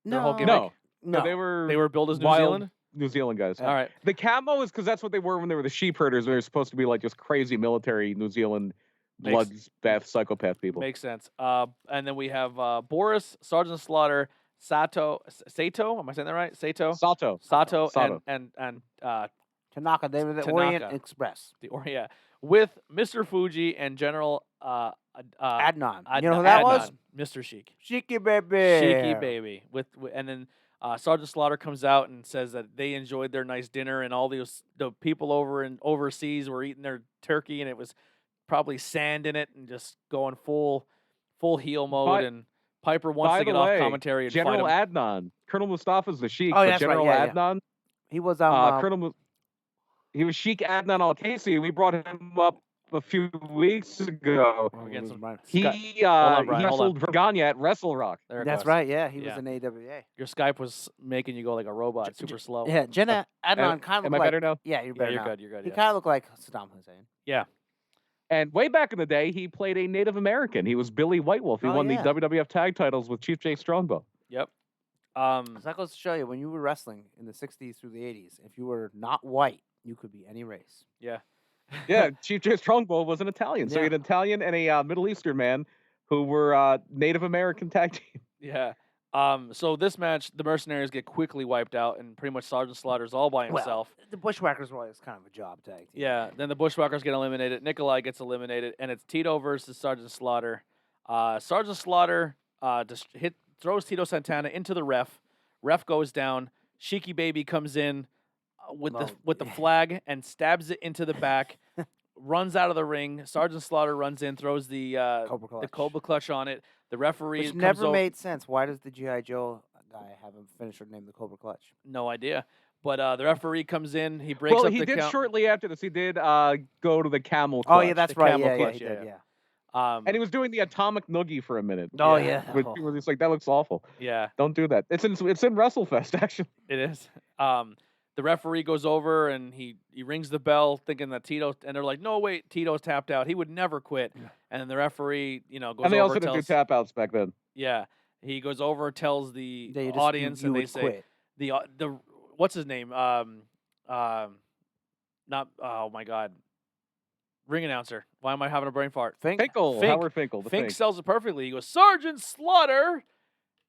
Their whole No, gimmick? no. They were They were built as New wild Zealand. New Zealand guys. All right. The camo is because that's what they were when they were the sheep herders. They were supposed to be like just crazy military New Zealand bloodbath psychopath people. Makes sense. And then we have Boris, Sergeant Slaughter, Sato. Am I saying that right? Sato. Sato. And Tanaka, they were the Tanaka. Orient Express. with Mr. Fuji and General Adnan. You know who that was? Mr. Sheik. Shiki baby. Sheiky baby. And then Sergeant Slaughter comes out and says that they enjoyed their nice dinner, and all the people overseas were eating their turkey, and it was probably sand in it, and just going full heel mode. And Piper wants to get off commentary and General fight him. Adnan, Colonel Mustafa's the Sheik, Oh, but that's General right, yeah, Adnan, he was he was Sheik Adnan Al-Qaisi. We brought him up a few weeks ago. He wrestled Vergania at Wrestle Rock. That's right, yeah. He was in AWA. Your Skype was making you go like a robot, super slow. Yeah, Adnan kind of looked Am I better now? Yeah, you're better now. You're good. He kind of looked like Saddam Hussein. Yeah. And way back in the day, he played a Native American. He was Billy White Wolf. He won the WWF tag titles with Chief Jay Strongbow. Yep. So that goes to show you, when you were wrestling in the 60s through the 80s, if you were not white, you could be any race. Yeah. Yeah, Chief Jay Strongbow was an Italian. So he had an Italian and a Middle Eastern man who were Native American tag team. Yeah. So this match, the Mercenaries get quickly wiped out, and pretty much Sergeant Slaughter's all by himself. Well, the Bushwhackers were always kind of a job tag team. Yeah. Then the Bushwhackers get eliminated. Nikolai gets eliminated, and it's Tito versus Sergeant Slaughter. Sergeant Slaughter throws Tito Santana into the ref. Ref goes down. Sheiky Baby comes in with the flag and stabs it into the back. Runs out of the ring. Sergeant Slaughter runs in, throws the Cobra Clutch on it. The referee Which never made sense. Why does the G.I. Joe guy have a finisher named the Cobra Clutch? No idea. But the referee comes in. He breaks up the count. Well, he did shortly after this. He did go to the Camel Clutch. Oh, yeah, that's right. Yeah, he did. And he was doing the Atomic Noogie for a minute. Oh, yeah. Which was just like, that looks awful. Yeah. Don't do that. It's in WrestleFest, actually. It is. The referee goes over and he rings the bell, thinking that Tito, and they're like, "No, wait, Tito's tapped out. He would never quit." Yeah. And then the referee, goes over. And they also didn't do tap outs back then. Yeah, he goes over, tells the audience, and they say, quit. the what's his name? Not oh my God, ring announcer. Why am I having a brain fart? Finkel. Howard Finkel. Fink sells it perfectly. He goes, "Sergeant Slaughter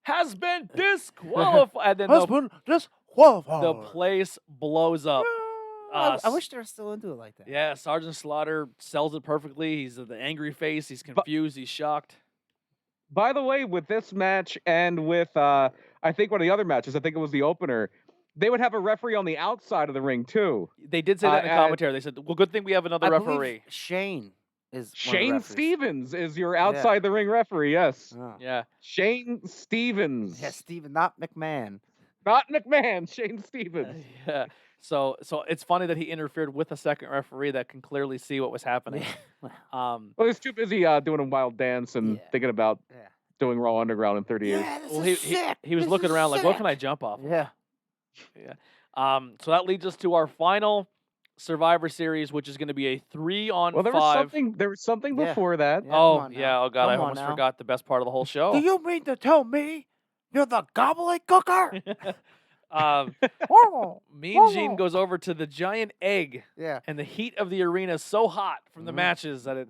has been disqualified." And then the place blows up. I wish they were still into it like that. Yeah, Sergeant Slaughter sells it perfectly. He's the angry face. He's confused. He's shocked. By the way, with this match and with, I think one of the other matches, I think it was the opener, they would have a referee on the outside of the ring, too. They did say that in the commentary. They said, well, good thing we have another referee. Shane Stevens is your outside the ring referee, yes. Oh. Yeah. Shane Stevens. Yeah, Steven, not McMahon. Not McMahon, Shane Stevens. Yeah. So it's funny that he interfered with a second referee that can clearly see what was happening. Well, he's too busy doing a wild dance and thinking about doing Raw Underground in 38. Yeah, this is sick. He was looking around like, what can I jump off? Yeah. Yeah. So that leads us to our final Survivor Series, which is going to be a 3-on-5. Well, there was something before that. Yeah, Oh God, I almost forgot the best part of the whole show. Do you mean to tell me you're the gobbledygooker? Mean Gene goes over to the giant egg. Yeah. And the heat of the arena is so hot from the matches that it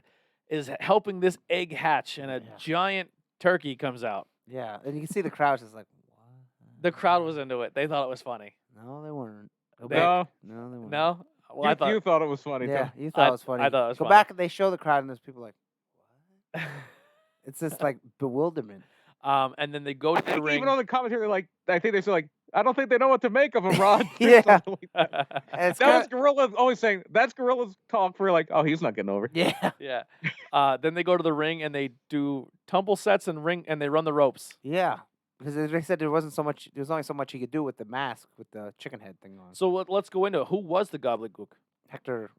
is helping this egg hatch, and a giant turkey comes out. Yeah, and you can see the crowd just like, what? The crowd was into it. They thought it was funny. No, they weren't. No, they weren't. No? Well, you thought it was funny, yeah, too. you thought it was funny. I thought it was Go funny. back and they show the crowd, and there's people like, what? It's just like bewilderment. And then they go to the ring. Even on the commentary, I think they said, like, I don't think they know what to make of him, Rod. Yeah. Like that was Gorilla always saying, that's Gorilla's talk for like, oh, he's not getting over. Yeah. Yeah. Then they go to the ring and they do tumble sets and they run the ropes. Yeah. Because they said there was only so much he could do with the mask, with the chicken head thing on. So let's go into it. Who was the gobbledygook?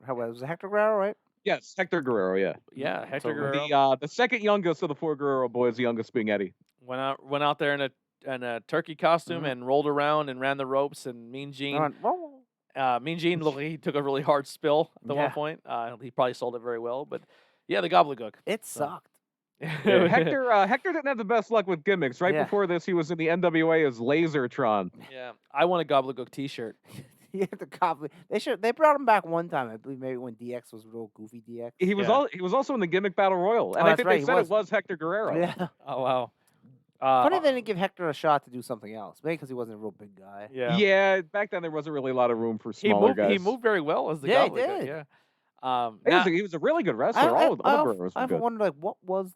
Was it Hector Guerrero, right? Yes, Hector Guerrero, yeah. Yeah, Hector Guerrero. The second youngest of the 4 Guerrero boys, the youngest being Eddie. Went out there in a turkey costume and rolled around and ran the ropes, and Mean Gene looked like he took a really hard spill at one point. He probably sold it very well, but yeah, the gobbledygook. It sucked. Yeah, Hector didn't have the best luck with gimmicks. Right before this, he was in the NWA as Lasertron. Yeah, I want a gobbledygook T-shirt. Yeah, the gobbledygook. They brought him back one time, I believe, maybe when DX was real goofy DX. He was also in the Gimmick Battle Royal, and I think they said it was Hector Guerrero. Yeah. Oh wow. Funny they didn't give Hector a shot to do something else. Maybe because he wasn't a real big guy. Yeah. Yeah. Back then, there wasn't really a lot of room for smaller guys. He moved very well as the gobbledygook. He did. Yeah. He was a really good wrester. All of Guerreros were I've good. wondered, like, what was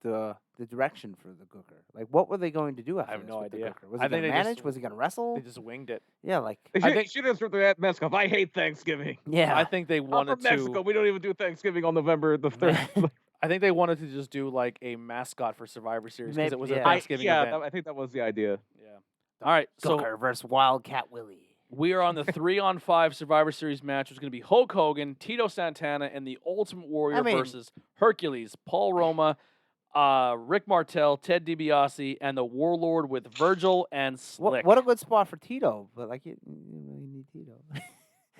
the the direction for the Gooker? Like, what were they going to do after have this no with idea. the Gooker? Was I he think going to they just- manage? Was he going to wrestle? They just winged it. Yeah, like They should have stripped that mask off. I hate Thanksgiving. yeah. I think they I'm wanted from Mexico. to. We don't even do Thanksgiving on November the 3rd. I think they wanted to just do like a mascot for Survivor Series because Maybe- it was yeah. a Thanksgiving event. I think that was the idea. Yeah. All right. So Gooker versus Wildcat Willie. we are on the 3-on-5 Survivor Series match, which is going to be Hulk Hogan, Tito Santana, and the Ultimate Warrior versus Hercules, Paul Roma, Rick Martel, Ted DiBiase, and the Warlord with Virgil and Slick. What a good spot for Tito, but like you really need Tito.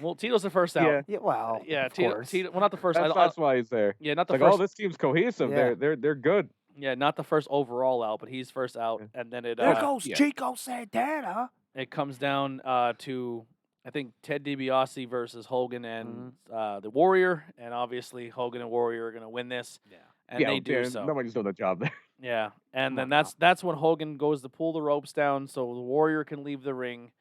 Well, Tito's the first out. Yeah. yeah, well, Yeah, of Tito, course. Tito. Well, not the first. That's why he's there. Yeah, not the Like, first. oh, this team's cohesive. Yeah. They're good. Yeah, not the first overall out, but he's first out, and then it There goes yeah. Chico Santana. it comes down to I think Ted DiBiase versus Hogan and the Warrior, and obviously Hogan and Warrior are going to win this, Yeah. and they do so. Nobody's doing the job there. Yeah, and Come then on that's when Hogan goes to pull the ropes down so the Warrior can leave the ring,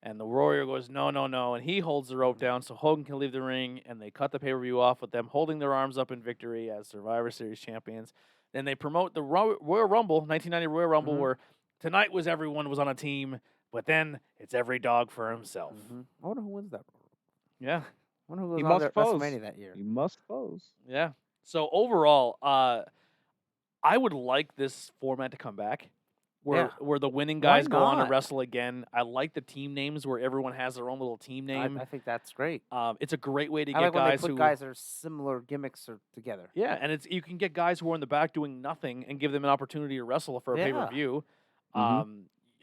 and the Warrior goes no, and he holds the rope down so Hogan can leave the ring, and they cut the pay-per-view off with them holding their arms up in victory as Survivor Series champions. Then they promote the Royal Rumble, 1990 Royal Rumble, where tonight everyone was on a team, but then it's every dog for himself. I wonder who wins that. Yeah, I wonder who goes He on must there at pose. WrestleMania that year. You must pose. yeah. So overall, I would like this format to come back, where the winning guys go on to not? wrestle again. I like the team names where everyone has their own little team name. I think that's great. It's a great way to I get like when they guys put who guys that are similar gimmicks or together. yeah, and you can get guys who are in the back doing nothing and give them an opportunity to wrestle for a Yeah. pay-per-view.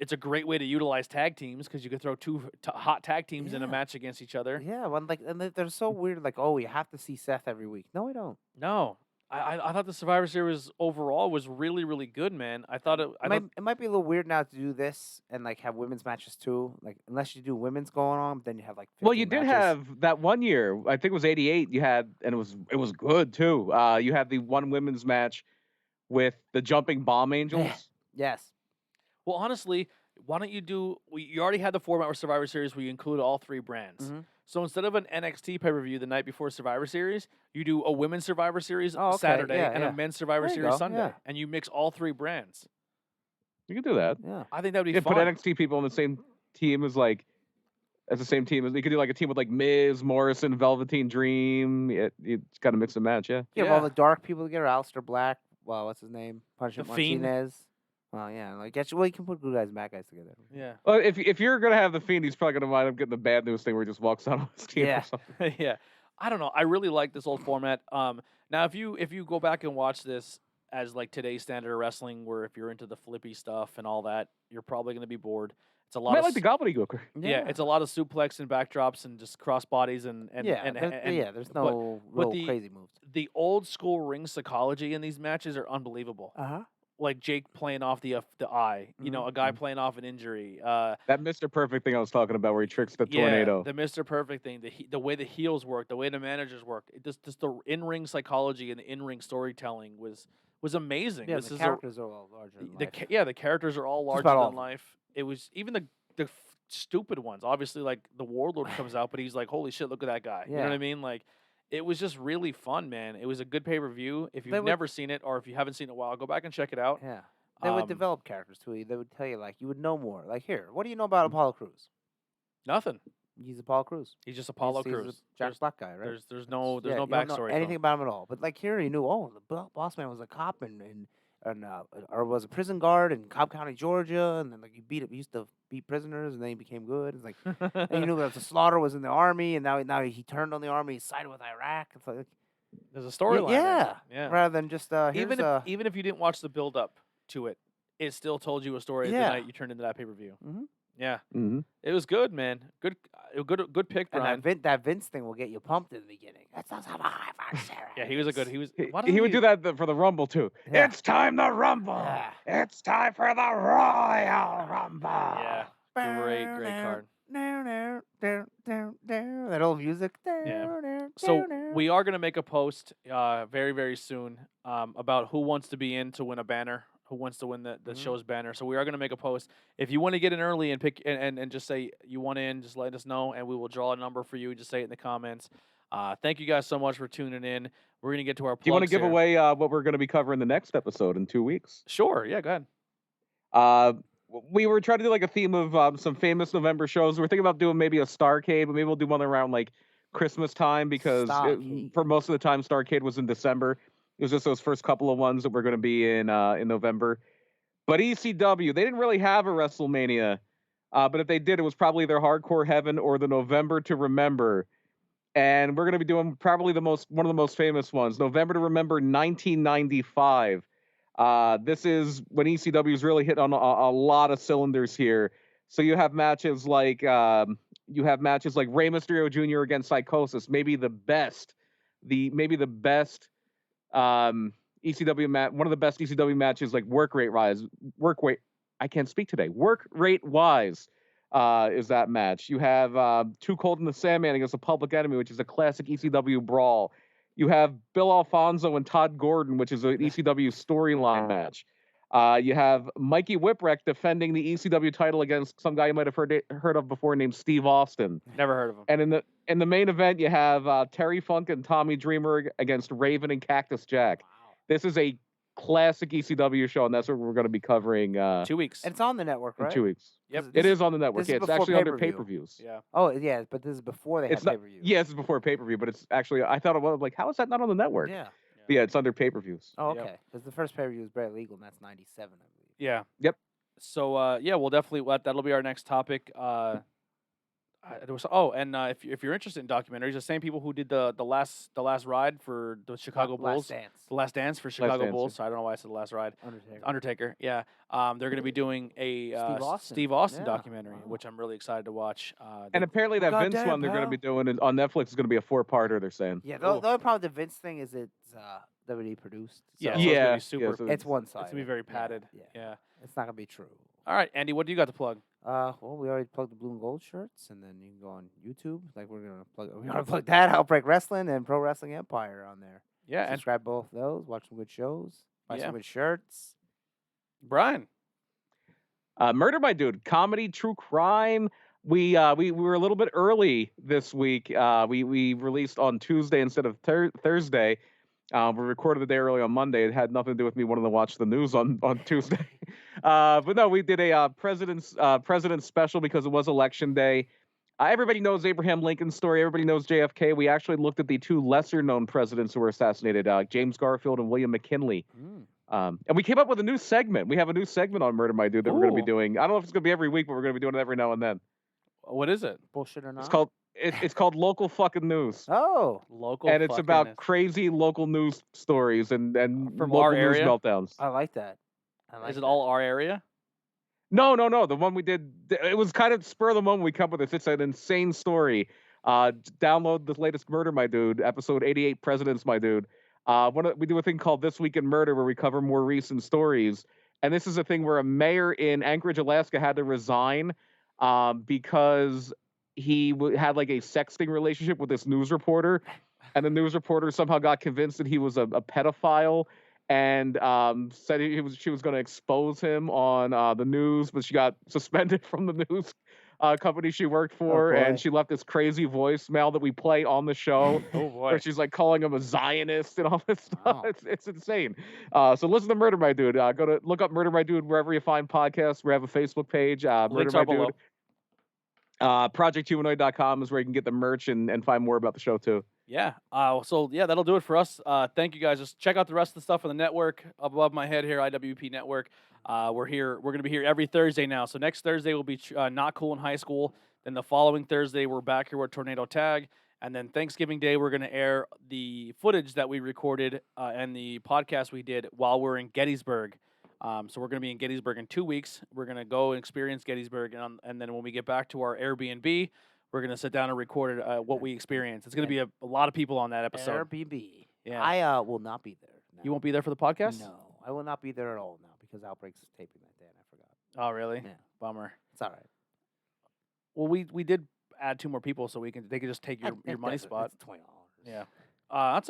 It's a great way to utilize tag teams because you could throw two hot tag teams in a Yeah. match against each other. Yeah, and they're so weird. Like, oh, you have to see Seth every week. No, we don't. No, I thought the Survivor Series overall was really, really good, man. I thought it. It might be a little weird now to do this and like have women's matches too. Like, unless you do women's going on, then you have like. 15 Well, you did matches. have that one year. I think it was '88. You had, and it was good too. You had the one women's match with the Jumping Bomb Angels. Yes. Well, honestly, why don't you do? You already had the format with Survivor Series where you include all three brands. So instead of an NXT pay-per-view the night before Survivor Series, you do a women's Survivor Series Oh, okay. Saturday Yeah, and yeah. a men's Survivor There you Series go, Sunday, yeah. and you mix all three brands. You could do that. Yeah. I think that would be You could fun. put NXT people on the same team as the same team as you could do like a team with like Miz, Morrison, Velveteen Dream. You just got to mix and match. Yeah. Yeah. All the dark people together. Aleister Black. Well, what's his name? Punishment The Fiend. Martinez. Well, yeah. Like, you can put good guys and bad guys together. Yeah, Well, if you're gonna have the Fiend, he's probably gonna wind up getting the bad news thing where he just walks out on his team Yeah. or something. yeah. I don't know. I really like this old format. Now if you go back and watch this as like today's standard of wrestling, where if you're into the flippy stuff and all that, you're probably going to be bored. It's a I lot might of like the gobbledygooker. yeah, it's a lot of suplex and backdrops and just cross bodies and there's no real the- crazy moves. the old school ring psychology in these matches are unbelievable. Uh-huh. Like Jake playing off the eye, you know, a guy playing off an injury. That Mr. Perfect thing I was talking about, where he tricks the tornado. The Mr. Perfect thing, the way the heels work, the way the managers work, just the in-ring psychology and the in-ring storytelling was amazing. Yeah, This the is characters are all larger than life. the characters are all larger about all than of them. life. It was even the stupid ones. Obviously, like the Warlord comes out, but he's like, "Holy shit, look at that guy!" You know what Yeah. I mean? Like, it was just really fun, man. It was a good pay-per-view. If They you've would- never seen it or if you haven't seen it in a while, go back and check it out. Yeah. They would Um, develop characters too. They would tell you like you would know more. Like here, what do you know about Apollo Crews? Nothing. He's Apollo Crews. He's just Apollo He's Crews. a Jack Black guy, right? There's no Yeah, you don't know backstory. to anything him. about him at all. But like here, you knew. Oh, the boss man was a cop or was a prison guard in Cobb County, Georgia, and then like he used to beat prisoners, and then he became good. It's like and you knew that the Slaughter was in the army, and now he turned on the army, he sided with Iraq. It's like There's a storyline. yeah, yeah. rather than just Even if you didn't watch the build up to it, it still told you a story the Yeah. night you turned into that pay-per-view. Mhm. Yeah, Mm-hmm. it was good, man. Good pick, and Brian. that Vince thing will get you pumped in the beginning. That's not how I Yeah, he was a good. He was. why He doesn't would do that for the Rumble too. Yeah. It's time to Rumble. Yeah. It's time for the Royal Rumble. Yeah, great card. That old music. So we are gonna make a post very very soon about who wants to be in to win a banner, who wants to win the Mhm. show's banner. So we are gonna make a post. If you want to get in early and pick and just say you want in, just let us know, and we will draw a number for you. Just say it in the comments. Thank you guys so much for tuning in. We're going to get to our plugs Do you want to give here. away what we're going to be covering the next episode in 2 weeks? Sure. Yeah, go ahead. We were trying to do like a theme of some famous November shows. We're thinking about doing maybe a Starcade, but maybe we'll do one around like Christmas time because Starcade. for most of the time Starcade was in December. It was just those first couple of ones that were going to be in November. But ECW, they didn't really have a WrestleMania. But if they did, it was probably their Hardcore Heaven or the November to Remember. And we're going to be doing probably one of the most famous ones, November to Remember 1995. This is when ECW is really hit on a lot of cylinders here. So you have matches like Rey Mysterio Jr. against Psychosis, maybe the best ECW match, one of the best ECW matches, like work rate wise. Is that match. You have Too Cold in the Sandman against the Public Enemy, which is a classic ECW brawl. You have Bill Alfonso and Todd Gordon, which is an ECW storyline match. You have Mikey Whipwreck defending the ECW title against some guy you might have heard of before named Steve Austin. Never heard of him. And in the main event, you have Terry Funk and Tommy Dreamer against Raven and Cactus Jack. Wow. This is a classic ECW show, and that's what we're going to be covering. 2 weeks. And it's on the network, right? In 2 weeks. Yep. It is on the network. this is It's actually before under pay-per-views. Yeah. Oh, yeah, but this is before they have pay-per-view. Yeah, this is before pay-per-view, but it's actually, I thought it was like, how is that not on the network? Yeah. But yeah, it's under pay-per-views. Oh, Yep. okay. Because the first pay-per-view was barely legal, and that's 97, I believe. Yeah. Yep. So yeah, we'll definitely that'll be our next topic. If you're interested in documentaries, the same people who did the last ride for the Chicago Bulls, the Last Dance for Chicago Dance, Bulls. So I don't know why I said the last ride. Undertaker. Yeah. They're going to be doing a Steve Austin documentary, Wow. which I'm really excited to watch. And apparently that Vince goddamn, one they're going to pal. be doing on Netflix is going to be a 4-parter, they're saying. Yeah, Cool. the only problem with the Vince thing is it's WWE produced. Yeah. so So Yeah. It's going to be super. Yeah, It's one It's side. going to be very padded. Yeah. Yeah. It's not going to be true. All right, Andy, what do you got to plug? Well, we already plugged the blue and gold shirts, and then you can go on YouTube. Like we're gonna plug that Outbreak Wrestling and Pro Wrestling Empire on there. Yeah, and Subscribe both of those. Watch some good shows. Buy Yeah. some good shirts. Brian. Murder My Dude, comedy, true crime. We were a little bit early this week. We released on Tuesday instead of Thursday. We recorded the day early on Monday. It had nothing to do with me wanting to watch the news on Tuesday. But no, we did a president's special because it was election day. Everybody knows Abraham Lincoln's story. Everybody knows JFK. We actually looked at the two lesser-known presidents who were assassinated, James Garfield and William McKinley. And we came up with a new segment. We have a new segment on Murder My Dude that we're going to be doing. I don't know if it's going to be every week, but we're going to be doing it every now and then. What is it? Bullshit or not? It's called Local Fucking News. Oh, Local. And it's about fuckiness. crazy local news stories and From local our news area? meltdowns. I like that. Is it all our area? No. The one we did, it was kind of spur of the moment we come up with this. It's an insane story. Download the latest Murder My Dude, episode 88, Presidents My Dude. We do a thing called This Week in Murder where we cover more recent stories. And this is a thing where a mayor in Anchorage, Alaska had to resign because he had like a sexting relationship with this news reporter. And the news reporter somehow got convinced that he was a pedophile and said she was going to expose him on the news, but she got suspended from the news company she worked for, and she left this crazy voicemail that we play on the show. Oh boy! Where she's like calling him a Zionist and all this stuff. Wow. It's insane. So listen to Murder My Dude. Look up Murder My Dude wherever you find podcasts. We have a Facebook page. Murder Links My are below. Dude. ProjectHumanoid.com is where you can get the merch and find more about the show too. Yeah. So yeah, that'll do it for us. Thank you guys. Just check out the rest of the stuff on the network above my head here, IWP Network. We're here. We're gonna be here every Thursday now. So next Thursday will be Not Cool in High School. Then the following Thursday we're back here with Tornado Tag. And then Thanksgiving Day we're gonna air the footage that we recorded and the podcast we did while we're in Gettysburg. So we're gonna be in Gettysburg in 2 weeks. We're gonna go and experience Gettysburg, and then when we get back to our Airbnb, we're gonna sit down and record what we experienced. It's gonna be a lot of people on that episode. Airbnb. Yeah. I will not be there. No. You won't be there for the podcast? No, I will not be there at all now because Outbreak's taping that day and I forgot. Oh, really? Yeah. Bummer. It's all right. Well, we did add 2 more people, so they could just take your money spot. It's $20. Yeah. That's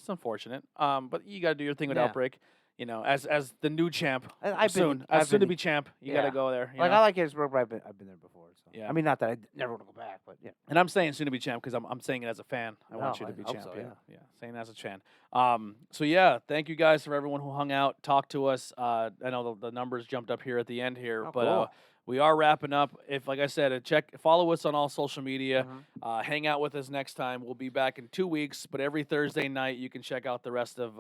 unfortunate. But you got to do your thing with Yeah. Outbreak. you know, as the new champ I've soon, been, as I've soon to been, be champ, you yeah. got to go there. You like know? I like Harrisburg, but I've been there before. So. Yeah. I mean, not that I never want to go back, but yeah. And I'm saying soon to be champ because I'm saying it as a fan. I want No, you to be I hope champ. so, yeah. yeah. Saying it as a fan. So yeah, thank you guys for everyone who hung out, talked to us. I know the numbers jumped up here at the end here, Oh, but cool. we are wrapping up. If, like I said, follow us on all social media. Mhm. Hang out with us next time. We'll be back in 2 weeks, but every Thursday night you can check out the rest of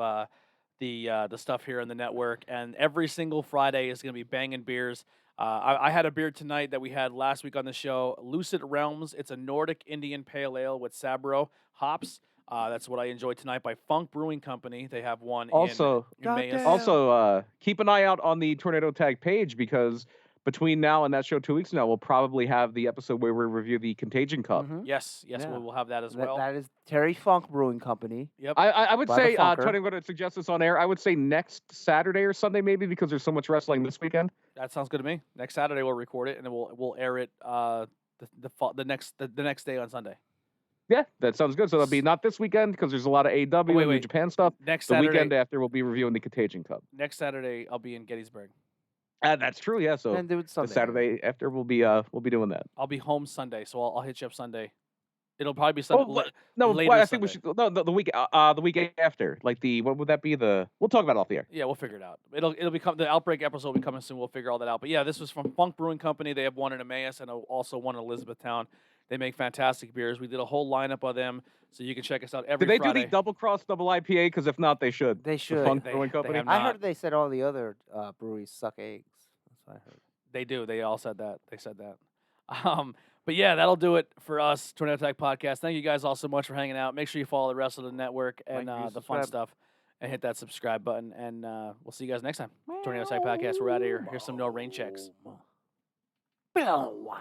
the stuff here on the network. And every single Friday is going to be banging beers. I had a beer tonight that we had last week on the show, Lucid Realms. It's a Nordic Indian Pale Ale with Sabro hops. That's what I enjoyed tonight by Funk Brewing Company. They have one Also, in Mayes. Also, keep an eye out on the Tornado Tag page because between now and that show 2 weeks from now, we'll probably have the episode where we review the Contagion Cup. Mhm. Yes, Yeah. we will have that as well. That is Terry Funk Brewing Company. Yep. I would By the say, Funker. Tony, I'm going to suggest this on air. I would say next Saturday or Sunday maybe because there's so much wrestling this weekend. That sounds good to me. Next Saturday we'll record it and then we'll air it the next day on Sunday. Yeah, that sounds good. So that'll be not this weekend because there's a lot of AEW and New Japan stuff. Next the Saturday, weekend after we'll be reviewing the Contagion Cup. Next Saturday I'll be in Gettysburg. That's true. Yeah. So And do it the Sunday. Saturday after we'll be doing that. I'll be home Sunday, so I'll hit you up Sunday. It'll probably be Sunday. No, later I think we Sunday. should no the week after. Like what would that be? We'll talk about it off the air. Yeah, we'll figure it out. It'll become the Outbreak episode will be coming soon. We'll figure all that out. But yeah, this was from Funk Brewing Company. They have one in Emmaus and also one in Elizabethtown. They make fantastic beers. We did a whole lineup of them, so you can check us out every Did they Friday. do the double cross double IPA? Because if not, they should. They The should. Funk They- Brewing they Company. have I not. heard they said all the other breweries suck eggs. That's what I heard. They do. They all said that. They said that. But yeah, that'll do it for us, Tornado Attack Podcast. Thank you guys all so much for hanging out. Make sure you follow the rest of the network and Like, the fun subscribe. stuff, and hit that subscribe button. And we'll see you guys next time. Tornado Attack Podcast. We're out of here. Here's some no rain checks. Wow.